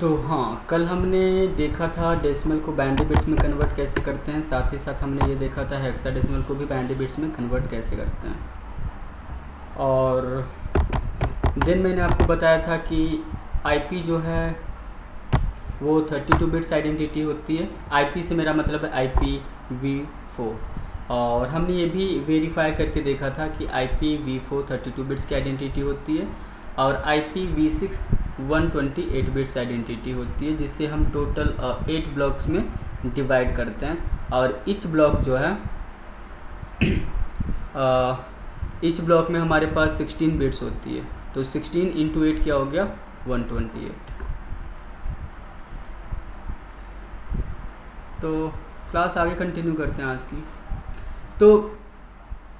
तो हाँ, कल हमने देखा था डेसिमल को बाइनरी बिट्स में कन्वर्ट कैसे करते हैं, साथ ही साथ हमने ये देखा था हेक्साडेसिमल को भी बाइनरी बिट्स में कन्वर्ट कैसे करते हैं। और देन मैंने आपको बताया था कि आईपी जो है वो 32 बिट्स आइडेंटिटी होती है। आईपी से मेरा मतलब है IPv4। और हमने ये भी वेरीफाई करके देखा था कि IPv4 32 बिट्स की आइडेंटिटी होती है और IPv6 128 बिट्स आइडेंटिटी होती है, जिससे हम टोटल 8 ब्लॉक्स में डिवाइड करते हैं। और ईच ब्लॉक जो है ईच ब्लॉक में हमारे पास 16 बिट्स होती है, तो 16 इंटू 8 क्या हो गया 128। तो क्लास आगे कंटिन्यू करते हैं आज की। तो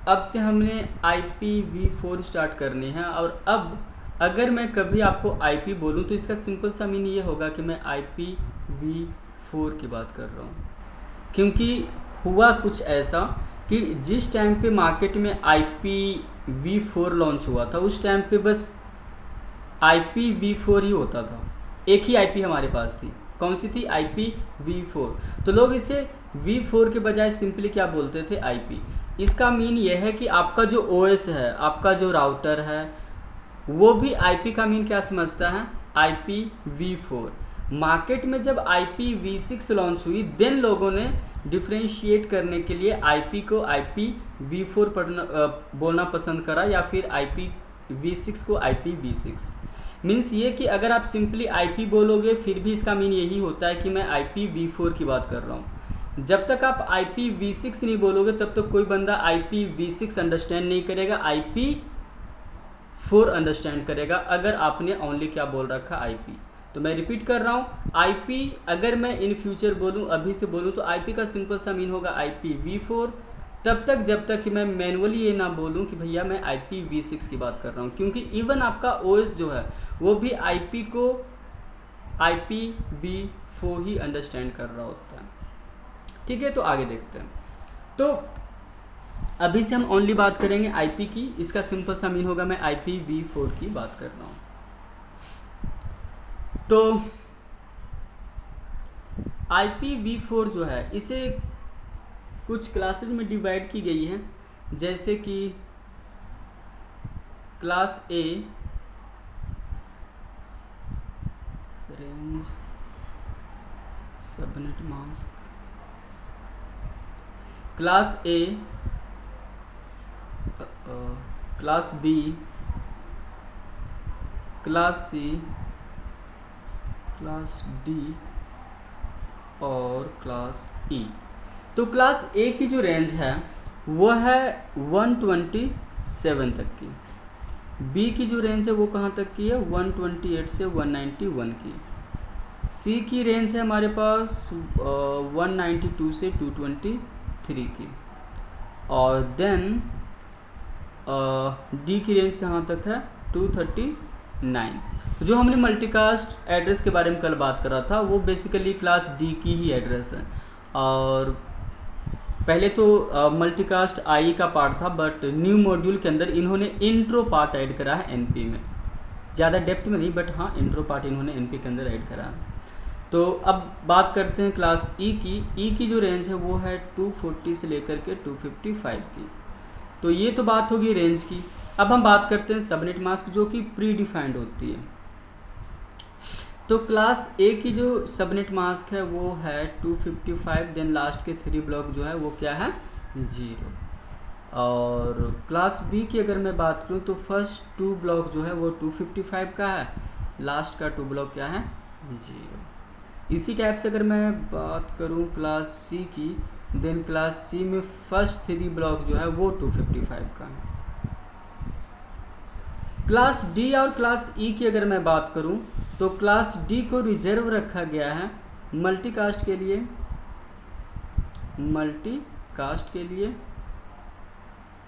अब से हमने IPv4 स्टार्ट करनी है। और अब अगर मैं कभी आपको IP बोलूं तो इसका सिंपल सा मीन ये होगा कि मैं IPv4 की बात कर रहा हूँ, क्योंकि हुआ कुछ ऐसा कि जिस टाइम पे मार्केट में IPv4 लॉन्च हुआ था उस टाइम पे बस IPv4 ही होता था। एक ही IP हमारे पास थी, कौन सी थी? IPv4। तो लोग इसे V4 के बजाय सिंपली क्या बोलते थे? IP। इसका मीन यह है कि आपका जो OS है, आपका जो राउटर है, वो भी IP का मीन क्या समझता है? IPv4। मार्केट में जब IPv6 लॉन्च हुई देन लोगों ने डिफ्रेंशिएट करने के लिए IP को IPv4 बोलना पसंद करा, या फिर IPv6 को IPv6। मीन्स ये कि अगर आप सिंपली IP बोलोगे फिर भी इसका मीन यही होता है कि मैं IPv4 की बात कर रहा हूँ। जब तक आप IPv6 नहीं बोलोगे तब तक कोई बंदा IPv6 अंडरस्टैंड नहीं करेगा, IP4 अंडरस्टैंड करेगा अगर आपने ओनली क्या बोल रखा IP। तो मैं रिपीट कर रहा हूँ, IP अगर मैं इन फ्यूचर बोलूँ, अभी से बोलूँ, तो IP का सिंपल सा मीन होगा IPv4 तब तक जब तक कि मैं मैनुअली ये ना बोलूँ कि भैया मैं IPv6 की बात कर रहा हूँ, क्योंकि इवन आपका OS जो है वो भी IP को IPv4 ही अंडरस्टैंड कर रहा होता है। ठीक है, तो आगे देखते हैं। तो अभी से हम ओनली बात करेंगे IP की। इसका सिंपल सा मीन होगा मैं IPv4 की बात कर रहा हूँ। तो IPv4 जो है इसे कुछ क्लासेज में डिवाइड की गई है, जैसे कि class A range subnet mask, class A, class B, class C, class D और क्लास E। तो क्लास A की जो रेंज है वो है 127 तक की। B की जो रेंज है वो कहाँ तक की है? 128 से 191 की। C की रेंज है हमारे पास 192 से 223 की। और देन D की रेंज कहाँ तक है? 239। जो हमने मल्टीकास्ट एड्रेस के बारे में कल बात करा था वो बेसिकली क्लास D की ही एड्रेस है। और पहले तो मल्टीकास्ट आई का पार्ट था, बट न्यू मॉड्यूल के अंदर इन्होंने इंट्रो पार्ट ऐड करा है NP में, ज़्यादा डेप्थ में नहीं, बट हाँ इंट्रो पार्ट इन्होंने NP के अंदर ऐड करा है। तो अब बात करते हैं क्लास E की। E की जो रेंज है वो है 240 से लेकर के 255 की। तो ये तो बात होगी रेंज की। अब हम बात करते हैं सबनेट मास्क जो कि प्री डिफाइंड होती है। तो क्लास A की जो सबनेट मास्क है वो है 255, देन लास्ट के 3 ब्लॉक जो है वो क्या है? 0। और क्लास B की अगर मैं बात करूँ तो फर्स्ट 2 ब्लॉक जो है वो 255 का है, लास्ट का 2 ब्लॉक क्या है? 0। इसी टाइप से अगर मैं बात करूँ क्लास C की, देन क्लास C में फर्स्ट 3 ब्लॉक जो है वो 255 का है। क्लास D और क्लास E की अगर मैं बात करूं तो क्लास D को रिजर्व रखा गया है मल्टीकास्ट के लिए,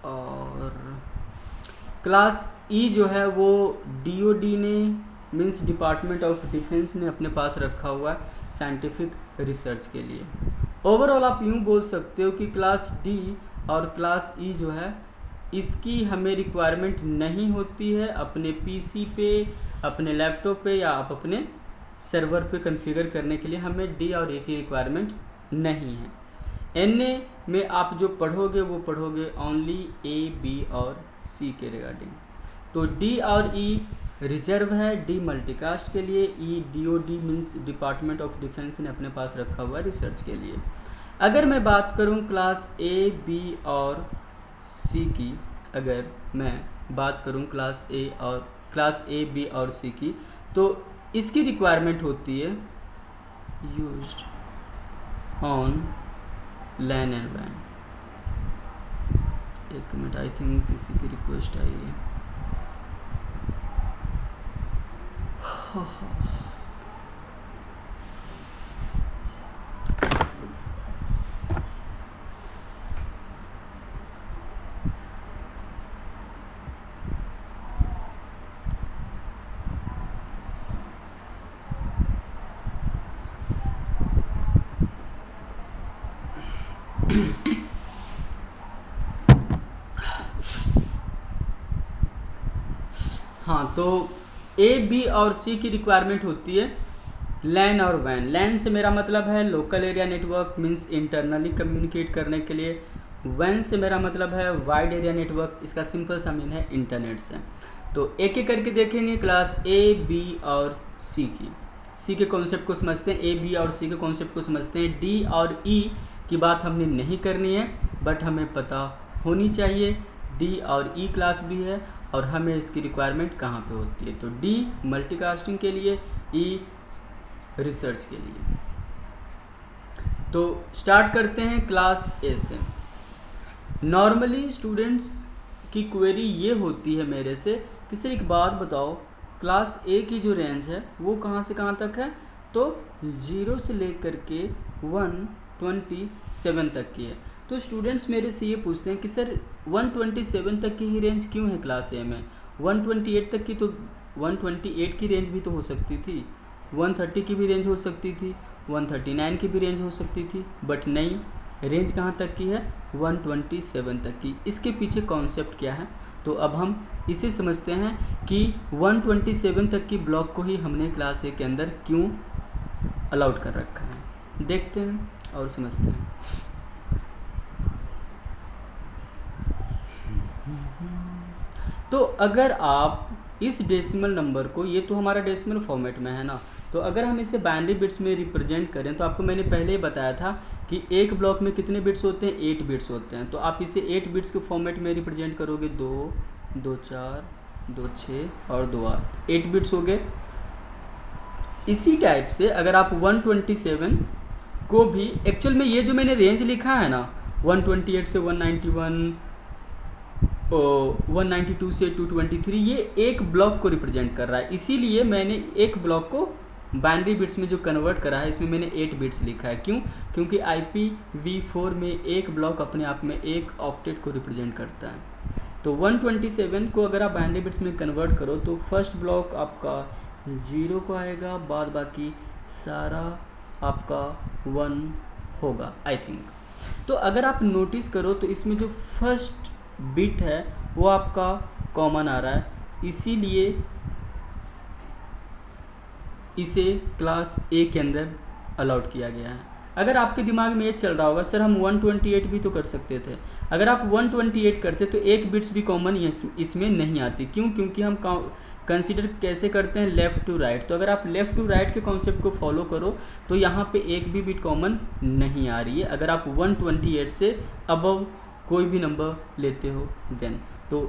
और क्लास E जो है वो DOD ने, मींस डिपार्टमेंट ऑफ डिफेंस ने अपने पास रखा हुआ है साइंटिफिक रिसर्च के लिए। ओवरऑल आप यूँ बोल सकते हो कि क्लास D और क्लास E जो है इसकी हमें रिक्वायरमेंट नहीं होती है अपने PC पे, अपने लैपटॉप पे, या आप अपने सर्वर पे कॉन्फ़िगर करने के लिए हमें डी और ए की रिक्वायरमेंट नहीं है। एन में आप जो पढ़ोगे वो पढ़ोगे ओनली ए, बी और सी के रिगार्डिंग। तो डी और ई रिजर्व है, डी मल्टीकास्ट के लिए, E DOD means department of defence ने अपने पास रखा हुआ है रिसर्च के लिए। अगर मैं बात करूं क्लास ए, बी और सी की, अगर मैं बात करूं क्लास ए, बी और सी की, तो इसकी रिक्वायरमेंट होती है यूज्ड ऑन लैन एंड वैन। एक मिनट, आई थिंक किसी की रिक्वेस्ट आई है। हाँ, तो ए, बी और सी की रिक्वायरमेंट होती है लैन और वैन। लैन से मेरा मतलब है local area network, means internally communicate करने के लिए। वैन से मेरा मतलब है वाइड एरिया नेटवर्क, इसका सिंपल सा मीन है इंटरनेट से। तो एक एक करके देखेंगे क्लास ए, बी और सी की। सी के कॉन्सेप्ट को समझते हैं, ए, बी और सी के कॉन्सेप्ट को समझते हैं। डी और ई की बात हमने नहीं करनी है, बट हमें पता होनी चाहिए डी और ई क्लास भी है और हमें इसकी रिक्वायरमेंट कहाँ पे होती है। तो डी मल्टीकास्टिंग के लिए, ई रिसर्च के लिए। तो स्टार्ट करते हैं क्लास ए से। नॉर्मली स्टूडेंट्स की क्वेरी ये होती है मेरे से कि सर एक बात बताओ, क्लास ए की जो रेंज है वो कहाँ से कहाँ तक है? तो 0 से लेकर के 127 तक की है। तो स्टूडेंट्स मेरे से ये पूछते हैं कि सर 127 तक की ही रेंज क्यों है क्लास ए में? 128 तक की, तो 128 की रेंज भी तो हो सकती थी, 130 की भी रेंज हो सकती थी, 139 की भी रेंज हो सकती थी, बट नहीं, रेंज कहाँ तक की है? 127 तक की। इसके पीछे कॉन्सेप्ट क्या है? तो अब हम इसे समझते हैं कि 127 तक की ब्लॉक को ही हमने क्लास ए के अंदर क्यों अलाउड कर रखा है, देखते हैं और समझते हैं। तो अगर आप इस डेसिमल नंबर को, ये तो हमारा डेसिमल फॉर्मेट में है ना, तो अगर हम इसे बाइनरी बिट्स में रिप्रेजेंट करें, तो आपको मैंने पहले ही बताया था कि एक ब्लॉक में कितने बिट्स होते हैं? 8 बिट्स होते हैं। तो आप इसे 8 बिट्स के फॉर्मेट में रिप्रेजेंट करोगे, 2, 2 4, 2 6 और 2 8, 8 बिट्स हो गए। इसी टाइप से अगर आप 127 को भी, एक्चुअल में ये जो मैंने रेंज लिखा है ना, 128 से 191, 192 से 223, ये एक ब्लॉक को रिप्रेजेंट कर रहा है। इसीलिए मैंने एक ब्लॉक को बाइनरी बिट्स में जो कन्वर्ट करा है, इसमें मैंने 8 बिट्स लिखा है। क्यों? क्योंकि IPv4 में एक ब्लॉक अपने आप में एक ऑक्टेट को रिप्रेजेंट करता है। तो 127 को अगर आप बाइनरी बिट्स में कन्वर्ट करो तो फर्स्ट ब्लॉक आपका 0 को आएगा, बाद बाकी सारा आपका 1 होगा, आई थिंक। तो अगर आप नोटिस करो तो इसमें जो फर्स्ट बिट है वो आपका कॉमन आ रहा है, इसीलिए इसे क्लास ए के अंदर अलाउड किया गया है। अगर आपके दिमाग में ये चल रहा होगा सर हम 128 भी तो कर सकते थे, अगर आप 128 करते तो एक बिट्स भी कॉमन इसमें नहीं आती। क्यों? क्योंकि हम कंसिडर कैसे करते हैं? Left to right. तो अगर आप लेफ़्ट टू राइट के कॉन्सेप्ट को फॉलो करो तो यहाँ पे एक भी बिट कॉमन नहीं आ रही है अगर आप 128 से अबव कोई भी नंबर लेते हो देन। तो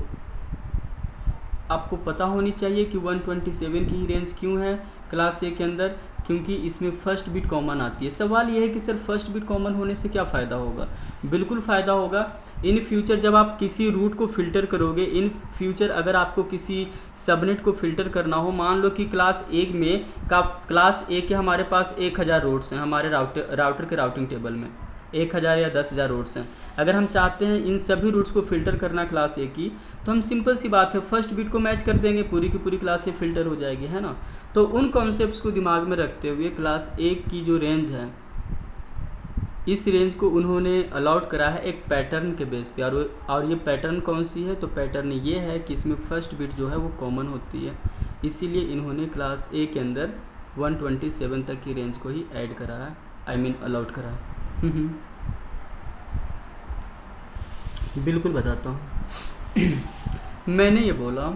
आपको पता होनी चाहिए कि 127 की ही रेंज क्यों है क्लास ए के अंदर, क्योंकि इसमें फर्स्ट बिट कॉमन आती है। सवाल ये है कि सर फर्स्ट बिट कॉमन होने से क्या फ़ायदा होगा? बिल्कुल फ़ायदा होगा। इन फ्यूचर जब आप किसी रूट को फ़िल्टर करोगे, इन फ्यूचर अगर आपको किसी सबनेट को फ़िल्टर करना हो, मान लो कि क्लास ए के हमारे पास 1000 रूट्स हैं हमारे राउटर के राउटिंग टेबल में, 1000 या 10,000 रूट्स हैं। अगर हम चाहते हैं इन सभी रूट्स को फ़िल्टर करना क्लास ए की, तो हम सिंपल सी बात है फर्स्ट बिट को मैच कर देंगे, पूरी की पूरी क्लास ए फ़िल्टर हो जाएगी, है ना। तो उन कॉन्सेप्ट्स को दिमाग में रखते हुए क्लास ए की जो रेंज है, इस रेंज को उन्होंने अलाउड करा है एक पैटर्न के बेस पे। और ये पैटर्न कौन सी है? तो पैटर्न ये है कि इसमें फर्स्ट बिट जो है वो कॉमन होती है, इसीलिए इन्होंने क्लास ए के अंदर 127 तक की रेंज को ही ऐड करा है, आई मीन अलाउड करा है। बिल्कुल बताता हूँ। मैंने ये बोला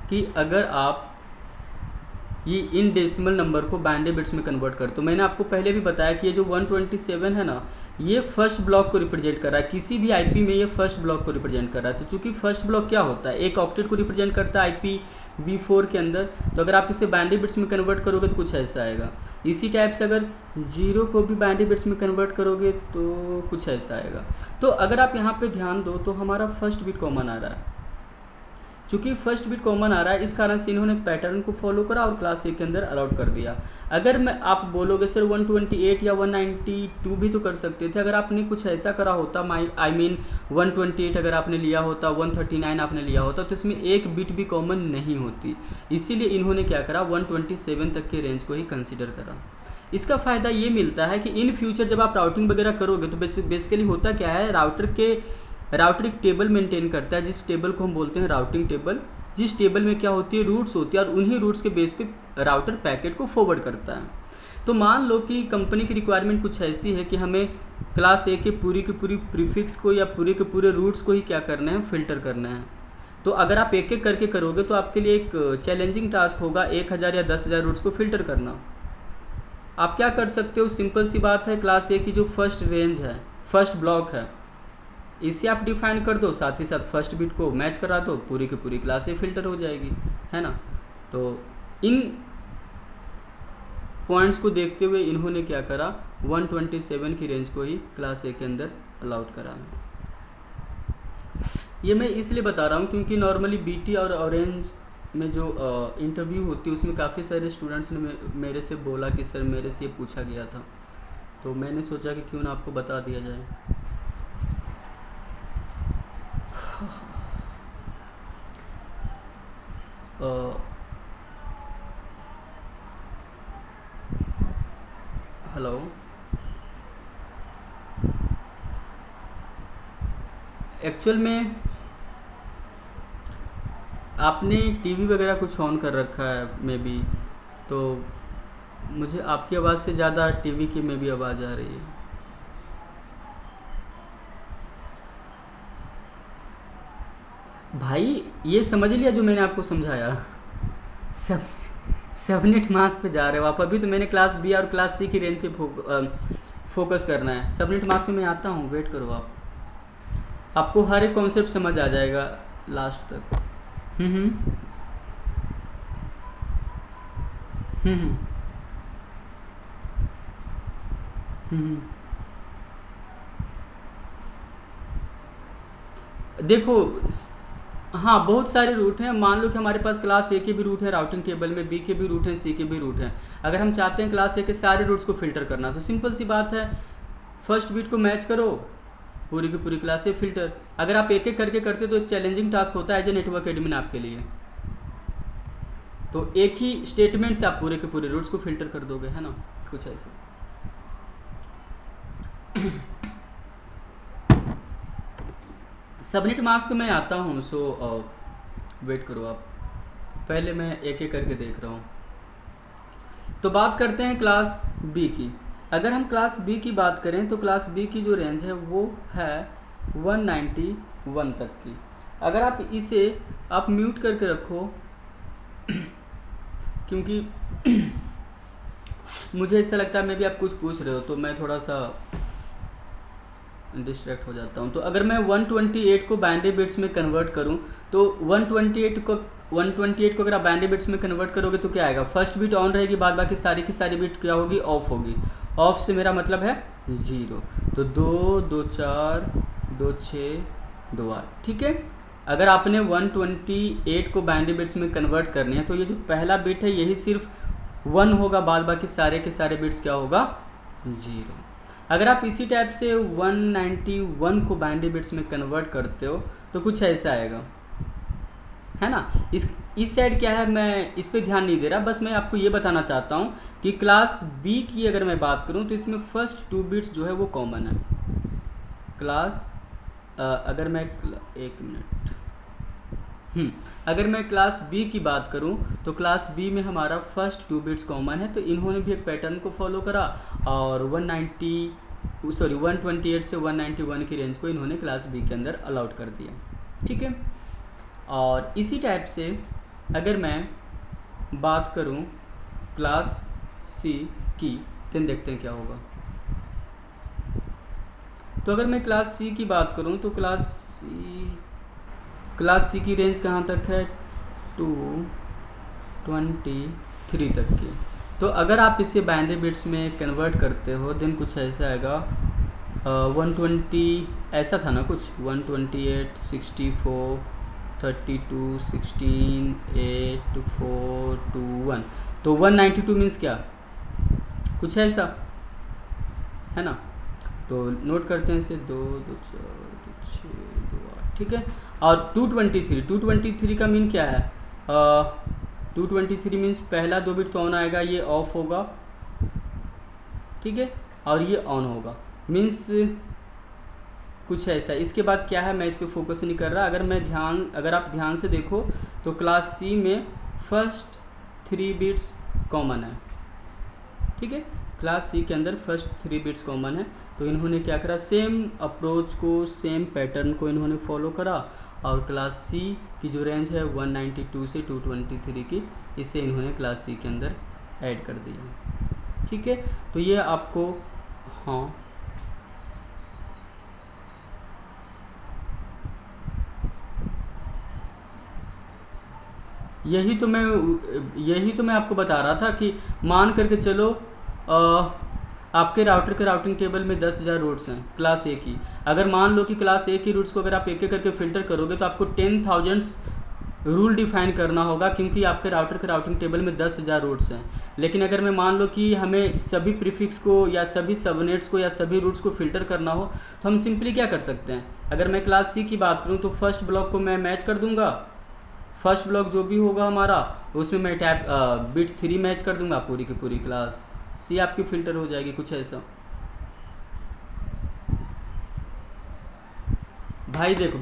कि अगर आप ये इन डेसिमल नंबर को बाइनरी बिट्स में कन्वर्ट करते हो, मैंने आपको पहले भी बताया कि ये जो 127 है ना, ये फर्स्ट ब्लॉक को रिप्रेजेंट कर रहा है। किसी भी आईपी में ये फर्स्ट ब्लॉक को रिप्रेजेंट कर रहा है। तो चूंकि फर्स्ट ब्लॉक क्या होता है, एक ऑक्टेट को रिप्रेजेंट करता है IPv4 के अंदर। तो अगर आप इसे बाइनरी बिट्स में कन्वर्ट करोगे तो कुछ ऐसा आएगा। इसी टाइप से अगर 0 को भी बाइनरी बिट्स में कन्वर्ट करोगे तो कुछ ऐसा आएगा। तो अगर आप यहाँ पे ध्यान दो तो हमारा फर्स्ट बिट कॉमन आ रहा है। चूँकि फर्स्ट बिट कॉमन आ रहा है, इस कारण से इन्होंने पैटर्न को फॉलो करा और क्लास ए के अंदर अलाउड कर दिया। अगर मैं आप बोलोगे सर 128 या 192 भी तो कर सकते थे। अगर आपने कुछ ऐसा करा होता, आई मीन 128 अगर आपने लिया होता, 139 आपने लिया होता, तो इसमें एक बिट भी कॉमन नहीं होती। इसीलिए इन्होंने क्या करा, 127 तक के रेंज को ही कंसिडर करा। इसका फ़ायदा ये मिलता है कि इन फ्यूचर जब आप राउटिंग वगैरह करोगे तो बेसिकली होता क्या है, राउटर एक टेबल मेंटेन करता है, जिस टेबल को हम बोलते हैं राउटिंग टेबल। जिस टेबल में क्या होती है, रूट्स होती है, और उन्हीं रूट्स के बेस पे राउटर पैकेट को फॉरवर्ड करता है। तो मान लो कि कंपनी की रिक्वायरमेंट कुछ ऐसी है कि हमें क्लास ए के पूरी की पूरी प्रीफिक्स को या पूरे के पूरे रूट्स को ही क्या करना है, फ़िल्टर करना है। तो अगर आप एक एक करके करोगे तो आपके लिए एक चैलेंजिंग टास्क होगा 1000 या 10,000 रूट्स को फ़िल्टर करना। आप क्या कर सकते हो, सिंपल सी बात है, क्लास ए की जो फर्स्ट रेंज है, फर्स्ट ब्लॉक है, इसे आप डिफाइन कर दो, साथ ही साथ फर्स्ट बिट को मैच करा दो, पूरी की पूरी क्लास ए फिल्टर हो जाएगी, है ना। तो इन पॉइंट्स को देखते हुए इन्होंने क्या करा, 127 की रेंज को ही क्लास ए के अंदर अलाउड करा। ये मैं इसलिए बता रहा हूँ क्योंकि नॉर्मली बीटी और ऑरेंज में जो इंटरव्यू होती है उसमें काफ़ी सारे स्टूडेंट्स ने मेरे से बोला कि सर मेरे से ये पूछा गया था, तो मैंने सोचा कि क्यों ना आपको बता दिया जाए। हेलो, एक्चुअल में आपने टीवी वगैरह कुछ ऑन कर रखा है मे बी, तो मुझे आपकी आवाज़ से ज़्यादा टीवी की में भी आवाज़ आ रही है। भाई ये समझ लिया जो मैंने आपको समझाया, सबनेट मास्क पे जा रहे हो आप। अभी तो मैंने क्लास बी और क्लास सी की रेंज पे फोकस करना है। सबनेट मास्क में मैं आता हूँ, वेट करो आप, आपको हर एक कॉन्सेप्ट समझ आ जाएगा लास्ट तक। देखो, हाँ बहुत सारे रूट हैं। मान लो कि हमारे पास क्लास ए के भी रूट है राउटिंग टेबल में, बी के भी रूट हैं, सी के भी रूट हैं। अगर हम चाहते हैं क्लास ए के सारे रूट्स को फिल्टर करना, तो सिंपल सी बात है, फर्स्ट बिट को मैच करो, पूरी की पूरी क्लास ए फिल्टर। अगर आप एक एक करके करते तो एक चैलेंजिंग टास्क होता है एज ए नेटवर्क एडमिन आपके लिए। तो एक ही स्टेटमेंट से आप पूरे के पूरे रूट्स को फिल्टर कर दोगे, है ना, कुछ ऐसे। सबनेट मास्क पे मैं आता हूँ, सो वेट करो आप, पहले मैं एक एक करके देख रहा हूँ। तो बात करते हैं क्लास बी की। अगर हम क्लास बी की बात करें तो क्लास बी की जो रेंज है वो है 191 तक की। अगर आप इसे आप म्यूट करके रखो क्योंकि मुझे ऐसा लगता है मे भी आप कुछ पूछ रहे हो, तो मैं थोड़ा सा डिस्ट्रैक्ट हो जाता हूँ। तो अगर मैं 128 को बाइनरी बिट्स में कन्वर्ट करूँ तो 128 को अगर आप बाइनरी बिट्स में कन्वर्ट करोगे तो क्या आएगा, फर्स्ट बिट ऑन रहेगी, बाद बाकी सारी की सारी बिट क्या होगी, ऑफ होगी। ऑफ से मेरा मतलब है 0, तो 2 2 4 2 6 2 8, ठीक है। अगर आपने 128 को बाइनरी बिट्स में कन्वर्ट करने हैं तो ये जो पहला बिट है यही सिर्फ 1 होगा, बाद बाकी सारे के सारे बिट्स क्या होगा, 0। अगर आप इसी टाइप से 191 को बाइनरी बिट्स में कन्वर्ट करते हो तो कुछ ऐसा आएगा, है ना। इस साइड क्या है, मैं इस पे ध्यान नहीं दे रहा, बस मैं आपको ये बताना चाहता हूँ कि क्लास बी की अगर मैं बात करूँ तो इसमें फर्स्ट 2 बिट्स जो है वो कॉमन है। क्लास अगर मैं एक मिनट, अगर मैं क्लास बी की बात करूं तो क्लास बी में हमारा फर्स्ट 2 बिट्स कॉमन है, तो इन्होंने भी एक पैटर्न को फॉलो करा और 128 से 191 की रेंज को इन्होंने क्लास बी के अंदर अलाउड कर दिया। ठीक है, और इसी टाइप से अगर मैं बात करूं क्लास सी की, तो देखते हैं क्या होगा। तो अगर मैं क्लास सी की बात करूं तो क्लास सी की रेंज कहाँ तक है, 223 तक की। तो अगर आप इसे बाइनरी बिट्स में कन्वर्ट करते हो देन कुछ ऐसा आएगा, 120 ऐसा था ना कुछ, 128, 64, 32, 16, 8, 4, 2, 1, तो 192 मीन्स क्या, कुछ ऐसा है ना। तो नोट करते हैं इसे, 2 2 4 6 2 8, ठीक है। और 223 का मीन क्या है, 223 मीन्स पहला 2 बिट तो ऑन आएगा, ये ऑफ होगा, ठीक है, और ये ऑन होगा, मीन्स कुछ ऐसा। इसके बाद क्या है, मैं इस पर फोकस नहीं कर रहा। अगर आप ध्यान से देखो तो क्लास सी में फर्स्ट 3 बिट्स कॉमन है, ठीक है, क्लास सी के अंदर फर्स्ट 3 बिट्स कॉमन है। तो इन्होंने क्या करा, सेम अप्रोच को, सेम पैटर्न को इन्होंने फॉलो करा और क्लास सी की जो रेंज है 192 से 223 की, इसे इन्होंने क्लास सी के अंदर ऐड कर दिया। ठीक है, तो ये आपको, हाँ यही तो मैं आपको बता रहा था कि मान करके चलो आपके राउटर के राउटिंग टेबल में 10,000 रूट्स हैं क्लास ए की। अगर मान लो कि क्लास ए की रूट्स को अगर आप एक एक करके फ़िल्टर करोगे तो आपको 10,000 रूल डिफाइन करना होगा, क्योंकि आपके राउटर के राउटिंग टेबल में 10,000 रूट्स हैं। लेकिन अगर मैं मान लो कि हमें सभी प्रीफिक्स को या सभी सबनेट्स को या सभी रूट्स को फ़िल्टर करना हो, तो हम सिंपली क्या कर सकते हैं, अगर मैं क्लास सी की बात करूँ तो फर्स्ट ब्लॉक को मैं मैच कर दूँगा, फर्स्ट ब्लॉक जो भी होगा हमारा उसमें मैं टैप बिट 3 मैच कर दूंगा, पूरी की पूरी क्लास सी आपकी फ़िल्टर हो जाएगी, कुछ ऐसा। भाई देखो,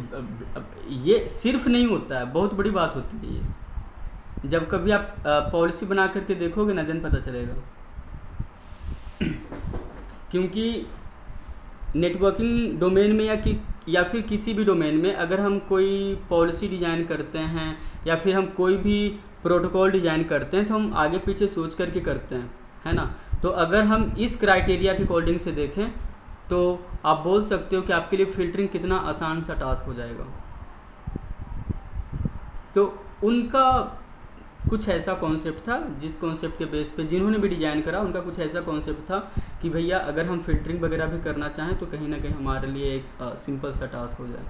ये सिर्फ नहीं होता है, बहुत बड़ी बात होती है ये। जब कभी आप पॉलिसी बना करके देखोगे ना, देन पता चलेगा। क्योंकि नेटवर्किंग डोमेन में या फिर किसी भी डोमेन में अगर हम कोई पॉलिसी डिज़ाइन करते हैं या फिर हम कोई भी प्रोटोकॉल डिज़ाइन करते हैं तो हम आगे पीछे सोच करके करते हैं, है ना। तो अगर हम इस क्राइटेरिया के अकॉर्डिंग से देखें तो आप बोल सकते हो कि आपके लिए फ़िल्टरिंग कितना आसान सा टास्क हो जाएगा। तो उनका कुछ ऐसा कॉन्सेप्ट था, जिस कॉन्सेप्ट के बेस पे जिन्होंने भी डिज़ाइन करा उनका कुछ ऐसा कॉन्सेप्ट था कि भैया अगर हम फ़िल्टरिंग वगैरह भी करना चाहें तो कहीं ना कहीं हमारे लिए एक सिंपल सा टास्क हो जाए।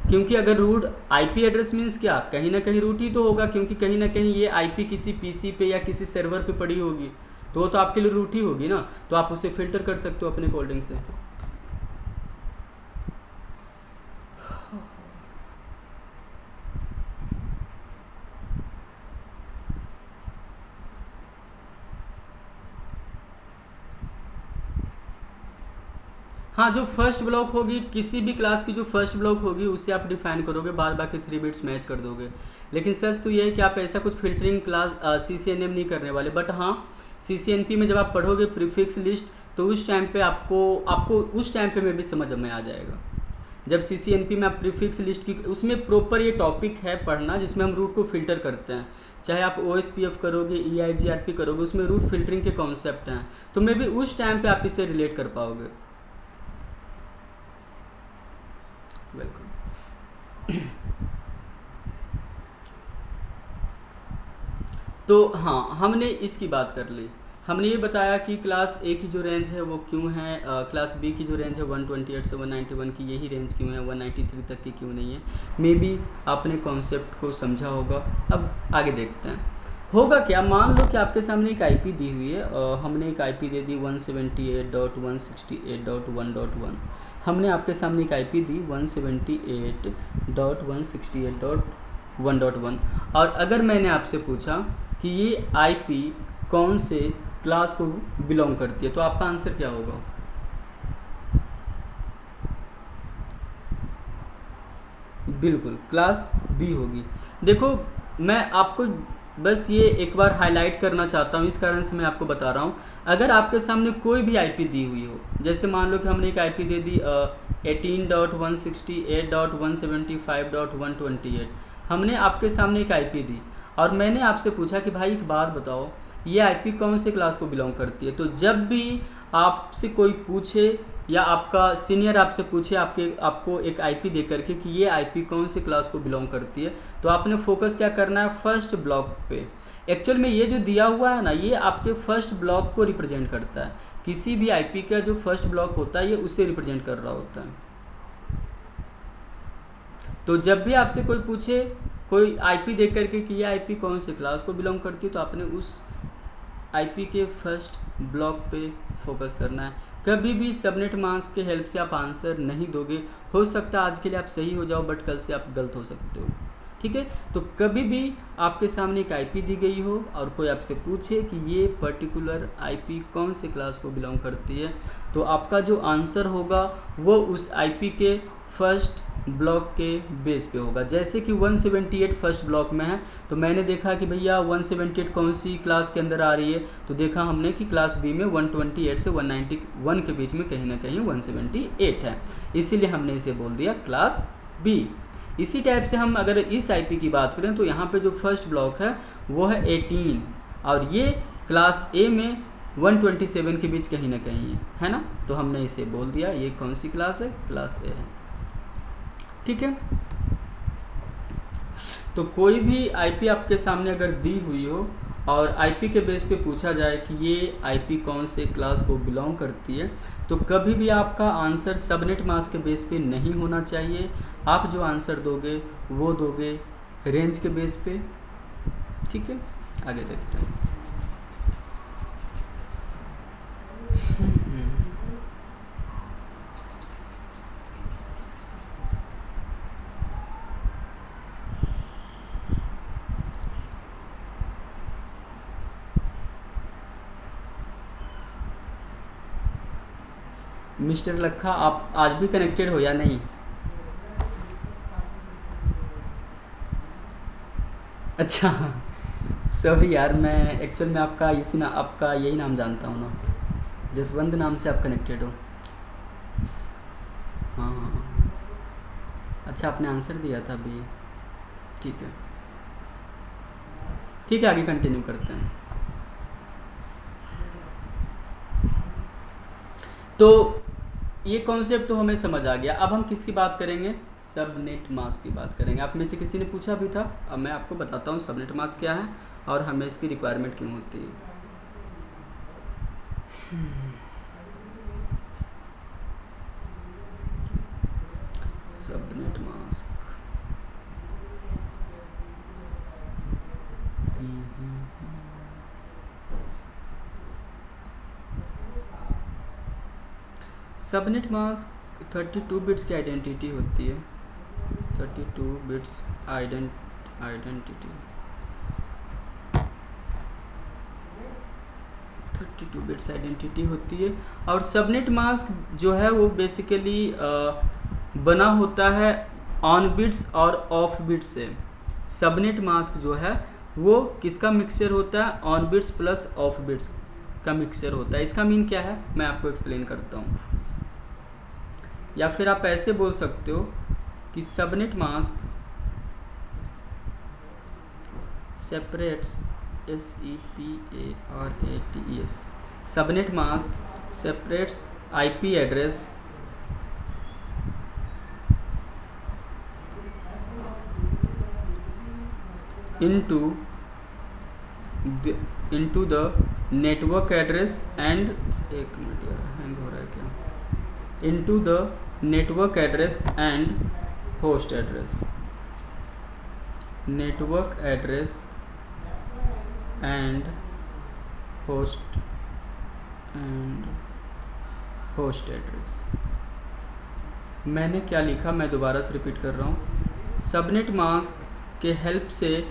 क्योंकि अगर रूट आईपी एड्रेस मीन्स क्या, कहीं ना कहीं रूट ही तो होगा, क्योंकि कहीं ना कहीं ये आईपी किसी पीसी पे या किसी सर्वर पे पड़ी होगी, तो वो तो आपके लिए रूट ही होगी ना। तो आप उसे फ़िल्टर कर सकते हो अपने अकॉर्डिंग से। हाँ, जो फर्स्ट ब्लॉक होगी किसी भी क्लास की, जो फर्स्ट ब्लॉक होगी उसे आप डिफाइन करोगे, बाद बाकी 3 बिट्स मैच कर दोगे। लेकिन सच तो ये है कि आप ऐसा कुछ फिल्टरिंग क्लास CCNM नहीं करने वाले। बट हाँ, CCNP में जब आप पढ़ोगे प्रीफिक्स लिस्ट तो उस टाइम पे आपको उस टाइम पे में भी समझ में आ जाएगा। जब CCNP में आप प्रीफिक्स लिस्ट की, उसमें प्रॉपर ये टॉपिक है पढ़ना जिसमें हम रूट को फिल्टर करते हैं। चाहे आप OSPF करोगे, EIGRP करोगे, उसमें रूट फिल्टरिंग के कॉन्सेप्ट हैं, तो मे भी उस टाइम पे आप इसे रिलेट कर पाओगे। वेलकम। तो हाँ, हमने इसकी बात कर ली। हमने ये बताया कि क्लास ए की जो रेंज है वो क्यों है, क्लास बी की जो रेंज है 128 से 191 की, यही रेंज क्यों है, 193 तक की क्यों नहीं है। मे बी आपने कॉन्सेप्ट को समझा होगा। अब आगे देखते हैं होगा क्या। मान लो कि आपके सामने एक आईपी दी हुई है, हमने एक आईपी दे दी 178.168.1.1। हमने आपके सामने एक आईपी दी 178.168.1.1। और अगर मैंने आपसे पूछा कि ये आईपी कौन से क्लास को बिलोंग करती है, तो आपका आंसर क्या होगा। बिल्कुल क्लास बी होगी। देखो मैं आपको बस ये एक बार हाईलाइट करना चाहता हूँ, इस कारण से मैं आपको बता रहा हूँ। अगर आपके सामने कोई भी आईपी दी हुई हो, जैसे मान लो कि हमने एक आईपी दे दी 18.168.175.128, हमने आपके सामने एक आईपी दी और मैंने आपसे पूछा कि भाई एक बात बताओ ये आईपी कौन से क्लास को बिलोंग करती है। तो जब भी आपसे कोई पूछे या आपका सीनियर आपसे पूछे आपको एक आईपी दे करके कि ये आईपी कौन से क्लास को बिलोंग करती है, तो आपने फोकस क्या करना है, फर्स्ट ब्लॉक पे। एक्चुअल में ये जो दिया हुआ है ना, ये आपके फर्स्ट ब्लॉक को रिप्रेजेंट करता है। किसी भी आईपी का जो फर्स्ट ब्लॉक होता है ये उससे रिप्रेजेंट कर रहा होता है। तो जब भी आपसे कोई पूछे कोई आईपी देख करके कि ये आईपी कौन से क्लास को बिलोंग करती है, तो आपने उस आईपी के फर्स्ट ब्लॉक पे फोकस करना है। कभी भी सबनेट मास्क के हेल्प से आप आंसर नहीं दोगे। हो सकता है आज के लिए आप सही हो जाओ, बट कल से आप गलत हो सकते हो, ठीक है। तो कभी भी आपके सामने एक आईपी दी गई हो और कोई आपसे पूछे कि ये पर्टिकुलर आईपी कौन से क्लास को बिलोंग करती है, तो आपका जो आंसर होगा वो उस आईपी के फर्स्ट ब्लॉक के बेस पे होगा। जैसे कि 178 फर्स्ट ब्लॉक में है, तो मैंने देखा कि भैया 178 कौन सी क्लास के अंदर आ रही है, तो देखा हमने कि क्लास बी में 128 से 191 के बीच में कहीं ना कहीं 178 है, इसीलिए हमने इसे बोल दिया क्लास बी। इसी टाइप से हम अगर इस आईपी की बात करें तो यहाँ पे जो फर्स्ट ब्लॉक है वो है 18 और ये क्लास ए में 127 के बीच कहीं ना कहीं है ना, तो हमने इसे बोल दिया ये कौन सी क्लास है, क्लास ए है, ठीक है। तो कोई भी आईपी आपके सामने अगर दी हुई हो और आईपी के बेस पे पूछा जाए कि ये आईपी कौन से क्लास को बिलोंग करती है, तो कभी भी आपका आंसर सबनेट मास्क के बेस पे नहीं होना चाहिए। आप जो आंसर दोगे वो दोगे रेंज के बेस पे, ठीक है। आगे देखते हैं। मिस्टर लखा, आप आज भी कनेक्टेड हो या नहीं? अच्छा सॉरी यार, मैं एक्चुअल में आपका आपका यही नाम जानता हूँ ना, जसवंत नाम से आप कनेक्टेड हो। हाँ अच्छा, आपने आंसर दिया था अभी, ठीक है ठीक है, आगे कंटिन्यू करते हैं। तो ये कॉन्सेप्ट तो हमें समझ आ गया। अब हम किसकी बात करेंगे, सबनेट मास्क की बात करेंगे। आप में से किसी ने पूछा भी था, अब मैं आपको बताता हूँ सबनेट मास्क क्या है और हमें इसकी रिक्वायरमेंट क्यों होती है। Subnet mask subnet mask 32 bits की आइडेंटिटी होती है। 32 बिट्स आइडेंटिटी 32 बिट्स आइडेंटिटी होती है। और सबनेट मास्क जो है वो बेसिकली बना होता है ऑन बिट्स और ऑफ बिट्स से। सबनेट मास्क जो है वो किसका मिक्सचर होता है, on bits plus of bits का मिक्सचर होता है। इसका मीन क्या है मैं आपको एक्सप्लेन करता हूँ, या फिर आप ऐसे बोल सकते हो कि subnet mask separates SEPARATES subnet mask separates IP address into the network address and एक मिनट यार हैंग हो रहा है क्या, into the network address and host address, network address and host address। मैंने क्या लिखा मैं दोबारा से रिपीट कर रहा हूँ। सबनेट मास्क के हेल्प से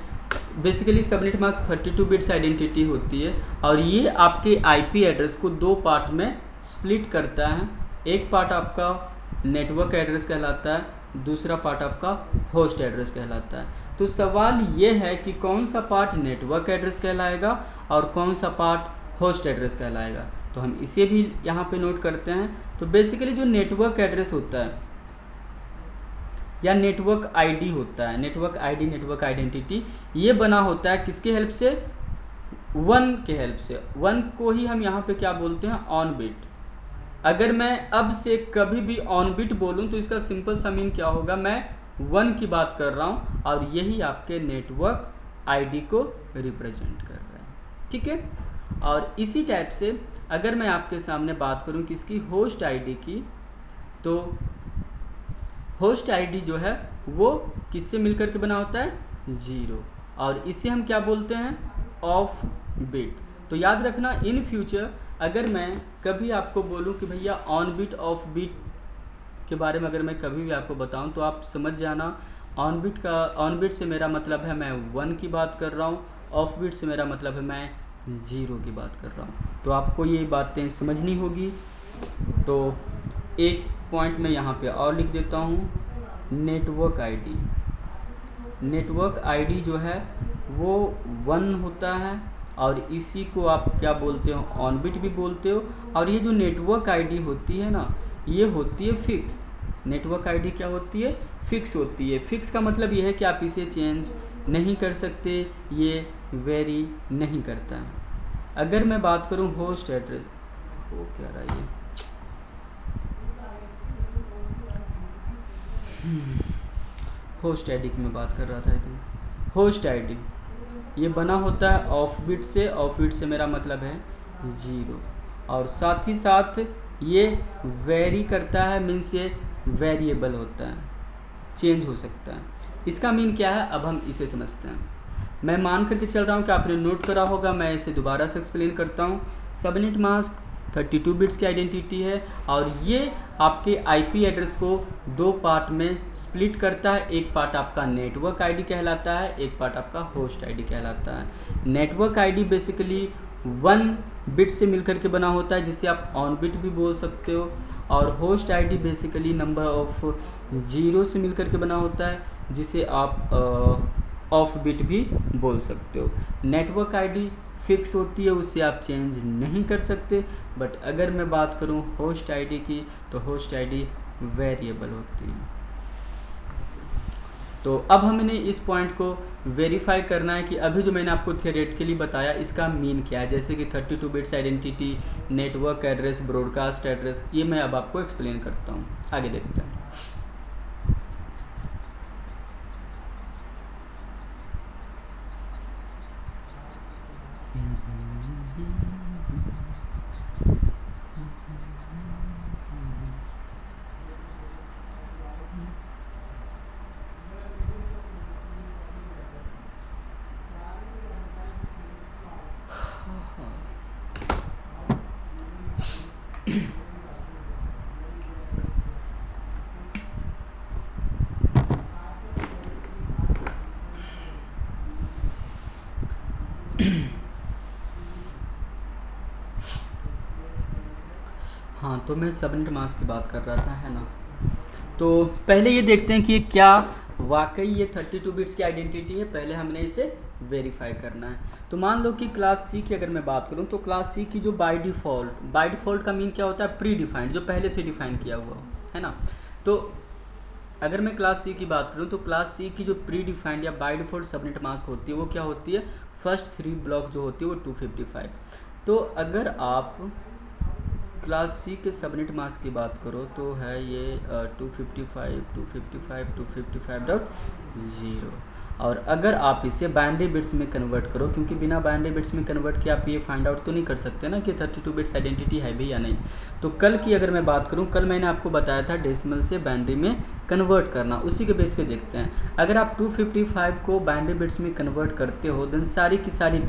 basically subnet mask 32 bits identity होती है और ये आपके IP एड्रेस को दो पार्ट में स्प्लिट करता है। एक पार्ट आपका नेटवर्क एड्रेस कहलाता है दूसरा पार्ट आपका होस्ट एड्रेस कहलाता है। तो सवाल ये है कि कौन सा पार्ट नेटवर्क एड्रेस कहलाएगा और कौन सा पार्ट होस्ट एड्रेस कहलाएगा। तो हम इसे भी यहाँ पे नोट करते हैं। तो बेसिकली जो नेटवर्क एड्रेस होता है या नेटवर्क आईडी होता है, नेटवर्क आईडी, नेटवर्क आइडेंटिटी, ये बना होता है किसके हेल्प से? 1 के हेल्प से। 1 को ही हम यहाँ पे क्या बोलते हैं? On bit. अगर मैं अब से कभी भी ऑन बिट बोलूँ तो इसका सिंपल सा मीन क्या होगा? मैं 1 की बात कर रहा हूँ और यही आपके नेटवर्क आईडी को रिप्रेजेंट कर रहा है। ठीक है। और इसी टाइप से अगर मैं आपके सामने बात करूँ किसकी? होस्ट आईडी की, तो होस्ट आईडी जो है वो किससे मिलकर के बना होता है? 0। और इसे हम क्या बोलते हैं? Of bit. तो याद रखना, इन फ्यूचर अगर मैं कभी आपको बोलूं कि भैया ऑन बिट ऑफ बिट के बारे में अगर मैं कभी भी आपको बताऊं तो आप समझ जाना ऑन बिट से मेरा मतलब है मैं 1 की बात कर रहा हूँ, ऑफ बिट से मेरा मतलब है मैं 0 की बात कर रहा हूँ। तो आपको ये बातें समझनी होगी। तो एक पॉइंट मैं यहाँ पे और लिख देता हूँ, नेटवर्क आईडी। नेटवर्क आईडी जो है वो 1 होता है और इसी को आप क्या बोलते हो? ऑन बिट भी बोलते हो। और ये जो नेटवर्क आईडी होती है ना, ये होती है फिक्स। नेटवर्क आईडी क्या होती है? फिक्स होती है। फिक्स का मतलब ये है कि आप इसे चेंज नहीं कर सकते, ये वेरी नहीं करता है। अगर मैं बात करूँ होस्ट एड्रेस, वो क्या रहा ये, होस्ट आईडी की मैं बात कर रहा था। आई थिंक होस्ट आईडी ये बना होता है ऑफ बिट से। ऑफ बिट से मेरा मतलब है 0। और साथ ही साथ ये वेरी करता है, मीन्स ये वेरिएबल होता है, चेंज हो सकता है। इसका मीन क्या है अब हम इसे समझते हैं। मैं मान करके चल रहा हूँ कि आपने नोट करा होगा, मैं इसे दोबारा से एक्सप्लेन करता हूँ। सबनेट मास्क 32 बिट्स की आइडेंटिटी है और ये आपके आईपी एड्रेस को 2 पार्ट में स्प्लिट करता है। एक पार्ट आपका नेटवर्क आईडी कहलाता है, एक पार्ट आपका होस्ट आईडी कहलाता है। नेटवर्क आईडी बेसिकली 1 बिट से मिलकर के बना होता है, जिसे आप ऑन बिट भी बोल सकते हो। और host ID basically number of 0 से मिलकर के बना होता है, जिसे आप ऑफ बिट भी बोल सकते हो। नेटवर्क आईडी फिक्स होती है, उससे आप चेंज नहीं कर सकते। बट अगर मैं बात करूं होस्ट आईडी की, तो होस्ट आईडी वेरिएबल होती है। तो अब हमने इस पॉइंट को वेरीफाई करना है कि अभी जो मैंने आपको थियोरेटिकली बताया इसका मीन क्या है। जैसे कि 32 bits identity, network address, broadcast address, ये मैं अब आपको एक्सप्लेन करता हूँ। आगे देखते हैं। हाँ, तो मैं सबनेट मास्क की बात कर रहा था, है ना। तो पहले ये देखते हैं कि क्या वाकई ये 32 बिट्स की आइडेंटिटी है। पहले हमने इसे वेरीफाई करना है। तो मान लो कि क्लास सी की अगर मैं बात करूं, तो क्लास सी की जो बाय डिफ़ॉल्ट का मीन क्या होता है? प्री डिफाइंड, जो पहले से डिफाइन किया हुआ हो, है ना। तो अगर मैं क्लास सी की बात करूं तो क्लास सी की जो प्री डिफाइंड या बाय डिफ़ॉल्ट सबनेट मास्क होती है वो क्या होती है? फर्स्ट 3 ब्लॉक जो होती है वो 255। तो अगर आप क्लास सी के सबनेट मास्क की बात करो तो है ये 255.255.0। और अगर आप इसे बाइनरी बिट्स में कन्वर्ट करो, क्योंकि बिना बाइनरी बिट्स में कन्वर्ट किए आप ये फाइंड आउट तो नहीं कर सकते ना कि 32 बिट्स आइडेंटिटी है भी या नहीं। तो कल की अगर मैं बात करूं, कल मैंने आपको बताया था डेसिमल से बाइनरी में कन्वर्ट करना, उसी के बेस पे देखते हैं। अगर आप 255 को बाइनरी बिट्स में कन्वर्ट करते हो, देन सारी की सारी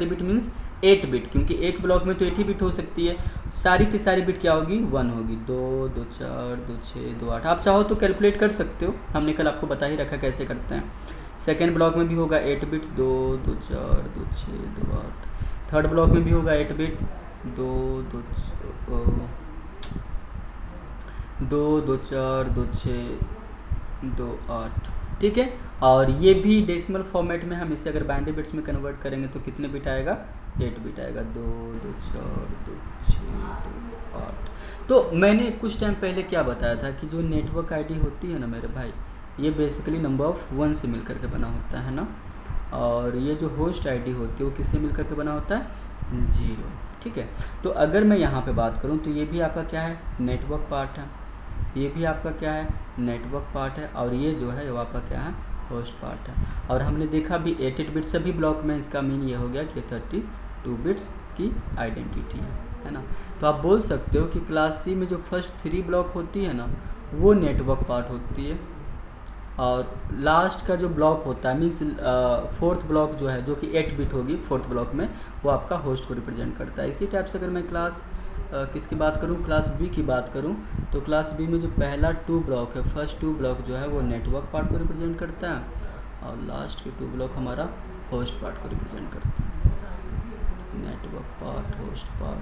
बिट मीन्स 8 बिट, क्योंकि एक ब्लॉक में तो 8 ही बिट हो सकती है। सारी की सारी बिट क्या होगी? 1 होगी। 2, 2, 4, 2, 6, 2, 8। आप चाहो तो कैलकुलेट कर सकते हो, हमने कल आपको बता ही रखा कैसे करते हैं। सेकेंड ब्लॉक में भी होगा 8 बिट, 2, 2, 4, 2, 6, 2, 8। थर्ड ब्लॉक में भी होगा 8 बिट, 2, 2, 4, 2, 6, 28, ठीक है। और ये भी डेसिमल फॉर्मेट में हम इसे अगर बाइनरी बिट्स में कन्वर्ट करेंगे तो कितने बिट आएगा, 8 बिट आएगा, 2 2 4 2 6 2 8। तो मैंने कुछ टाइम पहले क्या बताया था कि जो नेटवर्क आईडी होती है ना मेरे भाई, ये बेसिकली नंबर ऑफ़ 1 से मिल करके बना होता है ना, और ये जो होस्ट आईडी होती है वो किससे मिल करके बना होता है, 0, ठीक है। तो अगर मैं यहाँ पे बात करूँ तो ये भी आपका क्या है, नेटवर्क पार्ट है, ये भी आपका क्या है, नेटवर्क पार्ट है, और ये जो है वो आपका क्या है, होस्ट पार्ट है। और हमने देखा भी 8 बिट्स सभी ब्लॉक में, इसका मीन ये हो गया कि 32 बिट्स की आइडेंटिटी है ना। तो आप बोल सकते हो कि क्लास सी में जो फर्स्ट 3 ब्लॉक होती है ना वो नेटवर्क पार्ट होती है, और लास्ट का जो ब्लॉक होता है मीन्स 4th ब्लॉक जो है, जो कि 8 बिट होगी 4th ब्लॉक में, वो आपका होस्ट को रिप्रेजेंट करता है। इसी टाइप से अगर मैं क्लास किसकी बात करूं, क्लास बी की बात करूं, तो क्लास बी में जो पहला 2 ब्लॉक है, फर्स्ट 2 ब्लॉक जो है वो नेटवर्क पार्ट को रिप्रेजेंट करता है, और लास्ट के 2 ब्लॉक हमारा होस्ट पार्ट को रिप्रेजेंट करता है। Network part, host part,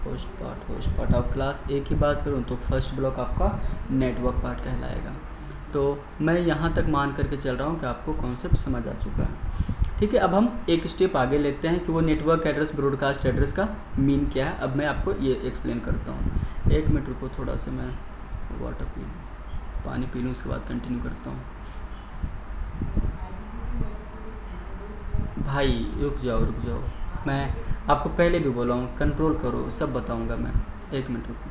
host part, host part. अब क्लास ए की बात करूं तो फर्स्ट ब्लॉक आपका नेटवर्क पार्ट कहलाएगा। तो मैं यहाँ तक मान करके चल रहा हूँ कि आपको कॉन्सेप्ट समझ आ चुका है, ठीक है। अब हम एक स्टेप आगे लेते हैं कि वो नेटवर्क एड्रेस, ब्रॉडकास्ट एड्रेस का मीन क्या है। अब मैं आपको ये एक्सप्लेन करता हूँ। 1 मिनट रुको, थोड़ा सा मैं वाटर पी लूँ, पानी पी लूँ, उसके बाद कंटिन्यू करता हूँ। भाई रुक जाओ, मैं आपको पहले भी बोला हूँ कंट्रोल करो, सब बताऊँगा मैं। 1 मिनट रुको।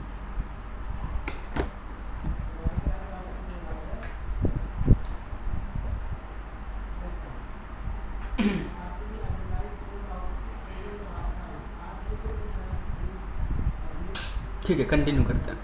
ठीक है, कंटिन्यू करते हैं।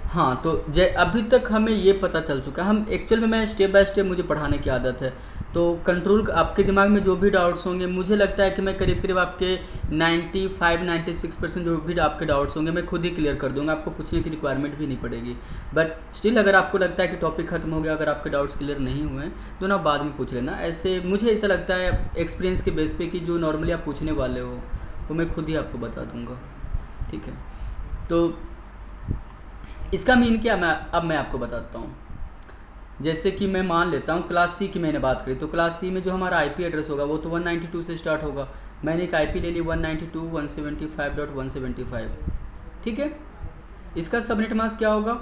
हाँ, तो अभी तक हमें ये पता चल चुका है, हम एक्चुअल में, मैं स्टेप बाय स्टेप मुझे पढ़ाने की आदत है, तो कंट्रोल आपके दिमाग में जो भी डाउट्स होंगे, मुझे लगता है कि मैं करीब करीब आपके 95-96% जो भी आपके डाउट्स होंगे मैं खुद ही क्लियर कर दूंगा, आपको पूछने की रिक्वायरमेंट भी नहीं पड़ेगी। बट स्टिल अगर आपको लगता है कि टॉपिक खत्म हो गया, अगर आपके डाउट्स क्लियर नहीं हुए तो ना बाद में पूछ लेना। ऐसे मुझे ऐसा लगता है एक्सपीरियंस के बेस पे कि जो नॉर्मली आप पूछने वाले हो वो मैं खुद ही आपको बता दूंगा, ठीक है। तो इसका मीन क्या, मैं आपको बताता हूँ। जैसे कि मैं मान लेता हूँ क्लास सी की मैंने बात करी, तो क्लास सी में जो हमारा आईपी एड्रेस होगा वो तो 192 से स्टार्ट होगा। मैंने एक आईपी ले ली 192.175.175, ठीक है। इसका सबनेट मास्क क्या होगा,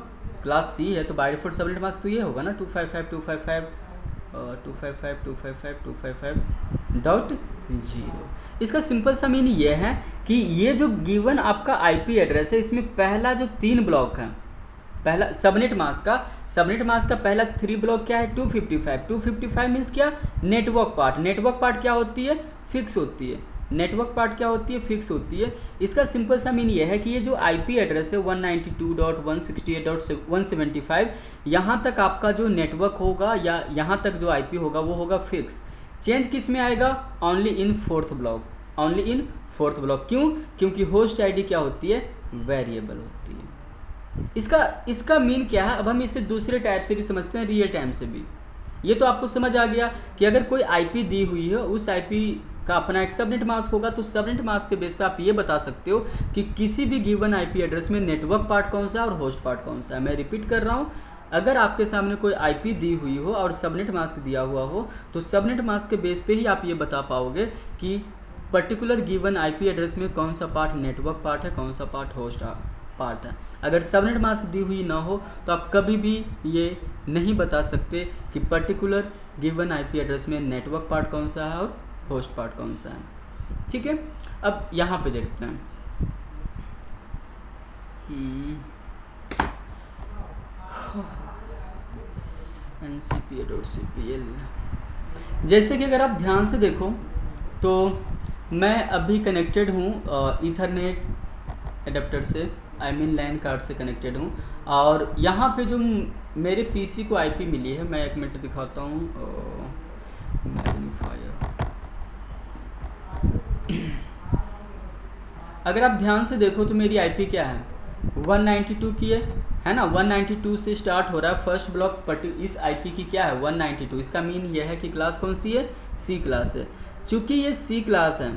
क्लास सी है तो बाय डिफॉल्ट सबनेट मास्क तो ये होगा ना 255.255.255.0। इसका सिंपल सा मीन ये है कि ये जो गिवन आपका आईपी एड्रेस है, इसमें पहला जो 3 ब्लॉक है, पहला सबनेट मास्क का पहला 3 ब्लॉक क्या है, 255 मीन्स क्या, नेटवर्क पार्ट क्या होती है, फिक्स होती है। नेटवर्क पार्ट क्या होती है, फिक्स होती है। इसका सिंपल सा मीन ये है कि ये जो आईपी एड्रेस है 192.168.175, यहाँ तक आपका जो नेटवर्क होगा या यहाँ तक जो आईपी होगा वो होगा फिक्स। चेंज किस में आएगा, ओनली इन 4th ब्लॉक, क्यों, क्योंकि होस्ट आईडी क्या होती है, वेरिएबल होती है। इसका मीन क्या है, अब हम इसे दूसरे टाइप से भी समझते हैं, रियल टाइम से भी। ये तो आपको समझ आ गया कि अगर कोई आईपी दी हुई है, उस आईपी का अपना एक सबनेट मास्क होगा, तो सबनेट मास्क के बेस पे आप ये बता सकते हो कि किसी भी गिवन आईपी एड्रेस में नेटवर्क पार्ट कौन सा है और होस्ट पार्ट कौन सा है। मैं रिपीट कर रहा हूँ, अगर आपके सामने कोई आईपी दी हुई हो और सबनेट मास्क दिया हुआ हो, तो सबनेट मास्क के बेस पे ही आप ये बता पाओगे कि पर्टिकुलर गिवन आईपी एड्रेस में कौन सा पार्ट नेटवर्क पार्ट है, कौन सा पार्ट होस्ट पार्ट है। अगर सबनेट मास्क दी हुई ना हो तो आप कभी भी ये नहीं बता सकते कि पर्टिकुलर गिवन आईपी एड्रेस में नेटवर्क पार्ट कौन सा है और होस्ट पार्ट कौन सा है, ठीक है। अब यहाँ पे देखते हैं, ncpa.cpl। जैसे कि अगर आप ध्यान से देखो तो मैं अभी कनेक्टेड हूँ ईथरनेट एडेप्टर से, आई मीन लैन कार्ड से कनेक्टेड हूँ, और यहाँ पे जो मेरे पीसी को आईपी मिली है, मैं 1 मिनट दिखाता हूँ, मैग्नीफायर। अगर आप ध्यान से देखो तो मेरी आईपी क्या है, 192 की है ना, 192 से स्टार्ट हो रहा है फर्स्ट ब्लॉक। इस आईपी की क्या है, 192। इसका मीन ये है कि क्लास कौन सी है, सी क्लास है। चूँकि ये सी क्लास है,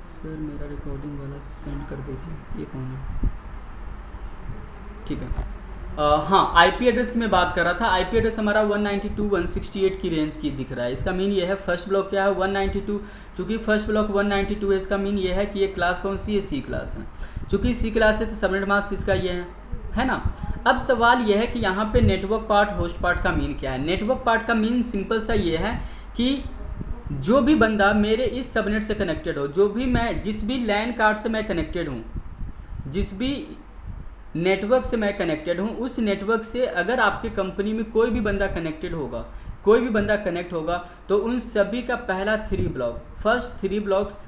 सर मेरा रिकॉर्डिंग वाला सेंड कर दीजिए, ये कौन है, ठीक है। हाँ, आईपी एड्रेस की मैं बात कर रहा था। आईपी एड्रेस हमारा 192.168 की रेंज की दिख रहा है। इसका मीन ये है फर्स्ट ब्लॉक क्या है 192, चूँकि फर्स्ट ब्लॉक 192 है, इसका मीन ये है कि ये क्लास कौन सी है, सी क्लास है। चूँकि सी क्लास है तो सबनेट मास्क किसका ये है ना। अब सवाल ये है कि यहाँ पे नेटवर्क पार्ट होस्ट पार्ट का मीन क्या है। नेटवर्क पार्ट का मीन सिंपल सा ये है कि जो भी बंदा मेरे इस सबनेट से कनेक्टेड हो, जो भी मैं जिस भी लैन कार्ड से मैं कनेक्टेड हूँ, जिस भी नेटवर्क से मैं कनेक्टेड हूँ, उस नेटवर्क से अगर आपके कंपनी में कोई भी बंदा कनेक्टेड होगा, कोई भी बंदा कनेक्ट होगा, तो उन सभी का पहला 3 ब्लॉक, फर्स्ट 3 ब्लॉक्स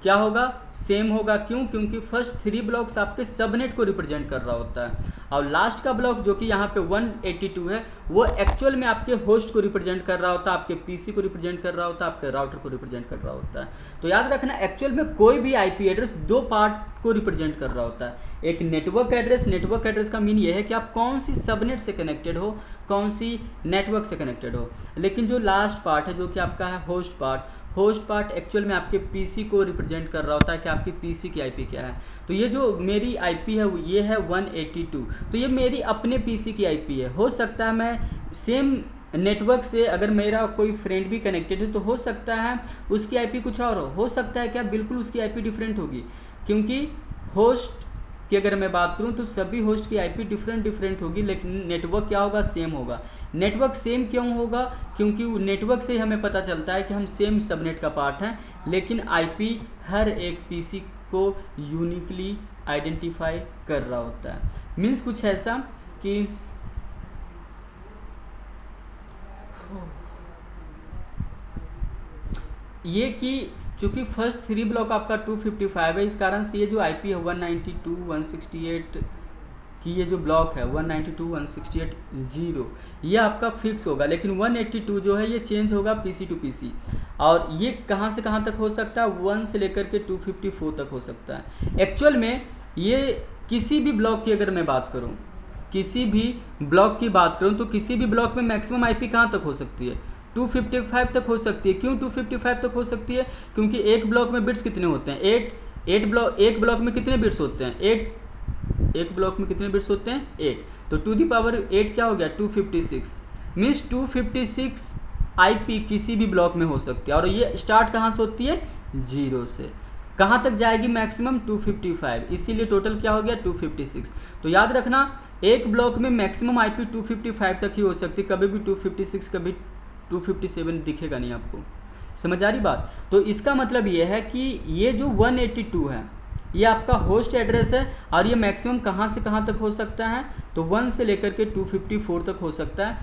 क्या होगा, सेम होगा। क्यों? क्योंकि फर्स्ट 3 ब्लॉक्स आपके सबनेट को रिप्रेजेंट कर रहा होता है, और लास्ट का ब्लॉक जो कि यहाँ पे 182 है, वो एक्चुअल में आपके होस्ट को रिप्रेजेंट कर रहा होता है, आपके पीसी को रिप्रेजेंट कर रहा होता है, आपके राउटर को रिप्रेजेंट कर रहा होता है। तो याद रखना, एक्चुअल में कोई भी आईपी एड्रेस 2 पार्ट को रिप्रेजेंट कर रहा होता है। एक नेटवर्क एड्रेस, नेटवर्क एड्रेस का मीन ये है कि आप कौन सी सबनेट से कनेक्टेड हो, कौन सी नेटवर्क से कनेक्टेड हो। लेकिन जो लास्ट पार्ट है, जो कि आपका है host part, host part actual में आपके पीसी को रिप्रेजेंट कर रहा होता है कि आपकी पीसी की आईपी क्या है। तो ये जो मेरी आईपी है ये है 182, तो ये मेरी अपने पीसी की आईपी है। हो सकता है मैं सेम नेटवर्क से अगर मेरा कोई फ्रेंड भी कनेक्टेड है तो हो सकता है उसकी आईपी कुछ और हो सकता है क्या, बिल्कुल उसकी आईपी डिफरेंट होगी, क्योंकि होस्ट की अगर मैं बात करूं तो सभी होस्ट की आईपी डिफरेंट होगी, लेकिन नेटवर्क क्या होगा, सेम होगा। नेटवर्क सेम क्यों होगा? क्योंकि नेटवर्क से हमें पता चलता है कि हम सेम सबनेट का पार्ट हैं, लेकिन आईपी हर एक पीसी को यूनिकली आइडेंटिफाई कर रहा होता है। मीन्स कुछ ऐसा कि ये कि चूँकि फर्स्ट 3 ब्लॉक आपका 255 है, इस कारण से ये जो आईपी है 192.168 की ये जो ब्लॉक है 192.168.0 ये आपका फिक्स होगा, लेकिन 182 जो है ये चेंज होगा पीसी टू पीसी। और ये कहाँ से कहाँ तक हो सकता है, 1 से लेकर के 254 तक हो सकता है। एक्चुअल में ये किसी भी ब्लॉक की अगर मैं बात करूँ, किसी भी ब्लॉक की बात करूँ, तो किसी भी ब्लॉक में मैक्सिमम आईपी कहाँ तक हो सकती है, 255 तक हो सकती है। क्यों 255 तक हो सकती है? क्योंकि एक ब्लॉक में बिट्स कितने होते हैं, 8। एक ब्लॉक में कितने बिट्स होते हैं, 8। एक ब्लॉक में कितने बिट्स होते हैं, 8। तो टू दी पावर 8 क्या हो गया, 256। मीन्स 256 आईपी किसी भी ब्लॉक में हो सकती है। और ये स्टार्ट कहाँ से होती है, 0 से कहाँ तक जाएगी, मैक्सिमम 255, इसीलिए टोटल क्या हो गया 256। तो याद रखना, एक ब्लॉक में मैक्सिमम आईपी 255 तक ही हो सकती है, कभी भी 256, कभी 257 दिखेगा नहीं आपको। समझ आ रही बात? तो इसका मतलब ये है कि ये जो 182 है ये आपका होस्ट एड्रेस है, और ये मैक्सिमम कहाँ से कहाँ तक हो सकता है, तो 1 से लेकर के 254 तक हो सकता है।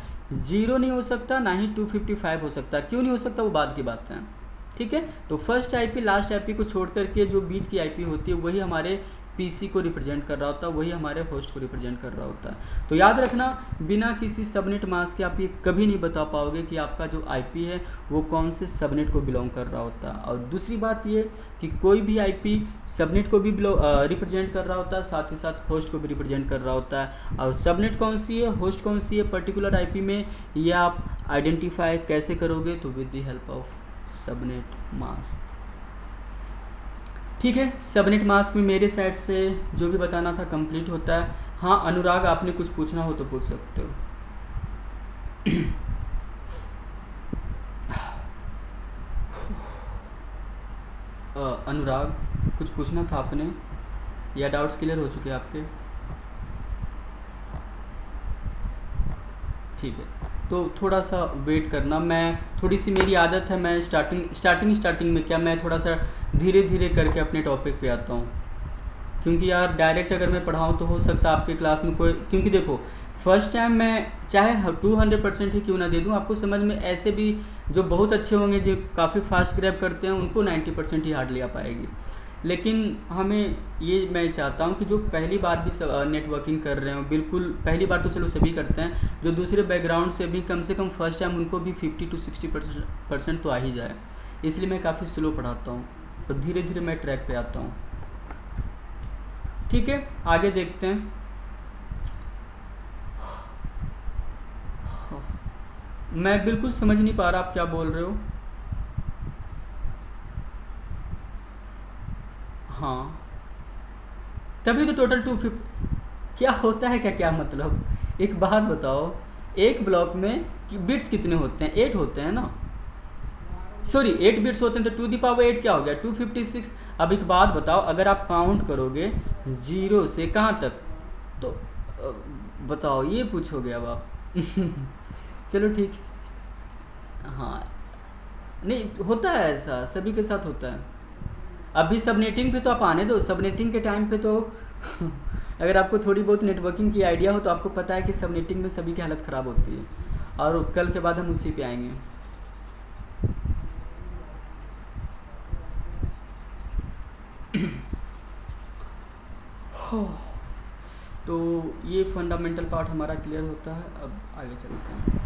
0 नहीं हो सकता, ना ही 255 हो सकता। क्यों नहीं हो सकता, वो बाद की बात है, ठीक है। तो फर्स्ट आईपी लास्ट आईपी को छोड़ करके जो बीच की आईपी होती है वही हमारे पीसी को रिप्रेजेंट कर रहा होता है, वही हमारे होस्ट को रिप्रेजेंट कर रहा होता है। तो याद रखना, बिना किसी सबनेट मास्क के आप ये कभी नहीं बता पाओगे कि आपका जो आईपी है वो कौन से सबनेट को बिलोंग कर रहा होता है। और दूसरी बात ये कि कोई भी आईपी सबनेट को भी रिप्रेजेंट कर रहा होता है, साथ ही साथ होस्ट को भी रिप्रेजेंट कर रहा होता है। और सबनेट कौन सी है, होस्ट कौन सी है पर्टिकुलर आईपी में, ये आप आइडेंटिफाई कैसे करोगे, तो with the help of subnet mask. ठीक है, सबनेट मास्क में मेरे साइड से जो भी बताना था कंप्लीट होता है। हाँ अनुराग, आपने कुछ पूछना हो तो पूछ सकते हो। अनुराग, कुछ पूछना था आपने या डाउट्स क्लियर हो चुके आपके? ठीक है, तो थोड़ा सा वेट करना। मैं थोड़ी सी मेरी आदत है, मैं स्टार्टिंग में क्या मैं थोड़ा सा धीरे धीरे करके अपने टॉपिक पे आता हूँ, क्योंकि यार डायरेक्ट अगर मैं पढ़ाऊँ तो हो सकता है आपके क्लास में कोई, क्योंकि देखो फर्स्ट टाइम मैं चाहे 200% ही क्यों ना दे दूँ आपको समझ में, ऐसे भी जो बहुत अच्छे होंगे जो काफ़ी फास्ट ग्रैब करते हैं उनको 90% ही हार्डली आ पाएगी। लेकिन हमें ये मैं चाहता हूँ कि जो पहली बार भी नेटवर्किंग कर रहे हो, बिल्कुल पहली बार तो चलो सभी करते हैं, जो दूसरे बैकग्राउंड से भी कम से कम फर्स्ट टाइम उनको भी 50 to 60% तो आ ही जाए। इसलिए मैं काफ़ी स्लो पढ़ाता हूँ और धीरे धीरे मैं ट्रैक पे आता हूँ। ठीक है, आगे देखते हैं। मैं बिल्कुल समझ नहीं पा रहा आप क्या बोल रहे हो। हाँ, तभी तो टोटल 250 क्या होता है, क्या क्या मतलब एक बात बताओ, एक ब्लॉक में बिट्स कितने होते हैं? 8 होते हैं ना, सॉरी 8 बिट्स होते हैं, तो 2 द पावर 8 क्या हो गया? 256। अब एक बात बताओ, अगर आप काउंट करोगे 0 से कहाँ तक, तो बताओ, ये पूछोगे अब आप। चलो ठीक, हाँ, नहीं होता है ऐसा, सभी के साथ होता है। अभी सबनेटिंग पे तो आप आने दो, सबनेटिंग के टाइम पे तो अगर आपको थोड़ी बहुत नेटवर्किंग की आइडिया हो तो आपको पता है कि सबनेटिंग में सभी की हालत ख़राब होती है, और कल के बाद हम उसी पे आएंगे। तो ये फंडामेंटल पार्ट हमारा क्लियर होता है। अब आगे चलते हैं।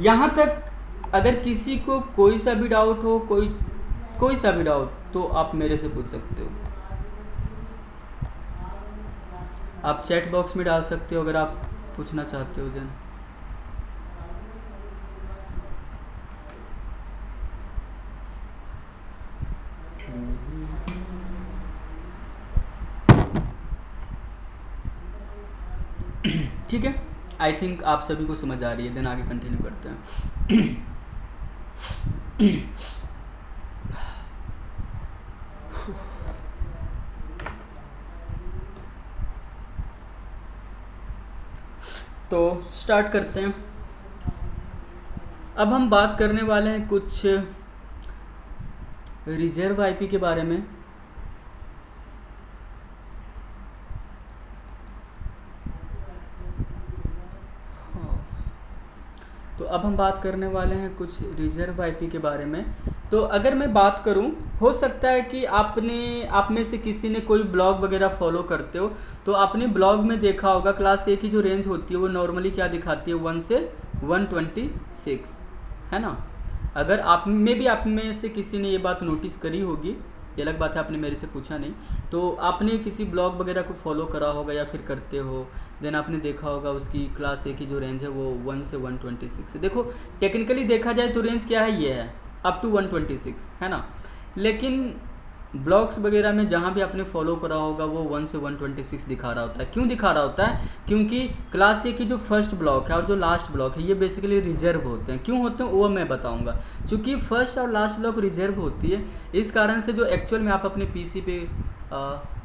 यहाँ तक अगर किसी को कोई सा भी डाउट हो, कोई सा भी डाउट, तो आप मेरे से पूछ सकते हो। आप चैट बॉक्स में डाल सकते हो अगर आप पूछना चाहते हो देन। ठीक है, आई थिंक आप सभी को समझ आ रही है, देन आगे कंटिन्यू करते हैं। तो स्टार्ट करते हैं। अब हम बात करने वाले हैं कुछ रिजर्व आईपी के बारे में। तो अब हम बात करने वाले हैं कुछ रिजर्व आईपी के बारे में। तो अगर मैं बात करूं, हो सकता है कि आप में से किसी ने कोई ब्लॉग वगैरह फॉलो करते हो, तो आपने ब्लॉग में देखा होगा क्लास ए की जो रेंज होती है वो नॉर्मली क्या दिखाती है, 1 से 126, है ना। अगर आप में से किसी ने ये बात नोटिस करी होगी, ये अलग बात है आपने मेरे से पूछा नहीं, तो आपने किसी ब्लॉग वगैरह को फॉलो करा होगा या फिर करते हो, देन आपने देखा होगा उसकी क्लास ए की जो रेंज है वो 1 से 126 है। देखो टेक्निकली देखा जाए तो रेंज क्या है, ये है अप टू 126, है ना। लेकिन ब्लॉग्स वगैरह में जहाँ भी आपने फॉलो करा होगा वो 1 से 126 दिखा रहा होता है। क्यों दिखा रहा होता है? क्योंकि क्लास ए की जो फर्स्ट ब्लॉक है और जो लास्ट ब्लॉक है ये बेसिकली रिजर्व होते हैं। क्यों होते हैं वो मैं बताऊंगा। चूँकि फर्स्ट और लास्ट ब्लॉक रिजर्व होती है, इस कारण से जो एक्चुअल में आप अपने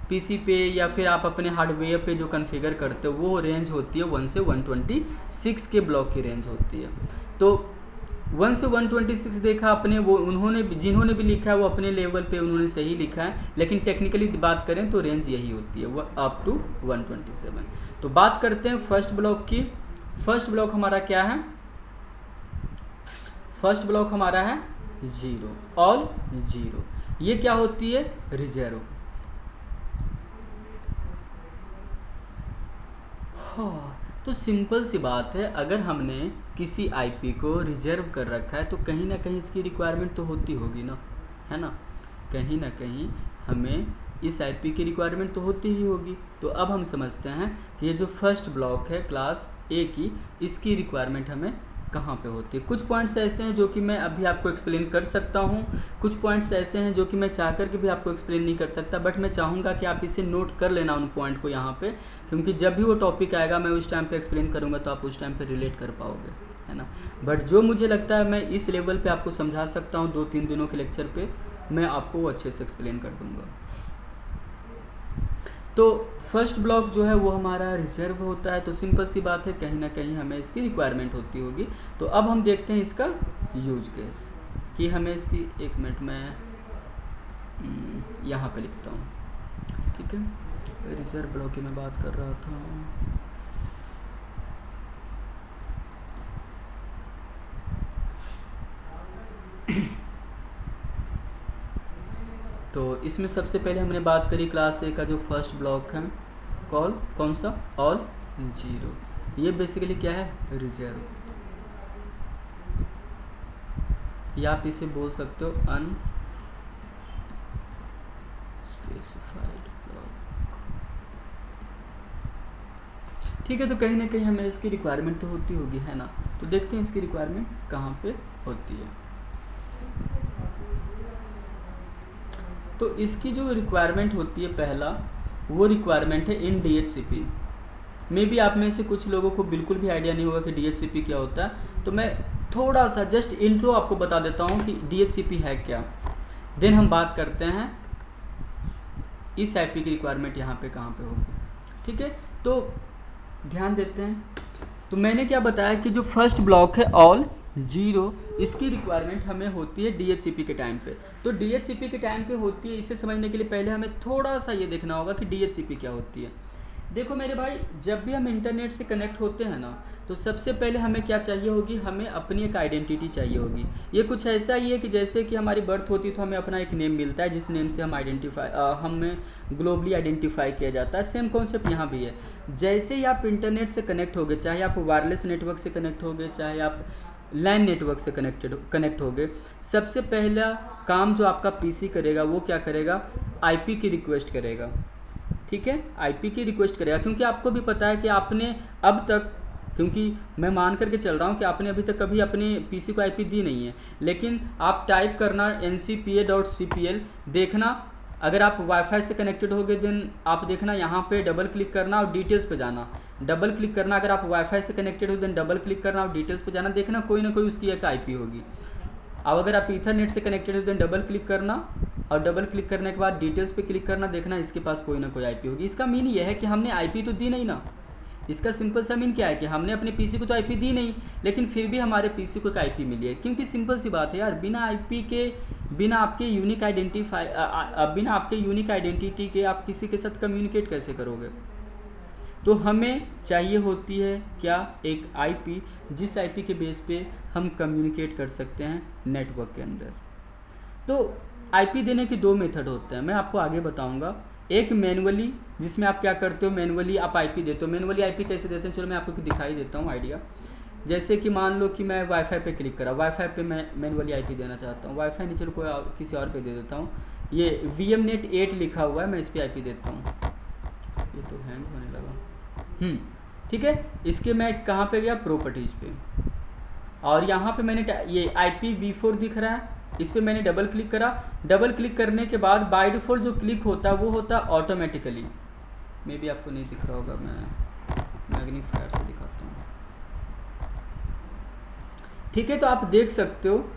पीसी पे या फिर आप अपने हार्डवेयर पे जो कॉन्फ़िगर करते हो वो रेंज होती है 1 से 126 के ब्लॉक की रेंज होती है। तो 1 से 126 देखा आपने, वो जिन्होंने भी लिखा है वो अपने लेवल पे उन्होंने सही लिखा है, लेकिन टेक्निकली बात करें तो रेंज यही होती है, वो अप टू 127। तो बात करते हैं फर्स्ट ब्लॉक की। फर्स्ट ब्लॉक हमारा क्या है? फर्स्ट ब्लॉक हमारा है 0, ऑल 0। ये क्या होती है? रिजर्व। तो सिंपल सी बात है, अगर हमने किसी आईपी को रिजर्व कर रखा है तो कहीं ना कहीं इसकी रिक्वायरमेंट तो होती होगी ना, है ना। कहीं ना कहीं हमें इस आईपी की रिक्वायरमेंट तो होती ही होगी। तो अब हम समझते हैं कि ये जो फर्स्ट ब्लॉक है क्लास ए की, इसकी रिक्वायरमेंट हमें कहाँ पे होती है। कुछ पॉइंट्स ऐसे हैं जो कि मैं अभी आपको एक्सप्लेन कर सकता हूँ, कुछ पॉइंट्स ऐसे हैं जो कि मैं चाह कर के भी आपको एक्सप्लेन नहीं कर सकता, बट मैं चाहूँगा कि आप इसे नोट कर लेना उन पॉइंट को यहाँ पे, क्योंकि जब भी वो टॉपिक आएगा मैं उस टाइम पे एक्सप्लेन करूँगा तो आप उस टाइम पे रिलेट कर पाओगे, है ना। बट जो मुझे लगता है मैं इस लेवल पे आपको समझा सकता हूँ 2-3 दिनों के लेक्चर पे, मैं आपको अच्छे से एक्सप्लेन कर दूँगा। तो फर्स्ट ब्लॉक जो है वो हमारा रिजर्व होता है। तो सिंपल सी बात है, कहीं ना कहीं हमें इसकी रिक्वायरमेंट होती होगी। तो अब हम देखते हैं इसका यूज केस कि हमें इसकी, 1 मिनट में यहाँ पे लिखता हूँ, ठीक है। रिजर्व ब्लॉक की मैं बात कर रहा था। तो इसमें सबसे पहले हमने बात करी क्लास ए का जो फर्स्ट ब्लॉक है, कौन सा? ऑल 0। ये बेसिकली क्या है? रिजर्व, या आप इसे बोल सकते हो अनस्पेसिफाइड ब्लॉक, ठीक है। तो कहीं ना कहीं हमें इसकी रिक्वायरमेंट तो होती होगी, है ना। तो देखते हैं इसकी रिक्वायरमेंट कहाँ पे होती है। तो इसकी जो रिक्वायरमेंट होती है पहला, वो रिक्वायरमेंट है इन DHCP। मे बी आप में से कुछ लोगों को बिल्कुल भी आइडिया नहीं होगा कि DHCP क्या होता है, तो मैं थोड़ा सा जस्ट इंट्रो आपको बता देता हूँ कि DHCP है क्या। देन हम बात करते हैं इस IP की रिक्वायरमेंट यहाँ पे कहाँ पे होगी, ठीक है। तो ध्यान देते हैं, तो मैंने क्या बताया कि जो फर्स्ट ब्लॉक है ऑल 0, इसकी रिक्वायरमेंट हमें होती है DHCP के टाइम पे। तो DHCP के टाइम पे होती है, इसे समझने के लिए पहले हमें थोड़ा सा ये देखना होगा कि DHCP क्या होती है। देखो मेरे भाई, जब भी हम इंटरनेट से कनेक्ट होते हैं ना, तो सबसे पहले हमें क्या चाहिए होगी, हमें अपनी एक आइडेंटिटी चाहिए होगी। ये कुछ ऐसा ही है कि जैसे कि हमारी बर्थ होती है तो हमें अपना एक नेम मिलता है, जिस नेम से हम हमें ग्लोबली आइडेंटिफाई किया जाता है। सेम कॉन्सेप्ट यहाँ भी है। जैसे ही आप इंटरनेट से कनेक्ट होगे, चाहे आप वायरलेस नेटवर्क से कनेक्ट होगे, चाहे आप लैन नेटवर्क से कनेक्ट होगे, सबसे पहला काम जो आपका पीसी करेगा वो क्या करेगा, आईपी की रिक्वेस्ट करेगा, ठीक है। आईपी की रिक्वेस्ट करेगा, क्योंकि आपको भी पता है कि आपने अब तक, क्योंकि मैं मान करके चल रहा हूँ कि आपने अभी तक कभी अपने पीसी को आईपी दी नहीं है, लेकिन आप टाइप करना ncpa.cpl, देखना अगर आप वाईफाई से कनेक्टेड होगे देन आप देखना यहाँ पे डबल क्लिक करना और डिटेल्स पे जाना, डबल क्लिक करना। अगर आप वाईफाई से कनेक्टेड हो देन डबल क्लिक करना और डिटेल्स पे जाना, देखना कोई ना कोई उसकी एक आईपी होगी। अब अगर आप ईथरनेट से कनेक्टेड हो देन डबल क्लिक करना और डबल क्लिक करने के बाद डिटेल्स पे क्लिक करना, देखना इसके पास कोई ना कोई आईपी होगी। इसका मीन ये है कि हमने आईपी तो दी नहीं ना। इसका सिंपल सा मीन क्या है कि हमने अपने पीसी को तो आईपी दी नहीं, लेकिन फिर भी हमारे पीसी को एक आईपी मिली है। क्योंकि सिंपल सी बात है यार, बिना आईपी के, बिना आपके यूनिक आइडेंटिटी के आप किसी के साथ कम्युनिकेट कैसे करोगे। तो हमें चाहिए होती है क्या, एक आईपी, जिस आईपी के बेस पे हम कम्युनिकेट कर सकते हैं नेटवर्क के अंदर। तो आईपी देने के 2 मेथड होते हैं, मैं आपको आगे बताऊंगा। एक मैनुअली, जिसमें आप क्या करते हो, मैनुअली आप आईपी देते हो। मैनुअली आईपी कैसे देते हैं, चलो मैं आपको दिखाई देता हूँ आइडिया। जैसे कि मान लो कि मैं वाईफाई पे क्लिक करा, वाईफाई पे मैं मैनुअली आईपी देना चाहता हूँ। वाईफाई नहीं, चलो कोई और, किसी और पे दे देता हूँ। ये VMnet 8 लिखा हुआ है, मैं इस पर आईपी देता हूँ। ये तो हैंग होने लगा। ठीक है। इसके मैं कहाँ पे गया, प्रॉपर्टीज़ पे, और यहाँ पे मैंने ये IPv4 दिख रहा है, इस पर मैंने डबल क्लिक करा। डबल क्लिक करने के बाद बाय डिफ़ॉल्ट जो क्लिक होता है वो होता है ऑटोमेटिकली। मे बी आपको नहीं दिख रहा होगा, मैं मैग्नीफायर से दिखाता हूँ, ठीक है। तो आप देख सकते हो,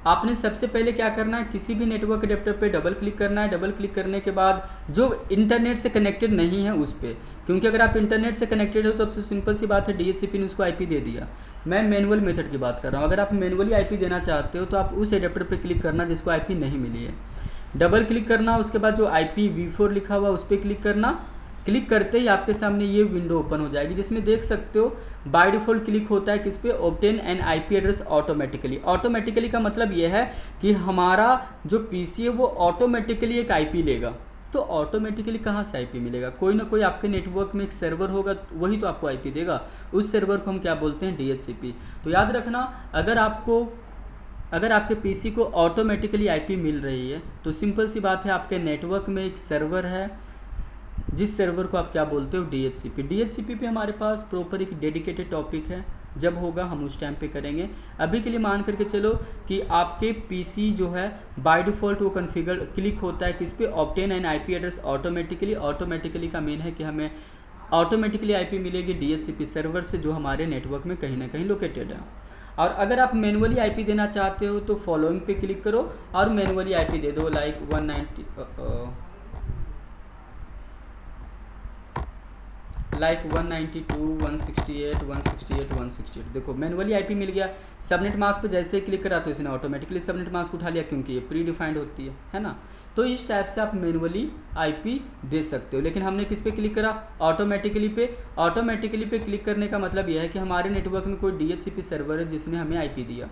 आपने सबसे पहले क्या करना है, किसी भी नेटवर्क अडेप्टर पे डबल क्लिक करना है। डबल क्लिक करने के बाद जो इंटरनेट से कनेक्टेड नहीं है उस पर, क्योंकि अगर आप इंटरनेट से कनेक्टेड हो तो अब सिंपल सी बात है, DHCP ने उसको आईपी दे दिया। मैं मैनुअल मेथड की बात कर रहा हूँ। अगर आप मैनुअली आईपी देना चाहते हो तो आप उस एडेप्टर पे क्लिक करना जिसको आईपी नहीं मिली है, डबल क्लिक करना, उसके बाद जो IPv4 लिखा हुआ उस पर क्लिक करना। क्लिक करते ही आपके सामने ये विंडो ओपन हो जाएगी, जिसमें देख सकते हो बाय डिफ़ॉल्ट क्लिक होता है किस पे, obtain N IP address automatically. Automatically का मतलब ये है कि हमारा जो पीसी है वो ऑटोमेटिकली एक आईपी लेगा। तो ऑटोमेटिकली कहाँ से आईपी मिलेगा, कोई ना कोई आपके नेटवर्क में एक सर्वर होगा, वही तो आपको आईपी देगा। उस सर्वर को हम क्या बोलते हैं, DHCP। तो याद रखना, अगर आपके पीसी को ऑटोमेटिकली आईपी मिल रही है तो सिंपल सी बात है, आपके नेटवर्क में एक सर्वर है, जिस सर्वर को आप क्या बोलते हो, DHCP। DHCP पे हमारे पास प्रॉपर एक डेडिकेटेड टॉपिक है, जब होगा हम उस टाइम पे करेंगे। अभी के लिए मान करके चलो कि आपके पीसी जो है बाय डिफ़ॉल्ट वो कॉन्फ़िगर क्लिक होता है किस पे, obtain N IP address automatically. Automatically का मीन है कि हमें ऑटोमेटिकली आईपी मिलेगी DHCP सर्वर से, जो हमारे नेटवर्क में कहीं ना कहीं लोकेटेड है। और अगर आप मैनुअली आईपी देना चाहते हो तो फॉलोइंग पे क्लिक करो और मैनुअली आईपी दे दो, लाइक 192.168.168.168। देखो मैनुअली आईपी मिल गया। सबनेट मास्क पे जैसे ही क्लिक करा तो इसने ऑटोमेटिकली सबनेट मास्क उठा लिया, क्योंकि ये प्री डिफाइंड होती है ना। तो इस टाइप से आप मैनुअली आईपी दे सकते हो। लेकिन हमने किस पे क्लिक करा, ऑटोमेटिकली पे। ऑटोमेटिकली पे क्लिक करने का मतलब यह है कि हमारे नेटवर्क में कोई DHCP सर्वर है जिसने हमें आईपी दिया।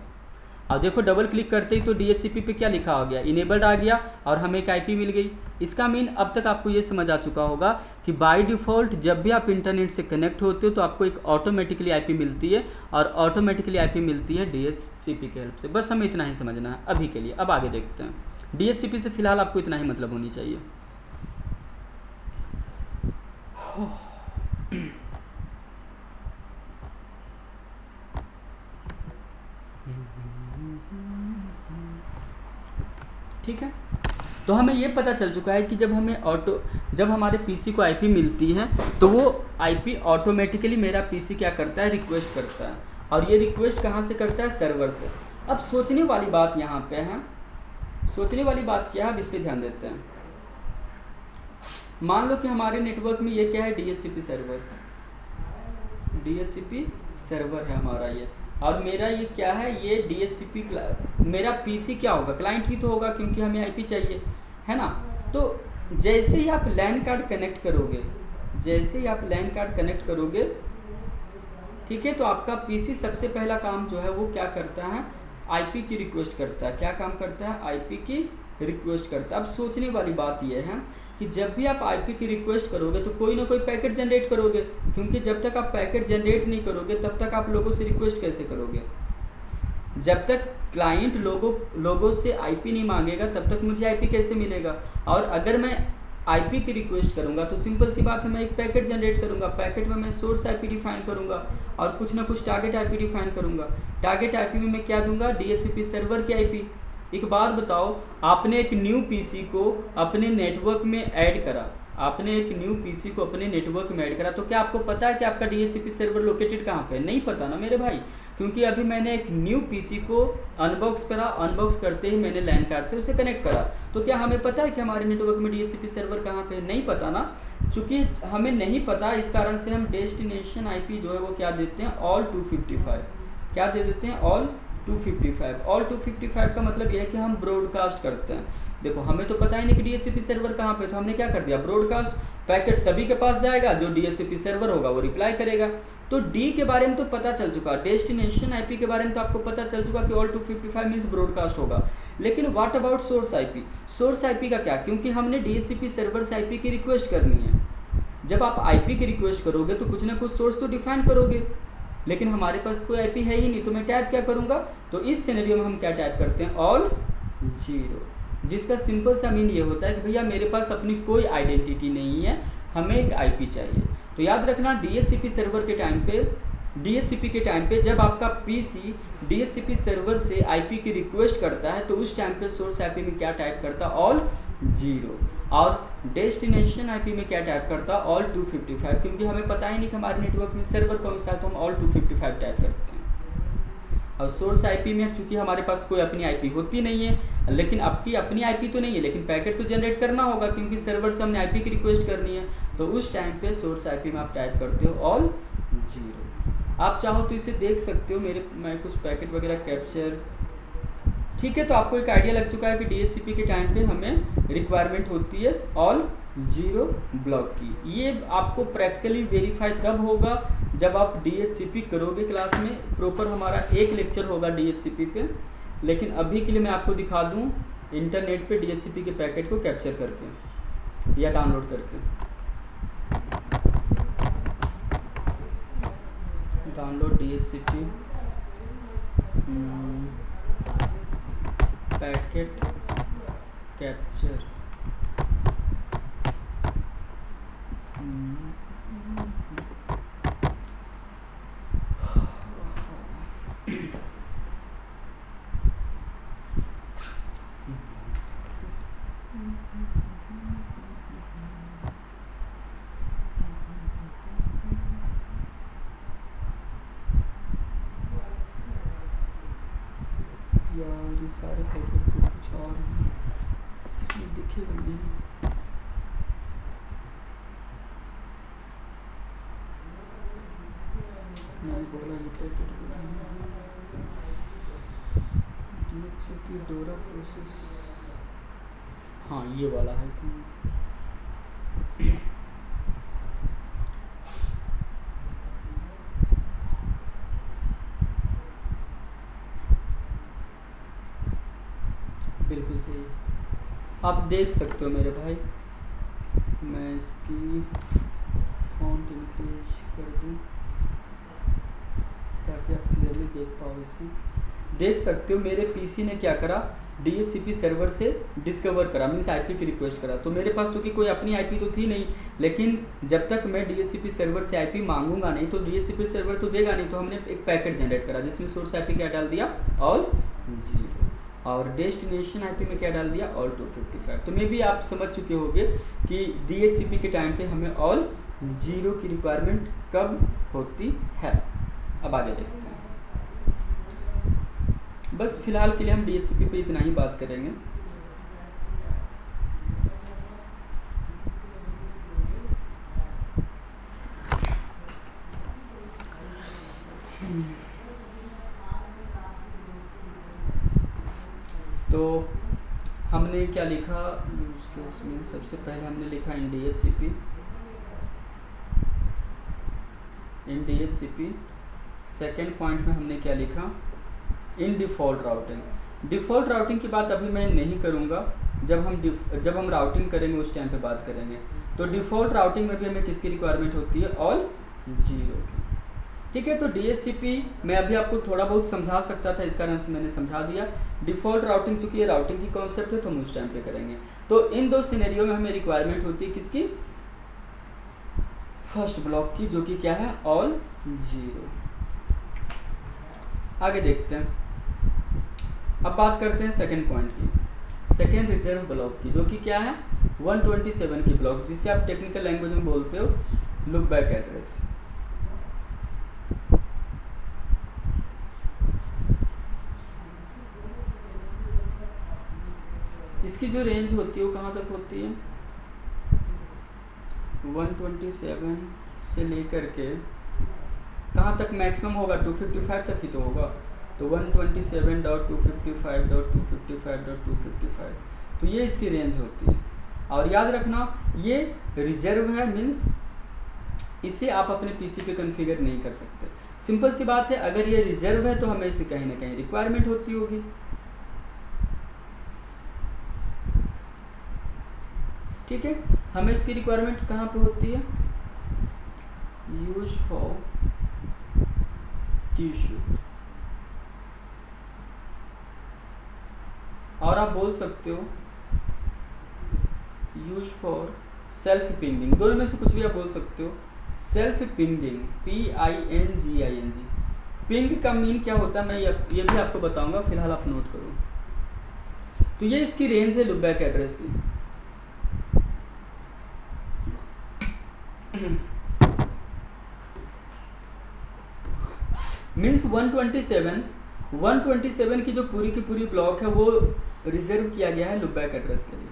अब देखो डबल क्लिक करते ही तो DHCP पे क्या लिखा हो गया, इनेबल्ड आ गया और हमें एक आईपी मिल गई। इसका मीन अब तक आपको ये समझ आ चुका होगा कि बाय डिफ़ॉल्ट जब भी आप इंटरनेट से कनेक्ट होते हो तो आपको एक ऑटोमेटिकली आईपी मिलती है, और ऑटोमेटिकली आईपी मिलती है DHCP के हेल्प से। बस हमें इतना ही समझना है अभी के लिए। अब आगे देखते हैं। DHCP से फिलहाल आपको इतना ही मतलब होनी चाहिए। ठीक है, तो हमें ये पता चल चुका है कि जब हमारे पीसी को आईपी मिलती है तो वो आईपी ऑटोमेटिकली मेरा पीसी क्या करता है, रिक्वेस्ट करता है। और ये रिक्वेस्ट कहाँ से करता है, सर्वर से। अब सोचने वाली बात यहाँ पे है, सोचने वाली बात क्या है, अब इस पर ध्यान देते हैं। मान लो कि हमारे नेटवर्क में ये क्या है, DHCP सर्वर, DHCP सर्वर है हमारा ये, और मेरा ये क्या है, ये DHCP मेरा पीसी क्या होगा, क्लाइंट ही तो होगा, क्योंकि हमें आईपी चाहिए, है ना। तो जैसे ही आप लैन कार्ड कनेक्ट करोगे, जैसे ही आप लैन कार्ड कनेक्ट करोगे, ठीक है, तो आपका पीसी सबसे पहला काम जो है वो क्या करता है, आईपी की रिक्वेस्ट करता है। क्या काम करता है, आईपी की रिक्वेस्ट करता है। अब सोचने वाली बात यह है कि जब भी आप आईपी की रिक्वेस्ट करोगे तो कोई ना कोई पैकेट जनरेट करोगे, क्योंकि जब तक आप पैकेट जनरेट नहीं करोगे तब तक आप लोगों से रिक्वेस्ट कैसे करोगे। जब तक क्लाइंट लोगों से आईपी नहीं मांगेगा तब तक मुझे आईपी कैसे मिलेगा। और अगर मैं आईपी की रिक्वेस्ट करूंगा तो सिंपल सी बात है, मैं एक पैकेट जनरेट करूंगा, पैकेट में मैं सोर्स आईपी डिफाइन करूंगा और कुछ ना कुछ टारगेट आईपी डिफाइन करूंगा। टारगेट आईपी में मैं क्या दूंगा, DHCP सर्वर की आईपी। एक बात बताओ, आपने एक न्यू पीसी को अपने नेटवर्क में ऐड करा, आपने एक न्यू पीसी को अपने नेटवर्क में ऐड करा, तो क्या आपको पता है कि आपका DHCP सर्वर लोकेटेड कहाँ पे है? नहीं पता ना मेरे भाई, क्योंकि अभी मैंने एक न्यू पीसी को अनबॉक्स करा, अनबॉक्स करते ही मैंने लैन कार्ड से उसे कनेक्ट करा। तो क्या हमें पता है कि हमारे नेटवर्क में DHCP सर्वर कहाँ पे है? नहीं पता ना। चूँकि हमें नहीं पता, इस कारण से हम डेस्टिनेशन आईपी जो है वो क्या देते हैं, ऑल 255। क्या दे देते हैं, ऑल 255। ऑल 255 का मतलब यह है कि हम ब्रॉडकास्ट करते हैं। देखो हमें तो पता ही नहीं कि DHCP सर्वर कहाँ पे, तो हमने क्या कर दिया, ब्रॉडकास्ट। पैकेट सभी के पास जाएगा, जो DHCP सर्वर होगा वो रिप्लाई करेगा। तो डी के बारे में तो पता चल चुका, डेस्टिनेशन आईपी के बारे में तो आपको पता चल चुका कि ऑल 255 मीन्स ब्रॉडकास्ट होगा। लेकिन what about source IP? Source IP का क्या, क्योंकि हमने DHCP सर्वर से आईपी की रिक्वेस्ट करनी है। जब आप आईपी की रिक्वेस्ट करोगे तो कुछ ना कुछ सोर्स तो डिफाइन करोगे, लेकिन हमारे पास कोई आईपी है ही नहीं, तो मैं टाइप क्या करूँगा, तो इस सिनेरियो में हम क्या टाइप करते हैं, ऑल 0, जिसका सिंपल सा मीन ये होता है कि भैया मेरे पास अपनी कोई आइडेंटिटी नहीं है, हमें एक आईपी चाहिए। तो याद रखना, DHCP सर्वर के टाइम पे, DHCP के टाइम पे जब आपका पीसी DHCP सर्वर से आईपी की रिक्वेस्ट करता है तो उस टाइम पे सोर्स आईपी में क्या टाइप करता है, ऑल 0, और डेस्टिनेशन आईपी में क्या टाइप करता है, ऑल 255, क्योंकि हमें पता ही नहीं कि हमारे नेटवर्क में सर्वर कौन सा है, तो हम ऑल 255 टाइप करते हैं। और सोर्स आईपी में चूंकि हमारे पास कोई अपनी आईपी होती नहीं है, लेकिन आपकी अपनी आईपी तो नहीं है, लेकिन पैकेट तो जनरेट करना होगा, क्योंकि सर्वर से हमने आईपी की रिक्वेस्ट करनी है, तो उस टाइम पे सोर्स आईपी में आप टाइप करते हो ऑल 0। आप चाहो तो इसे देख सकते हो, मैं कुछ पैकेट वगैरह कैप्चर, ठीक है। तो आपको एक आइडिया लग चुका है कि DHCP के टाइम पे हमें रिक्वायरमेंट होती है ऑल 0 ब्लॉक की। ये आपको प्रैक्टिकली वेरीफाई तब होगा जब आप DHCP करोगे क्लास में। प्रॉपर हमारा एक लेक्चर होगा DHCP पे, लेकिन अभी के लिए मैं आपको दिखा दूं इंटरनेट पे DHCP के पैकेट को कैप्चर करके या डाउनलोड करके। डाउनलोड DHCP पैकेट कैप्चर, यार ये सारे पैकेट तो कुछ और हैं, इसमें दिखेगा नहीं। नहीं बोला ये पैकेट DHCP डोरा प्रोसेस, हाँ ये वाला है कि बिल्कुल सही, आप देख सकते हो मेरे भाई। मैं इसकी फॉन्ट इंक्रीज कर दूं ताकि आप क्लियरली देख पाओ इसे। देख सकते हो मेरे पीसी ने क्या करा, DHCP सर्वर से डिस्कवर करा, मीन्स आईपी की रिक्वेस्ट करा। तो मेरे पास चूँकि कोई अपनी आईपी तो थी नहीं, लेकिन जब तक मैं DHCP सर्वर से आईपी मांगूंगा नहीं तो DHCP सर्वर तो देगा नहीं, तो हमने एक पैकेट जनरेट करा जिसमें सोर्स आईपी क्या डाल दिया, ऑल 0। और डेस्टिनेशन आईपी में क्या डाल दिया, ऑल 255। तो मे भी आप समझ चुके होंगे कि डीएचसीपी के टाइम पे हमें ऑल 0 की रिक्वायरमेंट कब होती है। अब आगे देखते हैं। बस फिलहाल के लिए हम डीएचसीपी पे इतना ही बात करेंगे। तो हमने क्या लिखा यूज केस में, सबसे पहले हमने लिखा इन डीएचसीपी। सेकेंड पॉइंट में हमने क्या लिखा, इन डिफ़ॉल्ट राउटिंग। डिफ़ॉल्ट राउटिंग की बात अभी मैं नहीं करूँगा, जब हम राउटिंग करेंगे उस टाइम पे बात करेंगे। तो डिफ़ॉल्ट राउटिंग में भी हमें किसकी रिक्वायरमेंट होती है, ऑल 0 की। ठीक है, तो डीएचसीपी मैं अभी आपको थोड़ा बहुत समझा सकता था, इस कारण से मैंने समझा दिया। डिफ़ॉल्ट राउटिंग चूँकि ये राउटिंग की कॉन्सेप्ट है तो हम उस टाइम पे करेंगे। तो इन दो सिनेरियो में हमें रिक्वायरमेंट होती है किसकी, फर्स्ट ब्लॉक की, जो कि क्या है, ऑल 0। आगे देखते हैं। अब बात करते हैं सेकेंड पॉइंट की, सेकेंड रिजर्व ब्लॉक की, जो कि क्या है, 127 की ब्लॉक, जिसे आप टेक्निकल लैंग्वेज में बोलते हो लुक बैक एड्रेस। इसकी जो रेंज होती है वो कहाँ तक होती है, 127 से लेकर के कहाँ तक मैक्सिमम होगा, 255 तक ही तो होगा। तो 127.255.255.255, तो ये इसकी रेंज होती है। और याद रखना ये रिजर्व है, मीन्स इसे आप अपने पीसी पे कॉन्फ़िगर नहीं कर सकते। सिंपल सी बात है, अगर ये रिजर्व है तो हमें इसकी कहीं ना कहीं रिक्वायरमेंट होती होगी। ठीक है, हमें इसकी रिक्वायरमेंट कहाँ पे होती है, यूज्ड फॉर टिश्यू। और आप बोल सकते हो यूज्ड फॉर सेल्फ पिंगिंग, दोनों में से कुछ भी आप बोल सकते हो। Self pinging, PINGING। पिंग का मीन क्या होता है मैं ये भी आपको बताऊंगा, फिलहाल आप नोट करो। तो ये इसकी रेंज है लुक बैक एड्रेस की। मीन्स 127 की जो पूरी की पूरी ब्लॉक है वो रिजर्व किया गया है लुक बैक एड्रेस के लिए।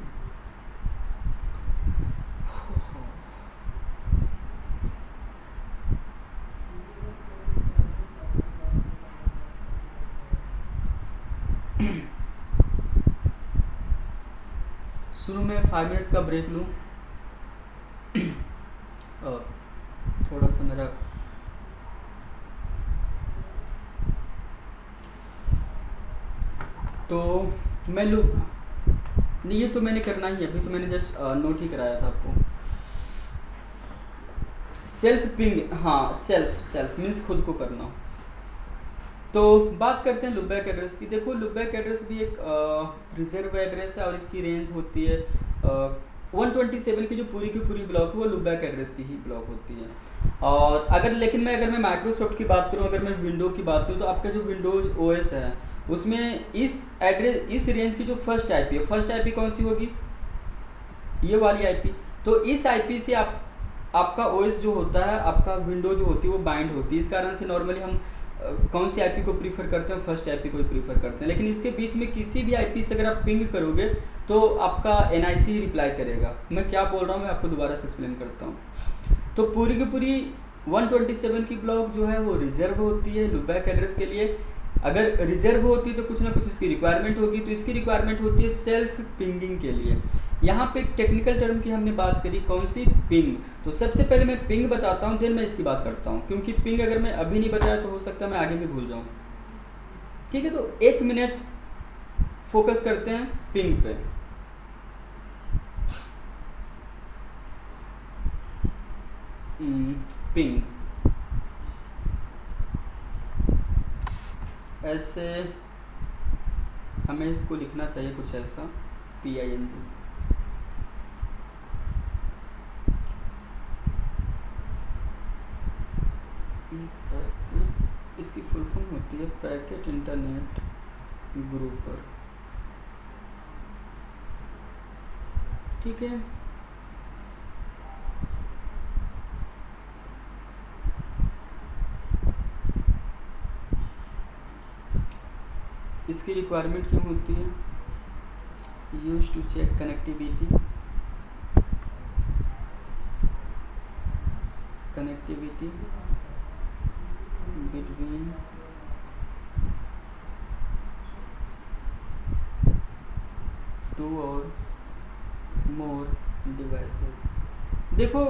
शुरू में 5 मिनट्स का ब्रेक लूँ, थोड़ा सा मेरा तो मैं लूँ नहीं, ये तो मैंने करना ही है, अभी तो मैंने जस्ट नोट ही कराया था आपको। सेल्फ पिंग, हाँ सेल्फ मीन्स खुद को करना। तो बात करते हैं लुक बैक एड्रेस की। देखो लुक बैक एड्रेस भी एक रिजर्व एड्रेस है और इसकी रेंज होती है 127 की जो पूरी की पूरी ब्लॉक है वो लुक बैक एड्रेस की ही ब्लॉक होती है। और अगर मैं माइक्रोसॉफ्ट की बात करूँ, अगर मैं विंडो की बात करूँ, तो आपका जो विंडोज OS है उसमें इस रेंज की जो फर्स्ट आईपी कौन सी होगी, ये वाली आईपी। तो इस आईपी से आपका OS जो होता है, आपका विंडो जो होती है वो बाइंड होती है। इस कारण से नॉर्मली हम कौन सी आईपी को प्रीफर करते हैं, फर्स्ट आईपी को ही प्रीफर करते हैं। लेकिन इसके बीच में किसी भी आईपी से अगर आप पिंग करोगे तो आपका NIC ही रिप्लाई करेगा। मैं क्या बोल रहा हूँ मैं आपको दोबारा से एक्सप्लेन करता हूँ। तो पूरी की पूरी 127 की ब्लॉक जो है वो रिजर्व होती है लुक बैक एड्रेस के लिए। अगर रिजर्व होती है तो कुछ ना कुछ इसकी रिक्वायरमेंट होगी, तो इसकी रिक्वायरमेंट होती है सेल्फ पिंगिंग के लिए। यहाँ पे एक टेक्निकल टर्म की हमने बात करी, कौन सी, पिंग। तो सबसे पहले मैं पिंग बताता हूँ, देन मैं इसकी बात करता हूँ, क्योंकि पिंग अगर मैं अभी नहीं बताया तो हो सकता है मैं आगे भी भूल जाऊँ। ठीक है, तो 1 मिनट फोकस करते हैं पिंग पे। पिंग ऐसे हमें इसको लिखना चाहिए कुछ ऐसा, PING। इसकी फुल फॉर्म होती है पैकेट इंटरनेट ग्रुपर। ठीक है। इसकी रिक्वायरमेंट क्यों होती है? Use to check connectivity between two और मोर डिवाइसेस। देखो,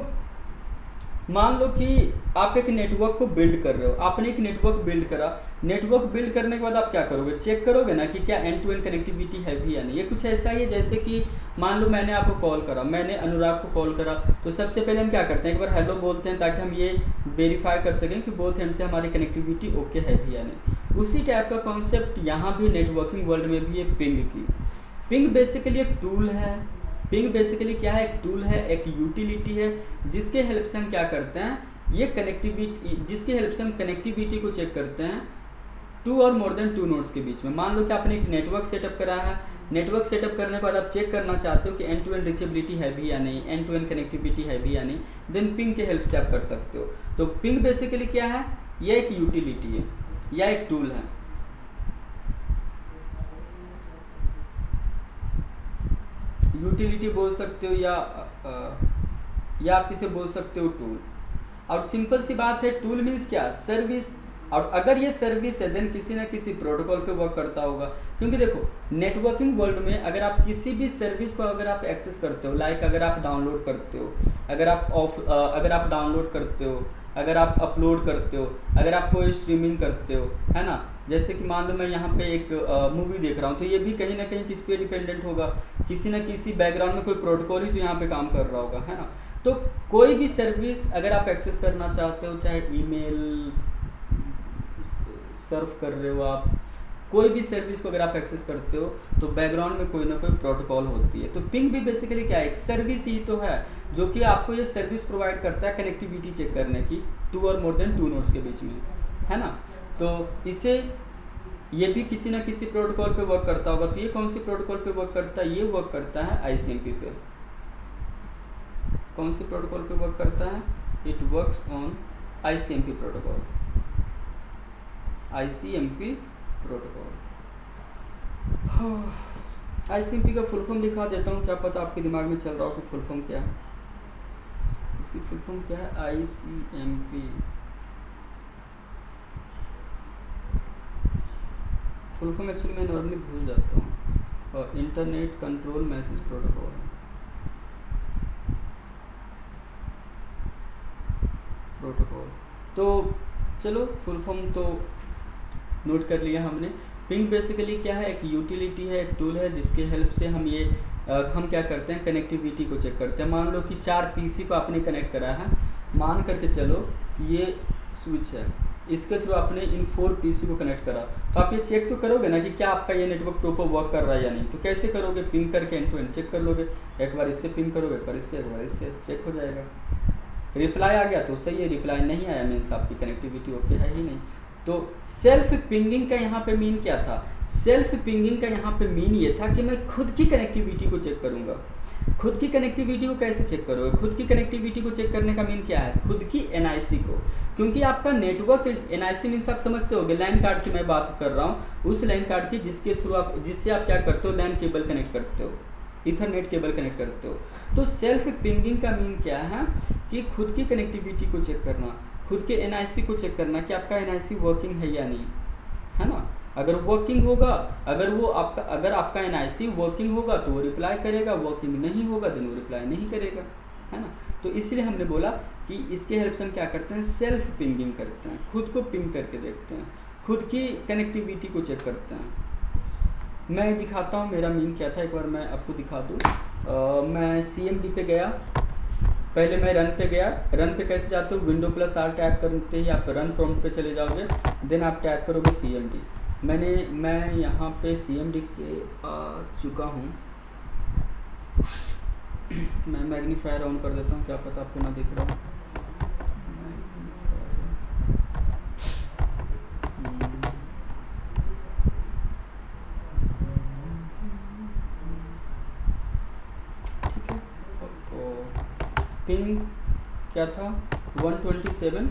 मान लो कि आप एक नेटवर्क को बिल्ड कर रहे हो, आपने एक नेटवर्क बिल्ड करा। नेटवर्क बिल्ड करने के बाद आप क्या करोगे? चेक करोगे ना कि क्या एंड टू एंड कनेक्टिविटी है भी या नहीं। ये कुछ ऐसा ही है जैसे कि मान लो मैंने आपको कॉल करा, मैंने अनुराग को कॉल करा, तो सबसे पहले हम क्या करते हैं, एक बार हेलो बोलते हैं ताकि हम ये वेरीफाई कर सकें कि बोथ एंड से हमारी कनेक्टिविटी ओके है भी या नहीं। उसी टाइप का कॉन्सेप्ट यहाँ भी नेटवर्किंग वर्ल्ड में भी है पिंग की। पिंग बेसिकली एक टूल है। पिंग बेसिकली क्या है? एक टूल है, एक यूटिलिटी है, जिसके हेल्प से हम क्या करते हैं, ये कनेक्टिविटी, जिसकी हेल्प से हम कनेक्टिविटी को चेक करते हैं टू और मोर देन टू नोड्स के बीच में। मान लो कि आपने एक नेटवर्क सेटअप करा है, नेटवर्क सेटअप करने के बाद आप चेक करना चाहते हो कि एंड टू एंड रीचेबिलिटी है भी या नहीं, एंड टू एंड कनेक्टिविटी है भी या नहीं, देन पिंग के हेल्प से आप कर सकते हो। तो पिंग बेसिकली क्या है? यह एक यूटिलिटी है या एक टूल है। यूटिलिटी बोल सकते हो या आप इसे बोल सकते हो टूल। और सिंपल सी बात है, टूल मीन्स क्या? सर्विस। और अगर ये सर्विस है देन किसी ना किसी प्रोटोकॉल पे वर्क करता होगा। क्योंकि देखो, नेटवर्किंग वर्ल्ड में अगर आप किसी भी सर्विस को अगर आप एक्सेस करते हो, लाइक अगर आप डाउनलोड करते हो, अगर आप डाउनलोड करते हो, अगर आप अपलोड करते हो, अगर आप कोई स्ट्रीमिंग करते हो, है ना। जैसे कि मान लो मैं यहाँ पे एक मूवी देख रहा हूँ, तो ये भी कहीं ना कहीं किस पे डिपेंडेंट होगा? किसी ना किसी बैकग्राउंड में कोई प्रोटोकॉल ही तो यहाँ पे काम कर रहा होगा, है ना। तो कोई भी सर्विस अगर आप एक्सेस करना चाहते हो, चाहे ईमेल सर्व कर रहे हो आप, कोई भी सर्विस को अगर आप एक्सेस करते हो तो बैकग्राउंड में कोई ना कोई प्रोटोकॉल होती है। तो पिंग भी बेसिकली क्या है? एक सर्विस ही तो है जो कि आपको ये सर्विस प्रोवाइड करता है कनेक्टिविटी चेक करने की टू और मोर देन टू नोड्स के बीच में, है ना। तो इसे ये भी किसी ना किसी प्रोटोकॉल पे वर्क करता होगा। तो ये कौन सी प्रोटोकॉल पे वर्क करता है? ये वर्क करता है आईसीएमपी पे। कौन सी प्रोटोकॉल पे वर्क करता है? It works on ICMP protocol. ICMP protocol. ICMP का फुल फॉर्म दिखा देता हूँ, क्या पता आपके दिमाग में चल रहा हो कि फुल फॉर्म क्या है। इसकी फुल फॉर्म क्या है? आईसीएमपी। फुल फॉर्म एक्चुअली मैं नॉर्मली भूल जाता हूँ। और इंटरनेट कंट्रोल मैसेज प्रोटोकॉल। तो चलो, फुल फॉर्म तो नोट कर लिया हमने। पिंग बेसिकली क्या है? एक यूटिलिटी है, एक टूल है, जिसके हेल्प से हम हम क्या करते हैं, कनेक्टिविटी को चेक करते हैं। मान लो कि 4 पीसी को आपने कनेक्ट करा है, मान करके चलो कि ये स्विच है, इसके थ्रू आपने इन 4 पीसी को कनेक्ट करा। तो आप ये चेक तो करोगे ना कि क्या आपका ये नेटवर्क प्रॉपर वर्क कर रहा है या नहीं। तो कैसे करोगे? पिंग करके एंड टू एंड चेक कर लोगे। एक बार इससे पिंग करोगे, एक बार इससे, एक बार इससे, चेक हो जाएगा। रिप्लाई आ गया तो सही है, रिप्लाई नहीं आया मीन्स आपकी कनेक्टिविटी ओके है ही नहीं। तो सेल्फ पिंगिंग का यहाँ पे मीन क्या था? सेल्फ पिंगिंग का यहाँ पे मीन ये था कि मैं खुद की कनेक्टिविटी को चेक करूँगा। खुद की कनेक्टिविटी को कैसे चेक करोगे? खुद की कनेक्टिविटी को चेक करने का मीन क्या है? खुद की एनआईसी को। क्योंकि आपका नेटवर्क एनआईसी मीन्स आप समझते होगे, लाइन कार्ड की मैं बात कर रहा हूँ, उस लाइन कार्ड की जिसके थ्रू आप, जिससे आप क्या करते हो, लैन केबल कनेक्ट करते हो, इथरनेट केबल कनेक्ट करते हो। तो सेल्फ पिंगिंग का मीन क्या है? कि खुद की कनेक्टिविटी को चेक करना, खुद के एनआईसी को चेक करना कि आपका एनआईसी वर्किंग है या नहीं, है ना। अगर वर्किंग होगा, अगर आपका एनआईसी वर्किंग होगा तो वो रिप्लाई करेगा, वर्किंग नहीं होगा तो वो रिप्लाई नहीं करेगा, है ना। तो इसलिए हमने बोला कि इसके हेल्प से हम क्या करते हैं, सेल्फ पिंगिंग करते हैं, खुद को पिंग करके देखते हैं, खुद की कनेक्टिविटी को चेक करते हैं। मैं दिखाता हूँ मेरा मीन क्या था, एक बार मैं आपको दिखा दूँ। मैं CMD पे गया, पहले मैं रन पे गया। रन पे कैसे जाते हो, Windows+R टैप करते ही आप रन प्रॉम्प्ट पे चले जाओगे, देन आप टैप करोगे CMD। मैं यहाँ पे CMD पे आ चुका हूँ। मैं मैग्नीफायर ऑन कर देता हूँ, क्या पता आपको ना दिख रहा हो। ठीक है, पिंग क्या था 127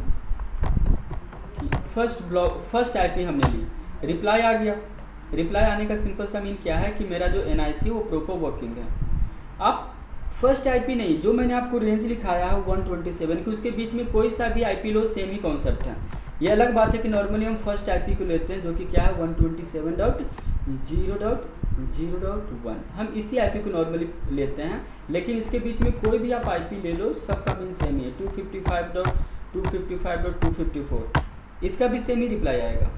की फर्स्ट आईपी हमने ली, रिप्लाई आ गया। रिप्लाई आने का सिंपल सा मीन क्या है कि मेरा जो एनआईसी वो प्रॉपर वर्किंग है। आप फर्स्ट आईपी नहीं, जो मैंने आपको रेंज लिखाया है 127 की, उसके बीच में कोई सा भी आईपी लो, सेम ही कॉन्सेप्ट है। ये अलग बात है कि नॉर्मली हम फर्स्ट आईपी को लेते हैं जो कि क्या है 127.0.0.1, हम इसी आईपी को नॉर्मली लेते हैं। लेकिन इसके बीच में कोई भी आप आईपी ले लो, सबका मीन सेम ही है 255.255.254, इसका भी सेम ही रिप्लाई आएगा।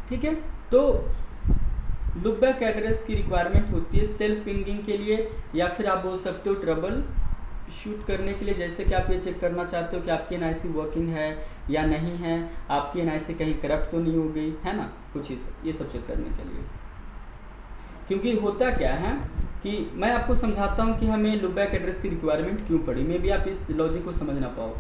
ठीक है, तो लुकबैक एड्रेस की रिक्वायरमेंट होती है सेल्फ पिंगिंग के लिए, या फिर आप बोल सकते हो ट्रबल शूट करने के लिए। जैसे कि आप ये चेक करना चाहते हो कि आपकी एनआईसी वर्किंग है या नहीं है, आपकी एनआईसी कहीं करप्ट तो नहीं हो गई है ना, कुछ ही ये सब चेक करने के लिए। क्योंकि होता क्या है कि मैं आपको समझाता हूँ कि हमें लुकबैक एड्रेस की रिक्वायरमेंट क्यों पड़ी, मे भी आप इस लॉजिक को समझ ना पाओ।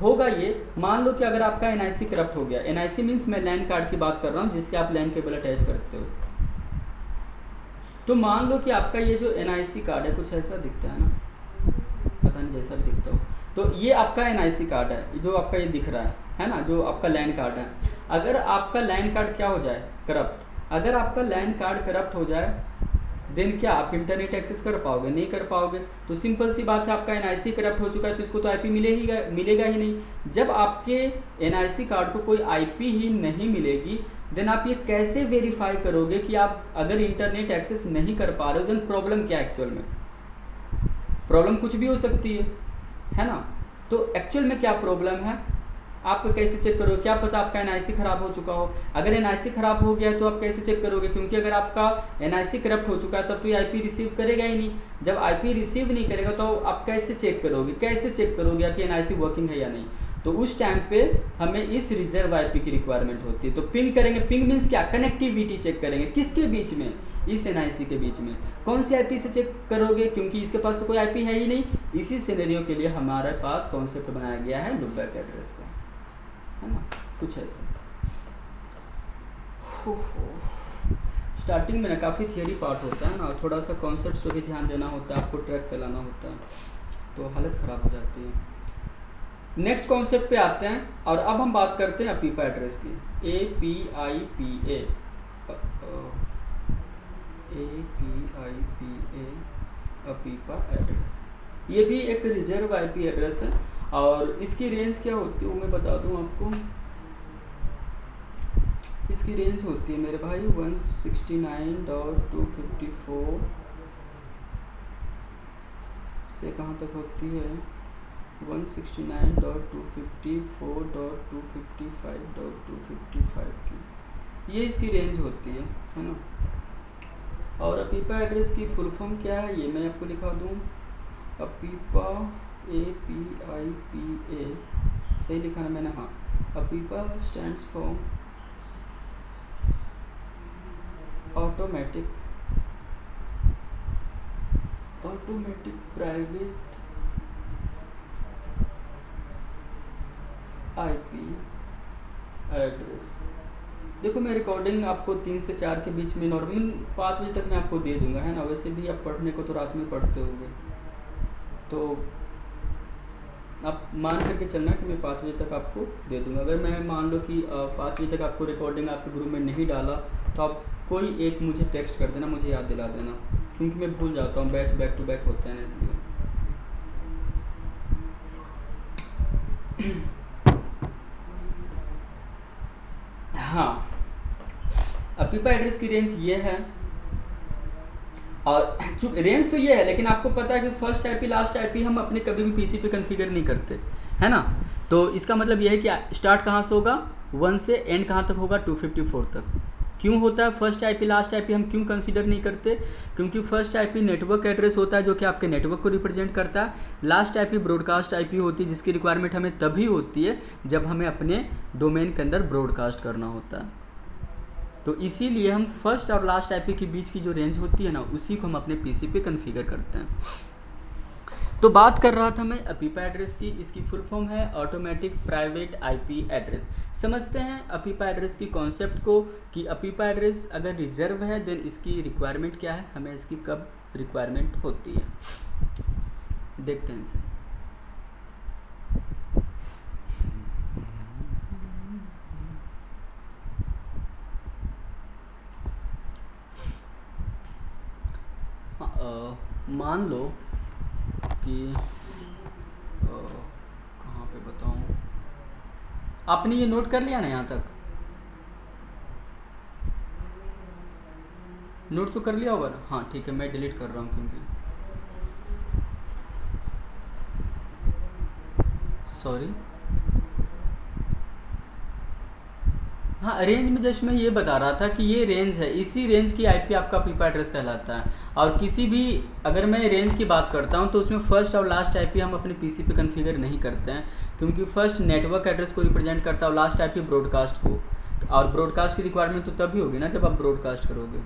होगा ये, मान लो कि अगर आपका एनआईसी करप्ट हो गया, एनआईसी मीन्स मैं लैंड कार्ड की बात कर रहा हूँ जिससे आप लैंड केबल अटैच करते हो। तो मान लो कि आपका ये जो एनआईसी कार्ड है कुछ ऐसा दिखता है ना, पता नहीं जैसा भी दिखता हो, तो ये आपका एनआईसी कार्ड है जो आपका ये दिख रहा है ना, जो आपका लैंड कार्ड है। अगर आपका लैंड कार्ड क्या हो जाए करप्ट, अगर आपका लैंड कार्ड करप्ट हो जाए देन क्या आप इंटरनेट एक्सेस कर पाओगे? नहीं कर पाओगे। तो सिंपल सी बात है, आपका एनआईसी करप्ट हो चुका है तो इसको तो आईपी मिलेगा ही नहीं। जब आपके एनआईसी कार्ड को कोई आईपी ही नहीं मिलेगी देन आप ये कैसे वेरीफाई करोगे कि आप अगर इंटरनेट एक्सेस नहीं कर पा रहे हो देन प्रॉब्लम क्या है? एक्चुअल में प्रॉब्लम कुछ भी हो सकती है ना। तो एक्चुअल में क्या प्रॉब्लम है आप कैसे चेक करोगे? क्या पता आपका एनआईसी खराब हो चुका हो। अगर एनआईसी खराब हो गया है तो आप कैसे चेक करोगे? क्योंकि अगर आपका एनआईसी करप्ट हो चुका है तब तो ये आईपी रिसीव करेगा ही नहीं। जब आईपी रिसीव नहीं करेगा तो आप कैसे चेक करोगे? कैसे चेक करोगे कि एनआईसी वर्किंग है या नहीं? तो उस टाइम पे हमें इस रिजर्व आईपी की रिक्वायरमेंट होती है। तो पिंग करेंगे, पिंग मीन्स क्या? कनेक्टिविटी चेक करेंगे। किसके बीच में? इस एनआईसी के बीच में। कौन सी आईपी से चेक करोगे? क्योंकि इसके पास तो कोई आईपी है ही नहीं। इसी सिनेरियो के लिए हमारे पास कॉन्सेप्ट बनाया गया है लुकबैक एड्रेस का, है ना, कुछ ऐसा। स्टार्टिंग में ना काफ़ी थियरी पार्ट होता है ना, थोड़ा सा कॉन्सेप्ट पे भी ध्यान देना होता है, आपको ट्रैक पे लाना होता है, तो हालत ख़राब हो जाती है। नेक्स्ट कॉन्सेप्ट पे आते हैं और अब हम बात करते हैं अपीपा एड्रेस की। APIPA अपीपा एड्रेस, ये भी एक रिजर्व आईपी एड्रेस है और इसकी रेंज क्या होती है वो मैं बता दूं आपको। इसकी रेंज होती है मेरे भाई 169.254 से कहाँ तक होती है 169.254.255.255 की, ये इसकी रेंज होती है ना। और अपीपा एड्रेस की फुल फॉर्म क्या है ये मैं आपको दिखा दूँ। अपीपा APIPA सही लिखा है मैंने, हाँ। अपीपा stands for automatic private IP address. देखो मैं रिकॉर्डिंग आपको 3 से 4 के बीच में नॉर्मल 5 बजे तक मैं आपको दे दूंगा, है ना। वैसे भी आप पढ़ने को तो रात में पढ़ते होंगे, तो आप मान करके चलना कि मैं 5 बजे तक आपको दे दूंगा। अगर मैं मान लो कि 5 बजे तक आपको रिकॉर्डिंग आपके ग्रुप में नहीं डाला तो आप कोई एक मुझे टेक्स्ट कर देना, मुझे याद दिला देना, क्योंकि मैं भूल जाता हूँ, बैच बैक टू बैक होते हैं ना, इसलिए। हाँ, अपीपा एड्रेस की रेंज ये है और रेंज तो ये है, लेकिन आपको पता है कि फर्स्ट आईपी लास्ट आईपी हम अपने कभी भी पीसी पे कॉन्फ़िगर नहीं करते, है ना। तो इसका मतलब ये है कि स्टार्ट कहाँ से होगा 1 से एंड कहाँ तक होगा 254 तक। क्यों होता है फर्स्ट आईपी लास्ट आईपी हम क्यों कंसीडर नहीं करते? क्योंकि फर्स्ट आईपी नेटवर्क एड्रेस होता है जो कि आपके नेटवर्क को रिप्रेजेंट करता है। लास्ट आईपी ब्रॉडकास्ट आईपी होती है जिसकी रिक्वायरमेंट हमें तभी होती है जब हमें अपने डोमेन के अंदर ब्रॉडकास्ट करना होता है। तो इसीलिए हम फर्स्ट और लास्ट आईपी के बीच की जो रेंज होती है ना, उसी को हम अपने पीसी पे कॉन्फ़िगर करते हैं। तो बात कर रहा था मैं अपीपा एड्रेस की। इसकी फुल फॉर्म है ऑटोमेटिक प्राइवेट आईपी एड्रेस। समझते हैं अपीपा एड्रेस की कॉन्सेप्ट को कि अपीपा एड्रेस अगर रिजर्व है देन इसकी रिक्वायरमेंट क्या है, हमें इसकी कब रिक्वायरमेंट होती है। देखते हैं इसे। मान लो कि कहाँ पे बताऊँ, आपने ये नोट कर लिया ना, यहाँ तक नोट तो कर लिया होगा ना? हाँ ठीक है, मैं डिलीट कर रहा हूँ क्योंकि सॉरी। हाँ, रेंज में जस्ट मैं ये बता रहा था कि ये रेंज है, इसी रेंज की आईपी आपका पीपा एड्रेस कहलाता है। और किसी भी, अगर मैं रेंज की बात करता हूँ तो उसमें फर्स्ट और लास्ट आईपी हम अपने पीसी पे कॉन्फ़िगर नहीं करते हैं, क्योंकि फर्स्ट नेटवर्क एड्रेस को रिप्रेजेंट करता है और लास्ट आईपी ब्रॉडकास्ट को। और ब्रॉडकास्ट की रिक्वायरमेंट तो तभी होगी ना जब आप ब्रॉडकास्ट करोगे।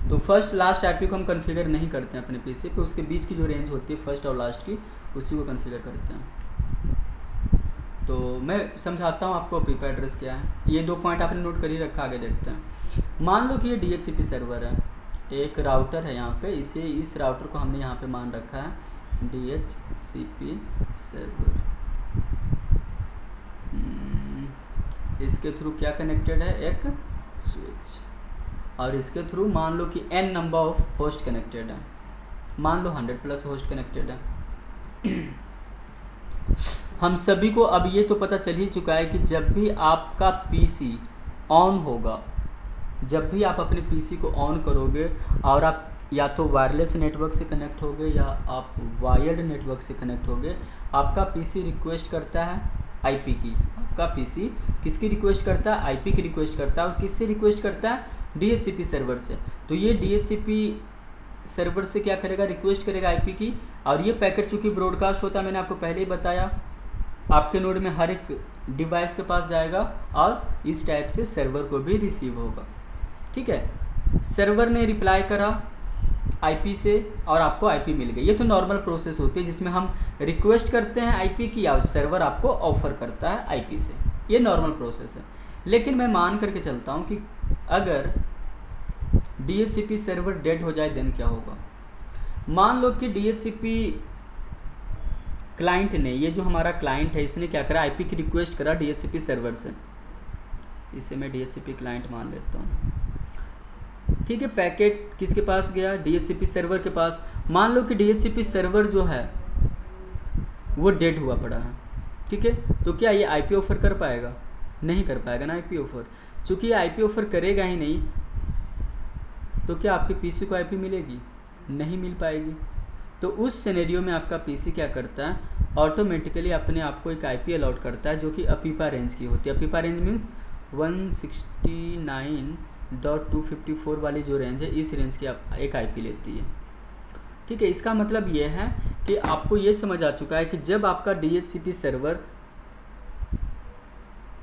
तो फर्स्ट लास्ट आईपी को हम कॉन्फ़िगर नहीं करते हैं अपने पीसी पे, उसके बीच की जो रेंज होती है फर्स्ट और लास्ट की, उसी को कॉन्फ़िगर करते हैं। तो मैं समझाता हूँ आपको पीपा एड्रेस क्या है। ये 2 पॉइंट आपने नोट कर ही रखा, आगे देखते हैं। मान लो कि ये DHCP सर्वर है, एक राउटर है यहाँ पे, इस राउटर को हमने यहाँ पे मान रखा है DHCP सर्वर। इसके थ्रू क्या कनेक्टेड है, एक स्विच, और इसके थ्रू मान लो कि n number of host connected है, मान लो 100+ होस्ट कनेक्टेड है। हम सभी को अब ये तो पता चल ही चुका है कि जब भी आपका पीसी ऑन होगा, जब भी आप अपने पीसी को ऑन करोगे और आप या तो वायरलेस नेटवर्क से कनेक्ट होगे या आप वायर्ड नेटवर्क से कनेक्ट होगे, आपका पीसी रिक्वेस्ट करता है आईपी की। आपका पीसी किसकी रिक्वेस्ट करता है, आईपी की रिक्वेस्ट करता है। और किससे रिक्वेस्ट करता है, DHCP सर्वर से। तो ये DHCP सर्वर से क्या करेगा, रिक्वेस्ट करेगा आईपी की, और ये पैकेट चूँकि ब्रॉडकास्ट होता है, मैंने आपको पहले ही बताया, आपके नोड में हर एक डिवाइस के पास जाएगा और इस टाइप से सर्वर को भी रिसीव होगा। ठीक है, सर्वर ने रिप्लाई करा आईपी से और आपको आईपी मिल गई। ये तो नॉर्मल प्रोसेस होती है जिसमें हम रिक्वेस्ट करते हैं आईपी की और सर्वर आपको ऑफर करता है आईपी से, ये नॉर्मल प्रोसेस है। लेकिन मैं मान करके चलता हूँ कि अगर DHCP सर्वर डेड हो जाए देन क्या होगा। मान लो कि DHCP क्लाइंट ने, ये जो हमारा क्लाइंट है, इसने क्या करा, आईपी की रिक्वेस्ट करा DHCP सर्वर से। इसे मैं DHCP क्लाइंट मान लेता हूँ। ठीक है, पैकेट किसके पास गया, DHCP सर्वर के पास। मान लो कि DHCP सर्वर जो है वो डेड हुआ पड़ा है। ठीक है, तो क्या ये आईपी ऑफर कर पाएगा, नहीं कर पाएगा ना आईपी ऑफर। चूँकि ये आईपी ऑफर करेगा ही नहीं, तो क्या आपके पीसी को आईपी मिलेगी, नहीं मिल पाएगी। तो उस सिनेरियो में आपका पीसी क्या करता है, ऑटोमेटिकली अपने आप को एक आईपी अलॉट करता है जो कि अपीपा रेंज की होती है। अपीपा रेंज मीन्स 169.254 वाली जो रेंज है, इस रेंज की एक आईपी लेती है। ठीक है, इसका मतलब ये है कि आपको ये समझ आ चुका है कि जब आपका DHCP सर्वर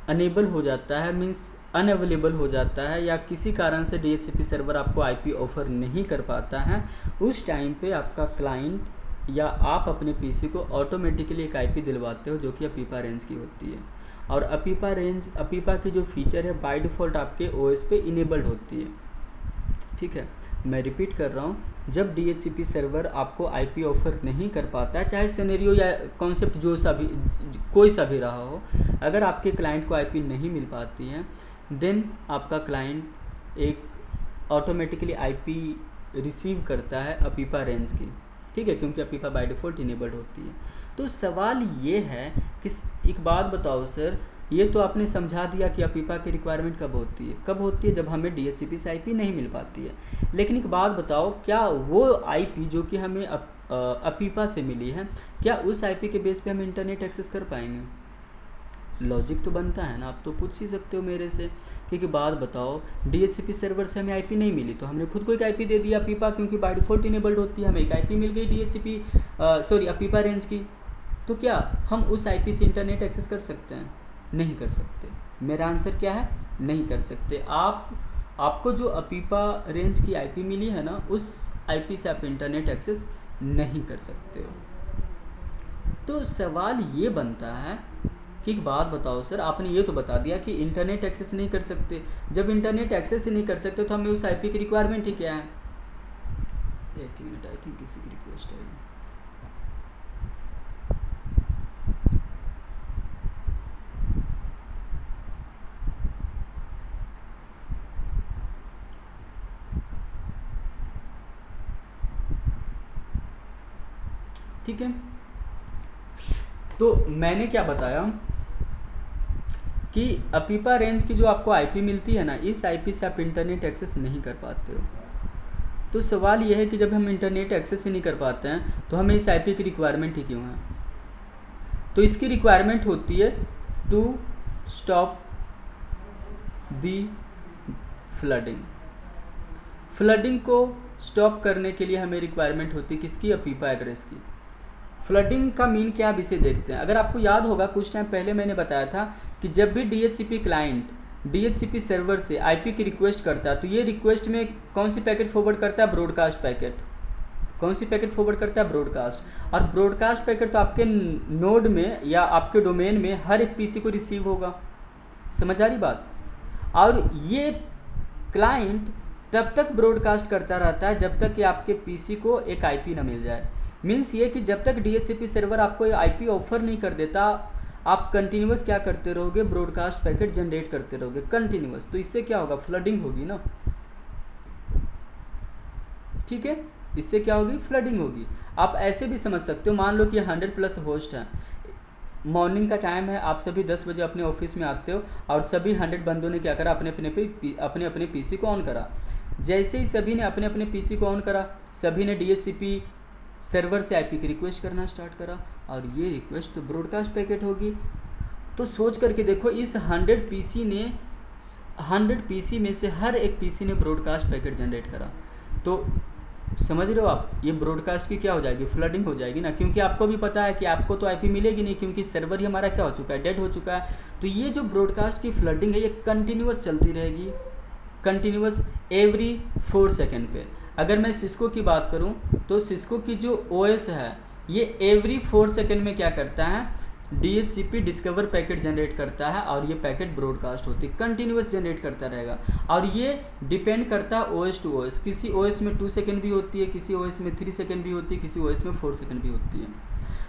अनेबल हो जाता है, मीन्स अनअवेलेबल हो जाता है, या किसी कारण से DHCP सर्वर आपको आईपी ऑफर नहीं कर पाता है, उस टाइम पे आपका क्लाइंट या आप अपने पीसी को ऑटोमेटिकली एक आईपी दिलवाते हो जो कि अपीपा रेंज की होती है। और अपीपा की जो फीचर है बाय डिफ़ॉल्ट आपके ओएस पे इनेबल्ड होती है। ठीक है, मैं रिपीट कर रहा हूँ, जब DHCP सर्वर आपको आईपी ऑफर नहीं कर पाता है, चाहे सिनेरियो या कॉन्सेप्ट जो सा भी, कोई सा भी रहा हो, अगर आपके क्लाइंट को आईपी नहीं मिल पाती है, देन आपका क्लाइंट एक ऑटोमेटिकली आईपी रिसीव करता है अपीपा रेंज की। ठीक है, क्योंकि अपीपा बाय डिफ़ॉल्ट इनेबल्ड होती है। तो सवाल ये है कि एक बात बताओ सर, ये तो आपने समझा दिया कि अपीपा की रिक्वायरमेंट कब होती है, जब हमें DHCP से आईपी नहीं मिल पाती है। लेकिन एक बात बताओ, क्या वो आईपी जो कि हमें अपीपा से मिली है, क्या उस आईपी के बेस पे हम इंटरनेट एक्सेस कर पाएंगे? लॉजिक तो बनता है ना। आप तो पूछ ही सकते हो मेरे से कि बात बताओ, DHCP सर्वर से हमें आईपी नहीं मिली तो हमने खुद को एक आईपी दे दिया अपीपा, क्योंकि बाय डिफ़ॉल्ट इनेबल्ड होती है, हमें एक आईपी मिल गई अपीपा रेंज की। तो क्या हम उस आईपी से इंटरनेट एक्सेस कर सकते हैं? नहीं कर सकते। मेरा आंसर क्या है, नहीं कर सकते। आपको जो अपीपा रेंज की आईपी मिली है ना, उस आईपी से आप इंटरनेट एक्सेस नहीं कर सकते हो। तो सवाल ये बनता है कि एक बात बताओ सर, आपने ये तो बता दिया कि इंटरनेट एक्सेस नहीं कर सकते। जब इंटरनेट एक्सेस ही नहीं कर सकते तो हमें उस आईपी की रिक्वायरमेंट ही क्या है? एक मिनट, आई थिंक किसी की रिक्वेस्ट है। ठीक है, तो मैंने क्या बताया कि अपीपा रेंज की जो आपको आईपी मिलती है ना, इस आईपी से आप इंटरनेट एक्सेस नहीं कर पाते हो। तो सवाल यह है कि जब हम इंटरनेट एक्सेस ही नहीं कर पाते हैं तो हमें इस आईपी की रिक्वायरमेंट ही क्यों है? तो इसकी रिक्वायरमेंट होती है to stop the flooding. Flooding को स्टॉप करने के लिए हमें रिक्वायरमेंट होती है किसकी? अपीपा एड्रेस की। फ्लडिंग का मीन क्या, आप इसे देखते हैं। अगर आपको याद होगा कुछ टाइम पहले मैंने बताया था कि जब भी डीएचसीपी क्लाइंट डीएचसीपी सर्वर से आईपी की रिक्वेस्ट करता है तो ये रिक्वेस्ट में कौन सी पैकेट फॉरवर्ड करता है? Broadcast packet. कौन सी पैकेट फॉरवर्ड करता है? ब्रॉडकास्ट। और ब्रॉडकास्ट पैकेट तो आपके नोड में या आपके डोमेन में हर एक पीसी को रिसीव होगा। समझ आ रही बात? और ये क्लाइंट तब तक ब्रॉडकास्ट करता रहता है जब तक कि आपके पीसी को एक आईपी ना मिल जाए। मीन्स ये कि जब तक डीएचसीपी सर्वर आपको आईपी ऑफर नहीं कर देता, आप कंटिन्यूस क्या करते रहोगे? ब्रॉडकास्ट पैकेट जनरेट करते रहोगे कंटिन्यूस। तो इससे क्या होगा? फ्लडिंग होगी ना। ठीक है, इससे क्या होगी? फ्लडिंग होगी। आप ऐसे भी समझ सकते हो, मान लो कि 100+ होस्ट हैं, मॉर्निंग का टाइम है, आप सभी 10 बजे अपने ऑफिस में आते हो और सभी 100 बंदों ने क्या करा? अपने अपने पीसी को ऑन करा। जैसे ही सभी ने अपने अपने पीसी को ऑन करा, सभी ने डीएचसीपी सर्वर से आईपी की रिक्वेस्ट करना स्टार्ट करा और ये रिक्वेस्ट तो ब्रॉडकास्ट पैकेट होगी। तो सोच करके देखो, इस 100 पीसी में से हर एक पीसी ने ब्रॉडकास्ट पैकेट जनरेट करा। तो समझ रहे हो आप, ये ब्रॉडकास्ट की क्या हो जाएगी? फ्लडिंग हो जाएगी ना, क्योंकि आपको भी पता है कि आपको तो आईपी मिलेगी नहीं, क्योंकि सर्वर ही हमारा क्या हो चुका है? डेड हो चुका है। तो ये जो ब्रॉडकास्ट की फ्लडिंग है ये कंटिन्यूस चलती रहेगी, कंटिन्यूस एवरी 4 सेकेंड पे। अगर मैं सिस्को की बात करूं तो सिस्को की जो ओएस है ये एवरी 4 सेकेंड में क्या करता है? डीएचसीपी डिस्कवर पैकेट जनरेट करता है और ये पैकेट ब्रॉडकास्ट होती है, कंटिन्यूस जनरेट करता रहेगा। और ये डिपेंड करता है ओएस टू ओएस। किसी ओएस में 2 सेकेंड भी होती है, किसी ओएस में 3 सेकेंड भी होती है, किसी ओएस में 4 सेकेंड भी होती है।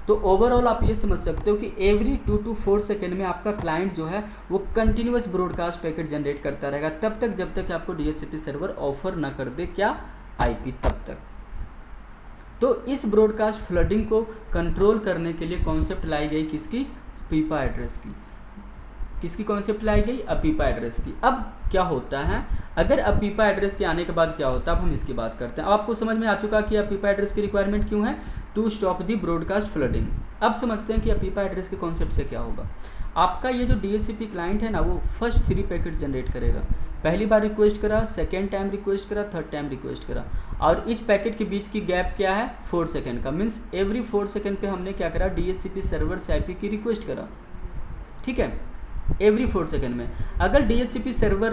तो ओवरऑल आप ये समझ सकते हो कि एवरी 2 to 4 सेकेंड में आपका क्लाइंट जो है वो कंटिन्यूस ब्रॉडकास्ट पैकेट जनरेट करता रहेगा तब तक जब तक आपको डीएचसीपी सर्वर ऑफर ना कर दे क्या? आईपी, तब तक। तो इस ब्रॉडकास्ट फ्लडिंग को कंट्रोल करने के लिए कॉन्सेप्ट लाई गई किसकी? अपीपा एड्रेस की। किसकी कॉन्सेप्ट लाई गई? अपीपा एड्रेस की। अब क्या होता है, अगर अपीपा एड्रेस के आने के बाद क्या होता है, अब हम इसकी बात करते हैं। अब आपको समझ में आ चुका कि अपीपा एड्रेस की रिक्वायरमेंट क्यों है? To stop the broadcast flooding. अब समझते हैं कि अपीपा एड्रेस के कॉन्सेप्ट से क्या होगा। आपका ये जो डीएचसीपी क्लाइंट है ना, वो फर्स्ट 3 पैकेट जनरेट करेगा। पहली बार रिक्वेस्ट करा, सेकेंड टाइम रिक्वेस्ट करा, थर्ड टाइम रिक्वेस्ट करा, और इच पैकेट के बीच की गैप क्या है? 4 सेकेंड का। मीन्स एवरी 4 सेकेंड पे हमने क्या करा? डीएचसीपी सर्वर से आईपी की रिक्वेस्ट करा। ठीक है, एवरी 4 सेकेंड में। अगर डीएचसीपी सर्वर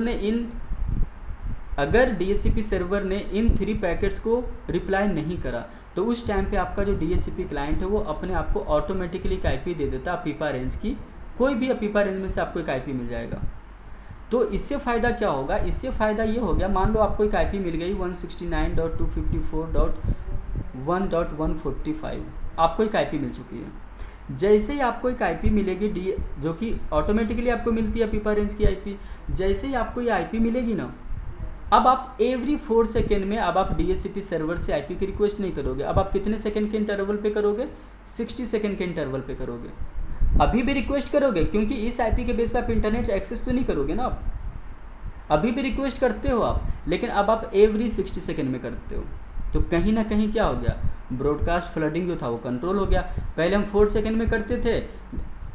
ने इन 3 पैकेट्स को रिप्लाई नहीं करा तो उस टाइम पे आपका जो डीएचसीपी क्लाइंट है वो अपने आप को ऑटोमेटिकली एक आईपी दे देता अपीपा रेंज की। कोई भी अपीपा रेंज में से आपको एक आईपी मिल जाएगा। तो इससे फ़ायदा क्या होगा? इससे फ़ायदा ये हो गया, मान लो आपको एक आईपी मिल गई 169.254.1.145, आपको एक आईपी मिल चुकी है। जैसे ही आपको एक आईपी मिलेगी जो कि ऑटोमेटिकली आपको मिलती है अपीपा रेंज की आईपी, जैसे ही आपको ये आईपी मिलेगी ना, अब आप एवरी 4 सेकेंड में अब आप डीएचसीपी सर्वर से आईपी की रिक्वेस्ट नहीं करोगे। अब आप कितने सेकंड के इंटरवल पे करोगे? 60 सेकंड के इंटरवल पे करोगे। अभी भी रिक्वेस्ट करोगे क्योंकि इस आईपी के बेस पे आप इंटरनेट एक्सेस तो नहीं करोगे ना, आप अभी भी रिक्वेस्ट करते हो आप, लेकिन अब आप एवरी 60 सेकंड में करते हो। तो कहीं ना कहीं क्या हो गया? ब्रॉडकास्ट फ्लडिंग जो था वो कंट्रोल हो गया। पहले हम 4 सेकंड में करते थे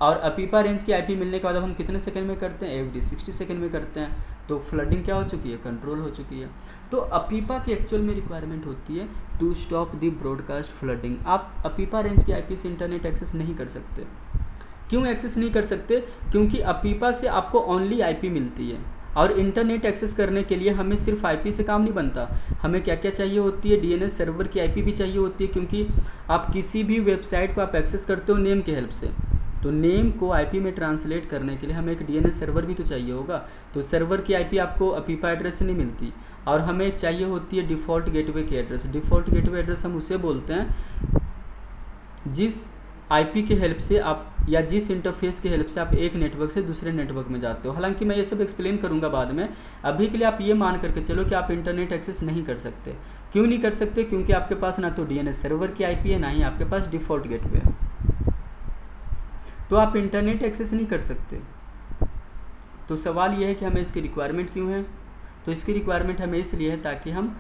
और अपीपा रेंज की आईपी मिलने के बाद अब हम कितने सेकंड में करते हैं? एवरी 60 सेकंड में करते हैं। तो फ्लडिंग क्या हो चुकी है? कंट्रोल हो चुकी है। तो अपीपा की एक्चुअल में रिक्वायरमेंट होती है to stop the broadcast flooding. आप अपीपा रेंज की आईपी से इंटरनेट एक्सेस नहीं कर सकते। क्यों एक्सेस नहीं कर सकते? क्योंकि अपीपा से आपको ओनली आईपी मिलती है और इंटरनेट एक्सेस करने के लिए हमें सिर्फ आईपी से काम नहीं बनता, हमें क्या क्या चाहिए होती है? डीएनएस सर्वर की आईपी भी चाहिए होती है, क्योंकि आप किसी भी वेबसाइट को आप एक्सेस करते हो नेम के हेल्प से। तो नेम को आईपी में ट्रांसलेट करने के लिए हमें एक डीएनएस सर्वर भी तो चाहिए होगा। तो सर्वर की आईपी आपको अपीपा एड्रेस से नहीं मिलती, और हमें एक चाहिए होती है डिफ़ॉल्ट गेटवे की एड्रेस। डिफ़ॉल्ट गेटवे एड्रेस हम उसे बोलते हैं जिस आईपी के हेल्प से आप, या जिस इंटरफेस के हेल्प से आप एक नेटवर्क से दूसरे नेटवर्क में जाते हो। हालांकि मैं ये सब एक्सप्लेन करूंगा बाद में, अभी के लिए आप ये मान करके चलो कि आप इंटरनेट एक्सेस नहीं कर सकते। क्यों नहीं कर सकते? क्योंकि आपके पास ना तो डीएनएस सर्वर की आईपी है, ना ही आपके पास डिफ़ॉल्ट गेटवे है, तो आप इंटरनेट एक्सेस नहीं कर सकते। तो सवाल यह है कि हमें इसकी रिक्वायरमेंट क्यों है? तो इसकी रिक्वायरमेंट हमें इसलिए है ताकि हम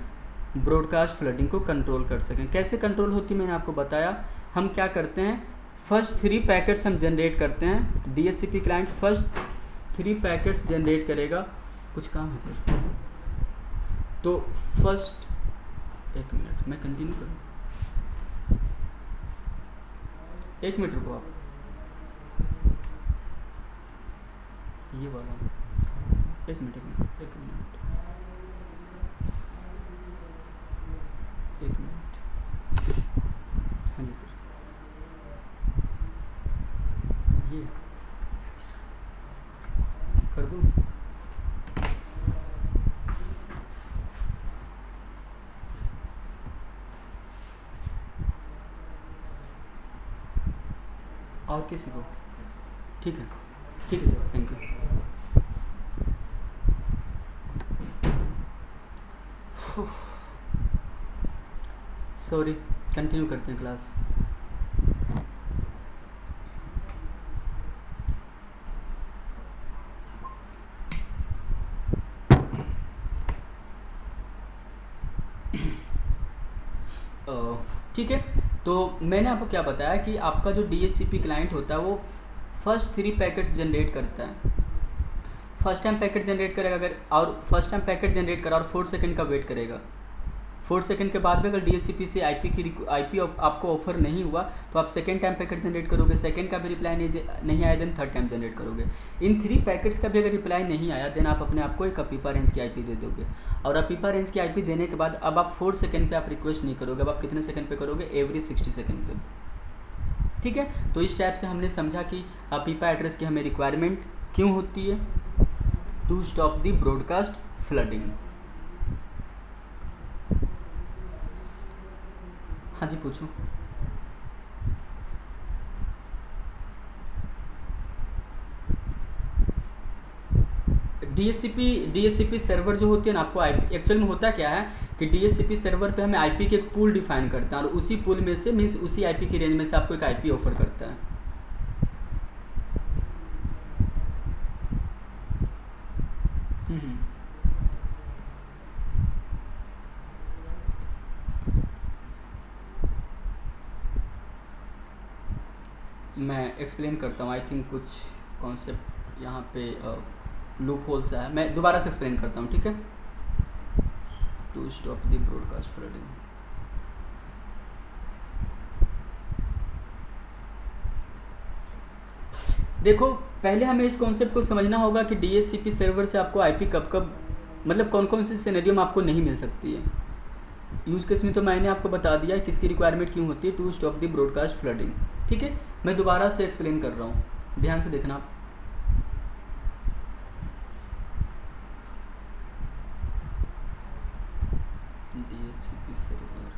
ब्रॉडकास्ट फ्लडिंग को कंट्रोल कर सकें। कैसे कंट्रोल होती है मैंने आपको बताया। हम क्या करते हैं, फर्स्ट 3 पैकेट्स हम जनरेट करते हैं। DHCP client first 3 packets generate करेगा। कुछ काम है सर? तो फर्स्ट, एक मिनट मैं कंटिन्यू करूँ, 1 मिनट रुको आप, ये वाला 1 मिनट 1 मिनट 1 मिनट। हाँ जी सर, ये कर दूँ? और किसी को? ठीक है sir, thank you. Sorry, continue करते हैं क्लास। ठीक है, तो मैंने आपको क्या बताया कि आपका जो डीएचसीपी क्लाइंट होता है वो फर्स्ट 3 पैकेट्स जनरेट करता है। फर्स्ट टाइम पैकेट जनरेट करेगा अगर, और फर्स्ट टाइम पैकेट जनरेट करा और 4 सेकंड का वेट करेगा। 4 सेकंड के बाद भी अगर डीएचसीपी से आईपी आपको ऑफर नहीं हुआ तो आप सेकंड टाइम पैकेट जनरेट करोगे। सेकंड का भी रिप्लाई नहीं आया देन थर्ड टाइम जनरेट करोगे। इन 3 पैकेट्स का भी अगर रिप्लाई नहीं आया देन आप अपने आप को एक अपीपा रेंज की आईपी दे दोगे। और अपीपा रेंज की आईपी देने के बाद अब आप 4 सेकंड पे आप रिक्वेस्ट नहीं करोगे, अब आप कितने सेकंड पे करोगे? एवरी 60 सेकंड पे। ठीक है, तो इस टाइप से हमने समझा कि अपीपा एड्रेस की हमें रिक्वायरमेंट क्यों होती है, to stop the broadcast flooding. हाँ जी पूछो। डीएचसीपी सर्वर जो होती है ना, आपको आईपी एक्चुअल में होता क्या है कि डीएचसीपी सर्वर पे हमें आईपी के एक पूल डिफाइन करता है और उसी पूल में से मीन्स उसी आईपी की रेंज में से आपको एक आईपी ऑफर करता है। मैं एक्सप्लेन करता हूँ। आई थिंक कुछ कॉन्सेप्ट यहाँ पे लूप होल्स है, मैं दोबारा से एक्सप्लेन करता हूँ। ठीक है, to stop the broadcast flooding. देखो, पहले हमें इस कॉन्सेप्ट को समझना होगा कि डीएचसीपी सर्वर से आपको आईपी कब कब, मतलब कौन कौन सी सिनेरियो में आपको नहीं मिल सकती है। यूज केस में तो मैंने आपको बता दिया किसकी रिक्वायरमेंट क्यों होती है, to stop the broadcast flooding. ठीक है, मैं दोबारा से एक्सप्लेन कर रहा हूँ, ध्यान से देखना आप। डीएचसीपी सर्वर,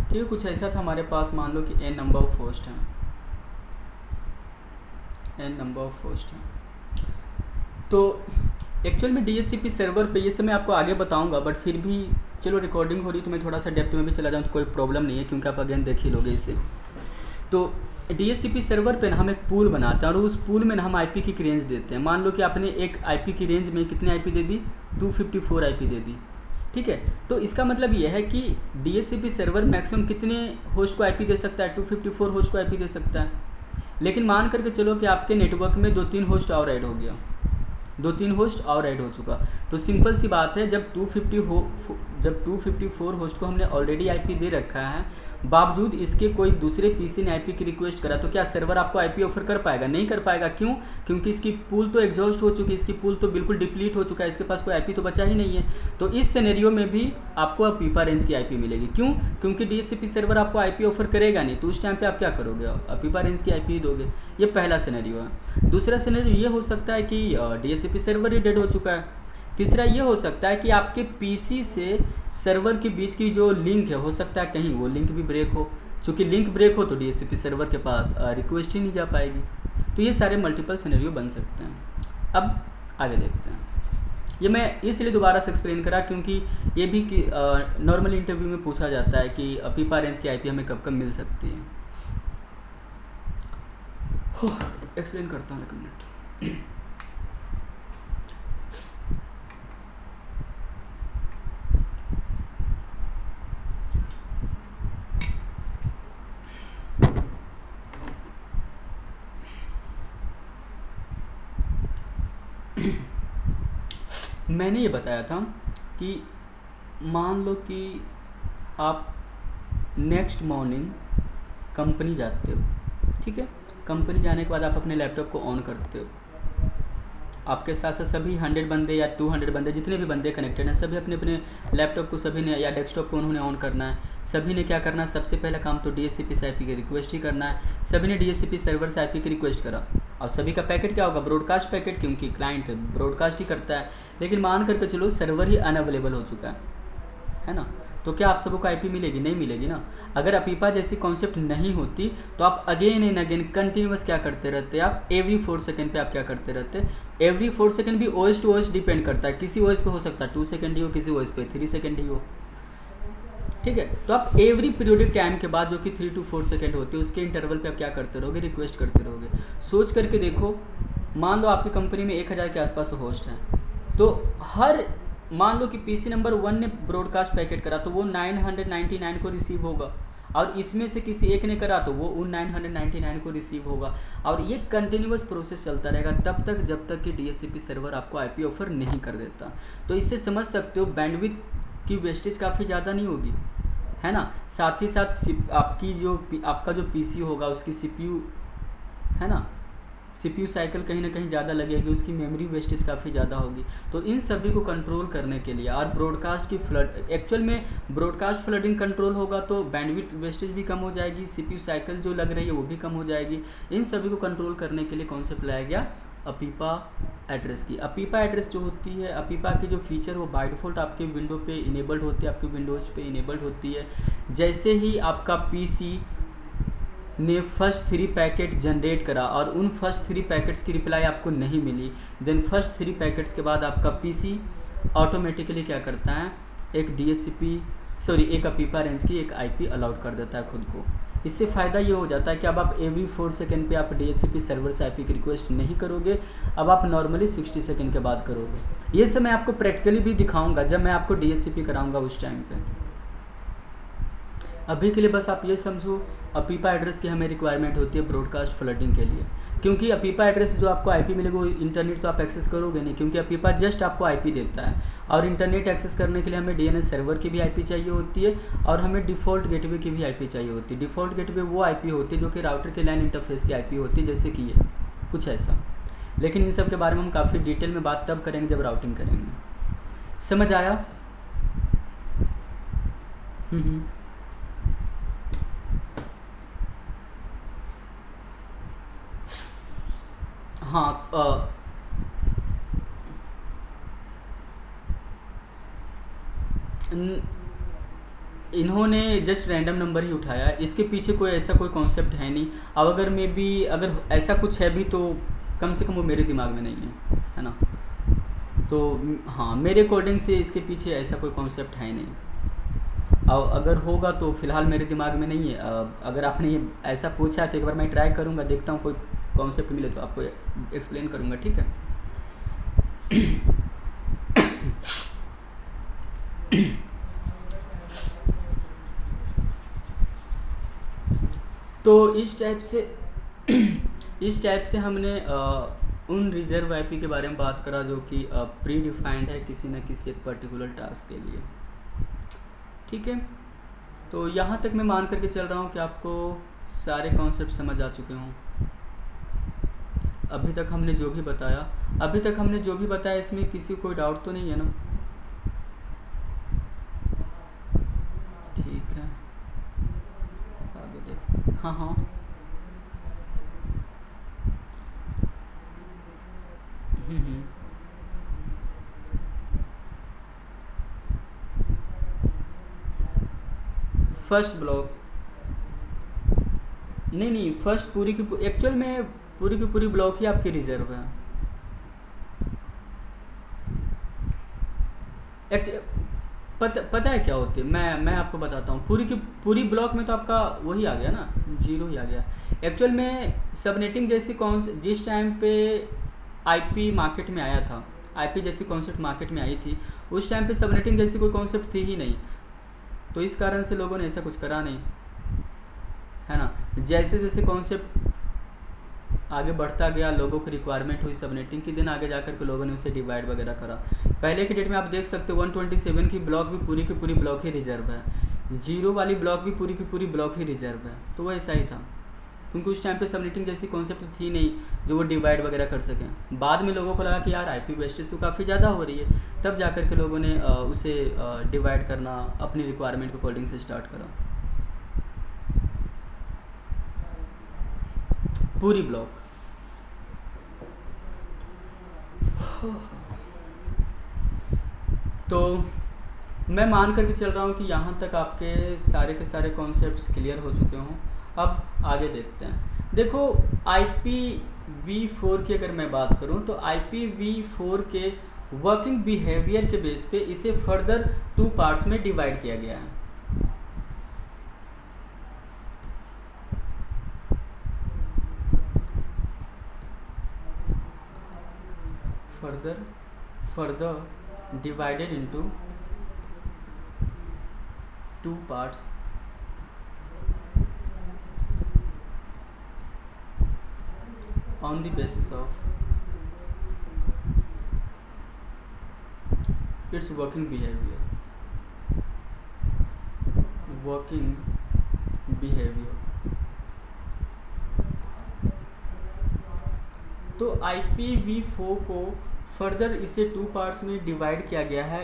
ठीक है, कुछ ऐसा था हमारे पास, मान लो कि n नंबर ऑफ होस्ट हैं, n नंबर ऑफ होस्ट हैं। तो एक्चुअल में डीएचसीपी सर्वर पे ये सब मैं आपको आगे बताऊंगा, बट फिर भी चलो रिकॉर्डिंग हो रही तो मैं थोड़ा सा डेप्थ में भी चला जाऊँ तो कोई प्रॉब्लम नहीं है, क्योंकि आप अगेन देख ही लोगे इसे। तो डीएचसीपी सर्वर पे ना हम एक पूल बनाते हैं और उस पूल में ना हम आईपी की रेंज देते हैं। मान लो कि आपने एक आईपी की रेंज में कितने आईपी दे दी? 254 आईपी दे दी। ठीक है, तो इसका मतलब ये है कि डीएचसीपी सर्वर मैक्सिमम कितने होस्ट को आईपी दे सकता है? 254 होस्ट को आईपी दे सकता है। लेकिन मान करके चलो कि आपके नेटवर्क में 2-3 होस्ट और ऐड हो गया, 2-3 होस्ट और ऐड हो चुका। तो सिंपल सी बात है, जब 254 होस्ट को हमने ऑलरेडी आईपी दे रखा है, बावजूद इसके कोई दूसरे पीसी ने आईपी की रिक्वेस्ट करा, तो क्या सर्वर आपको आईपी ऑफर कर पाएगा? नहीं कर पाएगा। क्यों? क्योंकि इसकी पूल तो एग्जॉस्ट हो चुकी है, इसकी पूल तो बिल्कुल डिप्लीट हो चुका है, इसके पास कोई आईपी तो बचा ही नहीं है। तो इस सिनेरियो में भी आपको अपीपा रेंज की आईपी मिलेगी। क्यों? क्योंकि डीएचसीपी सर्वर आपको आईपी ऑफर करेगा नहीं, तो उस टाइम पे आप क्या करोगे? अपीपा रेंज की आईपी ही दोगे। ये पहला सिनेरियो है। दूसरा सिनेरियो ये हो सकता है कि डीएचसीपी सर्वर ही डेड हो चुका है। तीसरा ये हो सकता है कि आपके पीसी से सर्वर के बीच की जो लिंक है, हो सकता है कहीं वो लिंक भी ब्रेक हो। चूँकि लिंक ब्रेक हो तो डीएचसीपी सर्वर के पास रिक्वेस्ट ही नहीं जा पाएगी। तो ये सारे मल्टीपल सिनेरियो बन सकते हैं। अब आगे देखते हैं। ये मैं इसलिए दोबारा से एक्सप्लेन करा क्योंकि ये भी कि नॉर्मल इंटरव्यू में पूछा जाता है कि अपीपा रेंज की आईपी हमें कब कब मिल सकती है। एक्सप्लेन करता हूँ 1 मिनट। मैंने ये बताया था कि मान लो कि आप नेक्स्ट मॉर्निंग कंपनी जाते हो, ठीक है। कंपनी जाने के बाद आप अपने लैपटॉप को ऑन करते हो। आपके साथ साथ सभी 100 बंदे या 200 बंदे, जितने भी बंदे कनेक्टेड हैं, सभी अपने अपने लैपटॉप को सभी ने या डेस्कटॉप को उन्होंने ऑन करना है। सभी ने क्या करना है? सबसे पहला काम तो डीएचसीपी से आईपी की रिक्वेस्ट ही करना है। सभी ने डीएचसीपी सर्वर से आईपी की रिक्वेस्ट करा, और सभी का पैकेट क्या होगा? ब्रॉडकास्ट पैकेट, क्योंकि क्लाइंट ब्रॉडकास्ट ही करता है। लेकिन मान करके चलो सर्वर ही अनअवेलेबल हो चुका है ना, तो क्या आप सबको आईपी मिलेगी? नहीं मिलेगी ना। अगर अपीपा जैसी कॉन्सेप्ट नहीं होती तो आप अगेन एंड अगेन कंटिन्यूस क्या करते रहते? आप एवरी 4 सेकंड पे आप क्या करते रहते? एवरी 4 सेकंड भी ओएस टू ओएस डिपेंड करता है। किसी ओएस पे हो सकता है 2 सेकंड ही हो, किसी ओएस पे 3 सेकंड ही हो, ठीक है। तो आप एवरी पीरियोडिक टाइम के बाद, जो कि 3 to 4 सेकंड होते हैं, उसके इंटरवल पे आप क्या करते रहोगे? रिक्वेस्ट करते रहोगे। सोच करके देखो, मान लो आपकी कंपनी में 1000 के आसपास होस्ट हैं, तो हर मान लो कि पीसी नंबर 1 ने ब्रॉडकास्ट पैकेट करा तो वो 999 को रिसीव होगा, और इसमें से किसी एक ने करा तो वो उन 999 को रिसीव होगा। और ये कंटिन्यूअस प्रोसेस चलता रहेगा तब तक जब तक कि डीएचसीपी सर्वर आपको आईपी ऑफर नहीं कर देता। तो इससे समझ सकते हो बैंडविड्थ की वेस्टेज काफ़ी ज़्यादा नहीं होगी, है ना। साथ ही साथ आपका जो पीसी होगा उसकी सीपीयू, है ना, सीपीयू साइकिल कहीं ना कहीं ज़्यादा लगेगी, उसकी मेमोरी वेस्टेज काफ़ी ज़्यादा होगी। तो इन सभी को कंट्रोल करने के लिए, और ब्रॉडकास्ट की एक्चुअल में ब्रॉडकास्ट फ्लडिंग कंट्रोल होगा तो बैंडविड्थ वेस्टेज भी कम हो जाएगी, सीपीयू साइकिल जो लग रही है वो भी कम हो जाएगी। इन सभी को कंट्रोल करने के लिए कॉन्सेप्ट लाया गया अपीपा एड्रेस की। अपीपा एड्रेस जो होती है, अपीपा की जो फीचर वो बाय डिफ़ॉल्ट आपके विंडो पे इनेबल्ड होती है, आपके विंडोज़ पे इनेबल्ड होती है। जैसे ही आपका पीसी ने फर्स्ट 3 पैकेट जनरेट करा और उन फर्स्ट 3 पैकेट्स की रिप्लाई आपको नहीं मिली, देन फर्स्ट 3 पैकेट्स के बाद आपका पीसी ऑटोमेटिकली क्या करता है? एक अपीपा रेंज की एक आईपी अलाउड कर देता है खुद को। इससे फ़ायदा ये हो जाता है कि अब आप एवरी 4 सेकंड पे आप डीएचसीपी सर्वर से आईपी की रिक्वेस्ट नहीं करोगे, अब आप नॉर्मली 60 सेकंड के बाद करोगे। ये सब मैं आपको प्रैक्टिकली भी दिखाऊंगा जब मैं आपको डीएचसीपी कराऊंगा उस टाइम पे। अभी के लिए बस आप ये समझो, अपीपा एड्रेस की हमें रिक्वायरमेंट होती है ब्रॉडकास्ट फ्लडिंग के लिए, क्योंकि अपीपा एड्रेस जो आपको आईपी मिलेगा वो इंटरनेट तो आप एक्सेस करोगे नहीं, क्योंकि अपीपा जस्ट आपको आईपी देता है। और इंटरनेट एक्सेस करने के लिए हमें डीएनएस सर्वर की भी आईपी चाहिए होती है, और हमें डिफ़ॉल्ट गेटवे की भी आईपी चाहिए होती है। डिफ़ॉल्ट गेटवे वो आईपी होती है जो कि राउटर के लैन इंटरफेस की आईपी होती है, जैसे कि ये कुछ ऐसा। लेकिन इन सब के बारे में हम काफ़ी डिटेल में बात तब करेंगे जब राउटिंग करेंगे। समझ आया? हाँ, इन्होंने जस्ट रैंडम नंबर ही उठाया, इसके पीछे कोई ऐसा कोई कॉन्सेप्ट है नहीं। अब अगर ऐसा कुछ है भी तो कम से कम वो मेरे दिमाग में नहीं है ना। तो हाँ, मेरे अकॉर्डिंग से इसके पीछे ऐसा कोई कॉन्सेप्ट है नहीं, और अगर होगा तो फ़िलहाल मेरे दिमाग में नहीं है। अगर आपने ये ऐसा पूछा तो एक बार मैं ट्राई करूँगा, देखता हूँ कोई कॉन्सेप्ट मिले तो आपको एक्सप्लेन करूँगा, ठीक है। तो इस टाइप से हमने उन रिजर्व आईपी के बारे में बात करा जो कि प्री डिफाइंड है किसी न किसी एक पर्टिकुलर टास्क के लिए। ठीक है, तो यहाँ तक मैं मान करके चल रहा हूँ कि आपको सारे कॉन्सेप्ट समझ आ चुके हों। अभी तक हमने जो भी बताया इसमें किसी को कोई डाउट तो नहीं है ना? ठीक है, आगे देख। हाँ हम्म। फर्स्ट ब्लॉक नहीं, फर्स्ट पूरी की एक्चुअल में पूरी की पूरी ब्लॉक ही आपकी रिजर्व है। पता है क्या होती है, मैं आपको बताता हूँ। पूरी की पूरी ब्लॉक में तो आपका वही आ गया ना, जीरो ही आ गया। एक्चुअल में सबनेटिंग जैसी जिस टाइम पे आईपी मार्केट में आया था, आईपी जैसी कॉन्सेप्ट मार्केट में आई थी, उस टाइम पे सबनेटिंग जैसी कोई कॉन्सेप्ट थी ही नहीं। तो इस कारण से लोगों ने ऐसा कुछ करा नहीं, है ना। जैसे जैसे कॉन्सेप्ट आगे बढ़ता गया, लोगों की रिक्वायरमेंट हुई सबनेटिंग की, दिन आगे जाकर के लोगों ने उसे डिवाइड वगैरह करा। पहले की डेट में आप देख सकते हो 127 की ब्लॉक भी पूरी की पूरी ब्लॉक ही रिजर्व है, जीरो वाली ब्लॉक भी पूरी की पूरी ब्लॉक ही रिजर्व है। तो वो ऐसा ही था, क्योंकि उस टाइम पे सबनेटिंग जैसी कॉन्सेप्ट थी नहीं जो वो डिवाइड वगैरह कर सकें। बाद में लोगों को लगा कि यार आईपी वेस्टेज तो काफ़ी ज़्यादा हो रही है, तब जाकर के लोगों ने उसे डिवाइड करना अपनी रिक्वायरमेंट के अकॉर्डिंग से स्टार्ट करा, पूरी ब्लॉक। तो मैं मान करके चल रहा हूँ कि यहाँ तक आपके सारे के सारे कॉन्सेप्ट्स क्लियर हो चुके हों। अब आगे देखते हैं। देखो IPv4 की अगर मैं बात करूँ तो IPv4 के वर्किंग बिहेवियर के बेस पे इसे फर्दर 2 पार्ट्स में डिवाइड किया गया है। further divided into 2 parts on the basis of its working behavior। तो IPv4 को फर्दर इसे 2 पार्ट्स में डिवाइड किया गया है,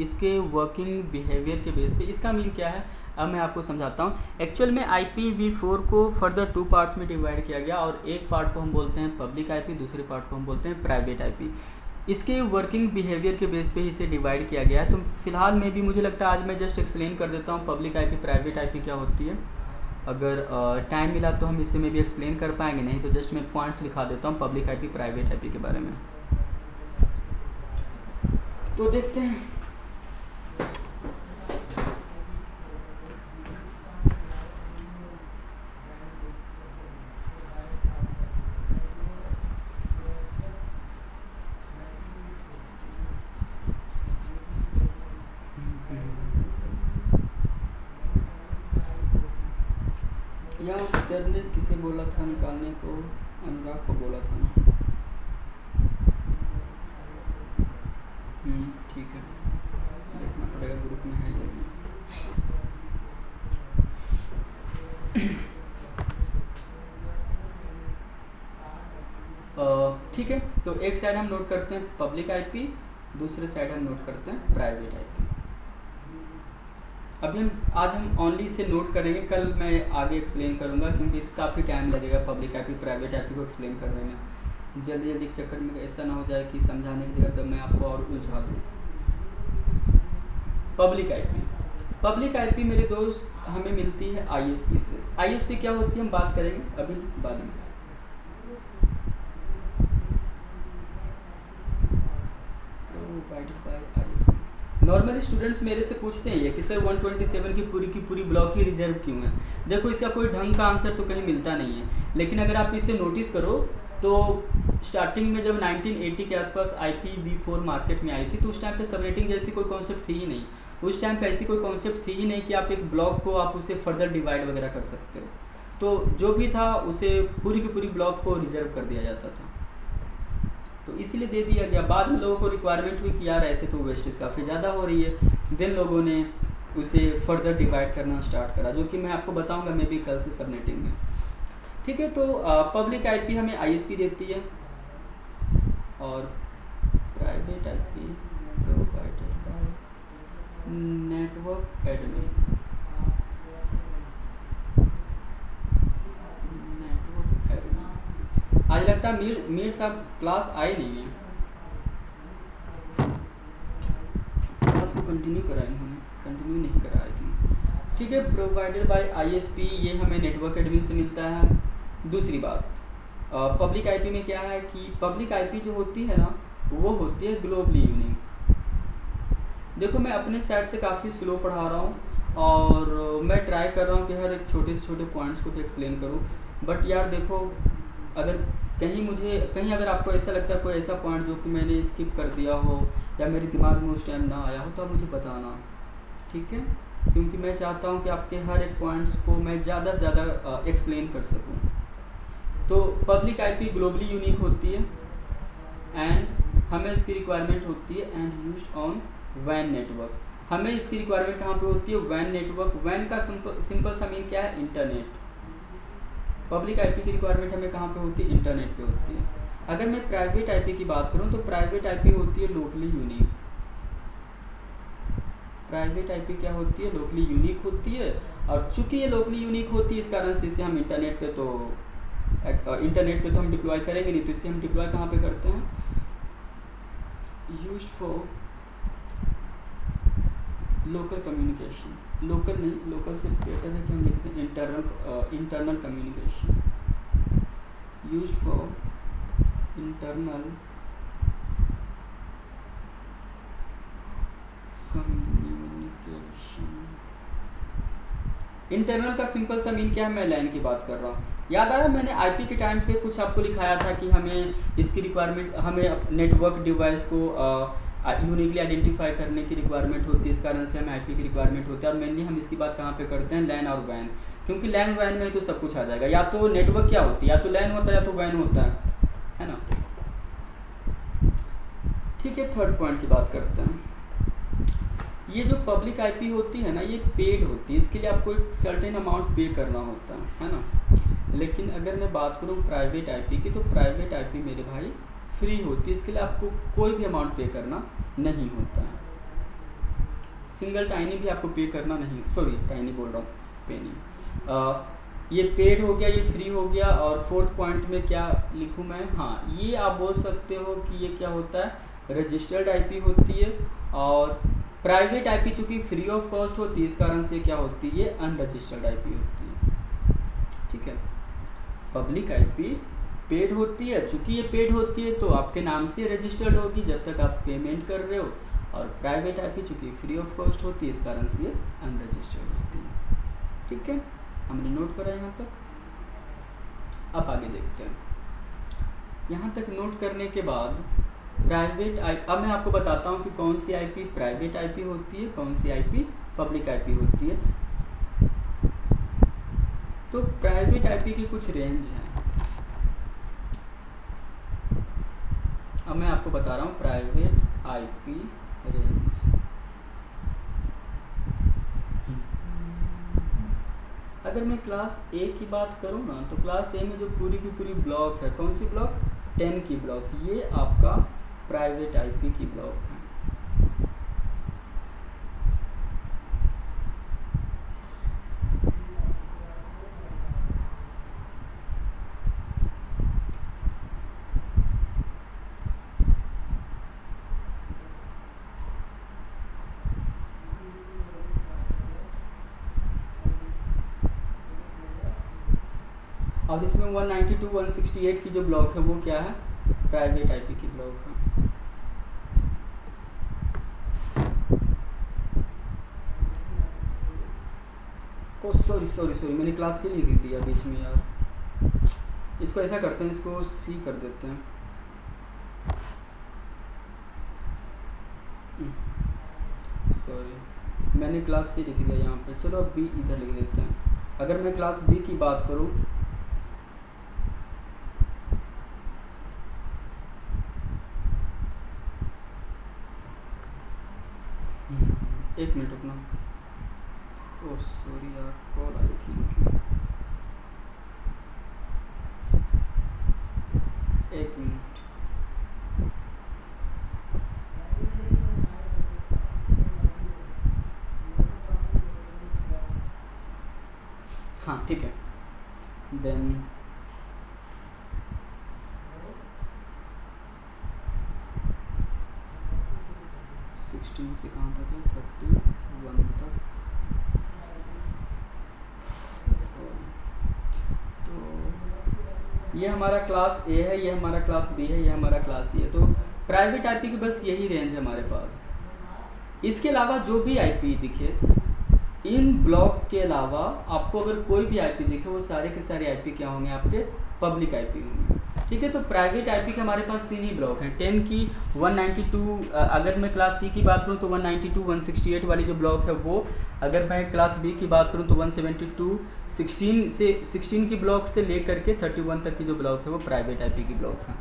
इसके वर्किंग बिहेवियर के बेस पे। इसका मीन क्या है अब मैं आपको समझाता हूँ। एक्चुअल में IPv4 को फर्दर 2 पार्ट्स में डिवाइड किया गया, और एक पार्ट को हम बोलते हैं पब्लिक आईपी, दूसरे पार्ट को हम बोलते हैं प्राइवेट आईपी। इसके वर्किंग बिहेवियर के बेस पे इसे डिवाइड किया गया है। तो फिलहाल में भी मुझे लगता है आज मैं जस्ट एक्सप्लेन कर देता हूँ पब्लिक आईपी प्राइवेट आईपी क्या होती है। अगर टाइम मिला तो हम इसे में भी एक्सप्लेन कर पाएंगे, नहीं तो जस्ट मैं पॉइंट्स लिखा देता हूँ पब्लिक आईपी प्राइवेट आईपी के बारे में। तो देखते हैं। या सर ने किसे बोला था निकालने को? अनुराग को बोला था ना। ठीक है, देखना पड़ेगा ग्रुप में है ये भी। ठीक है, तो एक साइड हम नोट करते हैं पब्लिक आईपी, दूसरे साइड हम नोट करते हैं प्राइवेट आईपी। अभी आज हम ओनली इसे नोट करेंगे, कल मैं आगे एक्सप्लेन करूंगा, क्योंकि इस काफ़ी टाइम लगेगा पब्लिक आईपी प्राइवेट आईपी को एक्सप्लेन करने में। जल्दी जल्दी के चक्कर में ऐसा ना हो जाए कि समझाने की जगह तब मैं आपको और उलझा दूँ। पब्लिक आईपी मेरे दोस्त हमें मिलती है ISP से। ISP क्या होती है हम बात करेंगे अभी, बाद में। नॉर्मली स्टूडेंट्स मेरे से पूछते हैं ये कि सर 127 की पूरी ब्लॉक ही रिजर्व क्यों है। देखो इसका कोई ढंग का आंसर तो कहीं मिलता नहीं है, लेकिन अगर आप इसे नोटिस करो तो स्टार्टिंग में जब 1980 के आसपास IPv4 मार्केट में आई थी तो उस टाइम पे सबनेटिंग जैसी कोई कॉन्सेप्ट थी ही नहीं। उस टाइम पे ऐसी कोई कॉन्सेप्ट थी ही नहीं कि आप एक ब्लॉक को आप उसे फर्दर डिवाइड वगैरह कर सकते हो। तो जो भी था उसे पूरी की पूरी ब्लॉक को रिजर्व कर दिया जाता था। तो इसीलिए दे दिया गया। बाद में लोगों को रिक्वायरमेंट हुई कि यार ऐसे तो वेस्टेज काफ़ी ज़्यादा हो रही है, देन लोगों ने उसे फर्दर डिवाइड करना स्टार्ट करा, जो कि मैं आपको बताऊंगा मे बी कल से सबनेटिंग में। ठीक है, तो पब्लिक आईपी हमें आईएसपी देती है और private IP provided by network admin. Network admin आज लगता है मीर साहब क्लास आए नहीं है, क्लास को कंटिन्यू करा इन्होंने, कंटिन्यू नहीं करा आई थिंक। ठीक है, प्रोवाइडेड बाय आईएसपी, ये हमें नेटवर्क एडमिन से मिलता है। दूसरी बात, पब्लिक आईपी में क्या है कि पब्लिक आईपी जो होती है ना, वो होती है ग्लोबली यूनिक। देखो मैं अपने साइड से काफ़ी स्लो पढ़ा रहा हूँ और मैं ट्राई कर रहा हूँ कि हर एक छोटे से छोटे पॉइंट्स को भी एक्सप्लेन करूँ, बट यार देखो अगर कहीं अगर आपको ऐसा लगता है कोई ऐसा पॉइंट जो कि मैंने स्किप कर दिया हो या मेरे दिमाग में उस टाइम ना आया हो, तो आप मुझे बताना, ठीक है, क्योंकि मैं चाहता हूँ कि आपके हर एक पॉइंट्स को मैं ज़्यादा से ज़्यादा एक्सप्लेन कर सकूँ। तो पब्लिक आईपी ग्लोबली यूनिक होती है एंड हमें इसकी रिक्वायरमेंट होती है एंड यूज्ड ऑन वैन नेटवर्क। हमें इसकी रिक्वायरमेंट कहाँ पे होती है? वैन नेटवर्क। वैन का सिंपल सा मीन क्या है? इंटरनेट। पब्लिक आईपी की रिक्वायरमेंट हमें कहाँ पे होती है? इंटरनेट पे होती है। अगर मैं प्राइवेट आईपी की बात करूँ तो प्राइवेट आईपी होती है लोकली यूनिक। प्राइवेट आईपी क्या होती है? लोकली यूनिक होती है, और चूंकि ये लोकली यूनिक होती है इस कारण से इसे हम इंटरनेट पे तो हम डिप्लॉय करेंगे नहीं, तो इसे हम डिप्लॉय कहाँ पे करते हैं? Used for local communication. Local नहीं, लोकल से बेटर है कि हम लिखते हैं internal communication. Used for internal communication. Internal का सिंपल सा मीन क्या है? मैं लाइन की बात कर रहा हूँ। याद आ रहा है मैंने आईपी के टाइम पे कुछ आपको लिखाया था कि हमें इसकी रिक्वायरमेंट, हमें नेटवर्क डिवाइस को यूनिकली आइडेंटिफाई करने की रिक्वायरमेंट होती है, इस कारण से हमें आईपी की रिक्वायरमेंट होती है। और मेनली हम इसकी बात कहाँ पे करते हैं? लैन और वैन, क्योंकि लैन वैन में तो सब कुछ आ जाएगा। या तो नेटवर्क क्या होती है? या तो लैन होता है या तो वैन होता है ना। ठीक है, थर्ड पॉइंट की बात करते हैं। ये जो पब्लिक आईपी होती है ना, ये पेड होती है, इसके लिए आपको एक सर्टेन अमाउंट पे करना होता है ना। लेकिन अगर मैं बात करूँ प्राइवेट आईपी की, तो प्राइवेट आईपी मेरे भाई फ्री होती है, इसके लिए आपको कोई भी अमाउंट पे करना नहीं होता है। सिंगल टाइनी भी आपको पे करना नहीं, सॉरी टाइनी बोल रहा हूँ, पे नहीं। ये पेड हो गया, ये फ्री हो गया। और फोर्थ पॉइंट में क्या लिखूँ मैं? हाँ, ये आप बोल सकते हो कि ये क्या होता है? रजिस्टर्ड आईपी होती है। और प्राइवेट आईपी चूँकि फ्री ऑफ कॉस्ट होती है, इस कारण से क्या होती है? अनरजिस्टर्ड आईपी होती है। ठीक है, पब्लिक आईपी पेड होती है, चूँकि ये पेड होती है तो आपके नाम से रजिस्टर्ड होगी जब तक आप पेमेंट कर रहे हो। और प्राइवेट आईपी चूँकि फ्री ऑफ कॉस्ट होती है, इस कारण से ये अनरजिस्टर्ड होती है। ठीक है, हमने नोट करा यहाँ तक। अब आगे देखते हैं। यहाँ तक नोट करने के बाद प्राइवेट आईपी, अब मैं आपको बताता हूँ कि कौन सी आईपी प्राइवेट आईपी होती है, कौन सी आईपी पब्लिक आईपी होती है। तो प्राइवेट आईपी की कुछ रेंज है, अब मैं आपको बता रहा हूँ प्राइवेट आईपी रेंज। अगर मैं क्लास ए की बात करूँ ना, तो क्लास ए में जो पूरी की पूरी ब्लॉक है, कौन सी ब्लॉक? 10 की ब्लॉक, ये आपका प्राइवेट आईपी की ब्लॉक है। और इसमें 192, 168 की जो ब्लॉक है वो क्या है? प्राइवेट आईपी की ब्लॉक है। ओ सॉरी मैंने क्लास सी लिख दिया बीच में यार। इसको ऐसा करते हैं, इसको सी कर देते हैं। सॉरी, मैंने क्लास सी लिख दिया यहाँ पे। चलो अब बी इधर लिख देते हैं। अगर मैं क्लास बी की बात करूँ, एक मिनट रुकना। ओह सॉरी यार, कॉल आई थी उनकी। एक मिनट। हाँ ठीक है। देन 16 से कहाँ तक है, 31 तक। तो ये हमारा क्लास ए है, ये हमारा क्लास बी है, ये हमारा क्लास सी है। तो प्राइवेट आईपी की बस यही रेंज है हमारे पास। इसके अलावा जो भी आईपी दिखे, इन ब्लॉक के अलावा आपको अगर कोई भी आईपी दिखे, वो सारे के सारे आईपी क्या होंगे, आपके पब्लिक आईपी होंगे। ठीक है। तो प्राइवेट आईपी के हमारे पास 3 ही ब्लॉक हैं। 10 की 192, अगर मैं क्लास सी की बात करूं तो 192 168 वाली जो ब्लॉक है वो। अगर मैं क्लास बी की बात करूं तो 172 16 की ब्लॉक से लेकर के 31 तक की जो ब्लॉक है वो प्राइवेट आईपी की ब्लॉक है।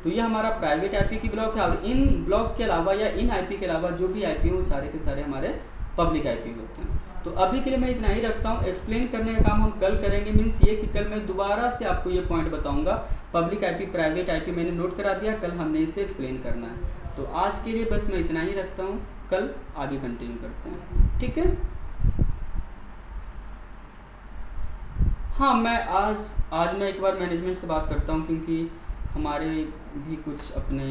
तो ये हमारा प्राइवेट आईपी की ब्लॉक है। और इन ब्लॉक के अलावा या इन आईपी के अलावा जो भी आईपी है वो सारे के सारे हमारे पब्लिक आईपी होते हैं। तो अभी के लिए मैं इतना ही रखता हूँ। एक्सप्लेन करने का काम हम कल करेंगे। मीन्स ये कि कल मैं दोबारा से आपको ये पॉइंट बताऊंगा। पब्लिक आईपी प्राइवेट आईपी मैंने नोट करा दिया, कल हमने इसे एक्सप्लेन करना है। तो आज के लिए बस मैं इतना ही रखता हूँ, कल आगे कंटिन्यू करते हैं। ठीक है। हाँ, मैं आज मैं एक बार मैनेजमेंट से बात करता हूँ, क्योंकि हमारे भी कुछ अपने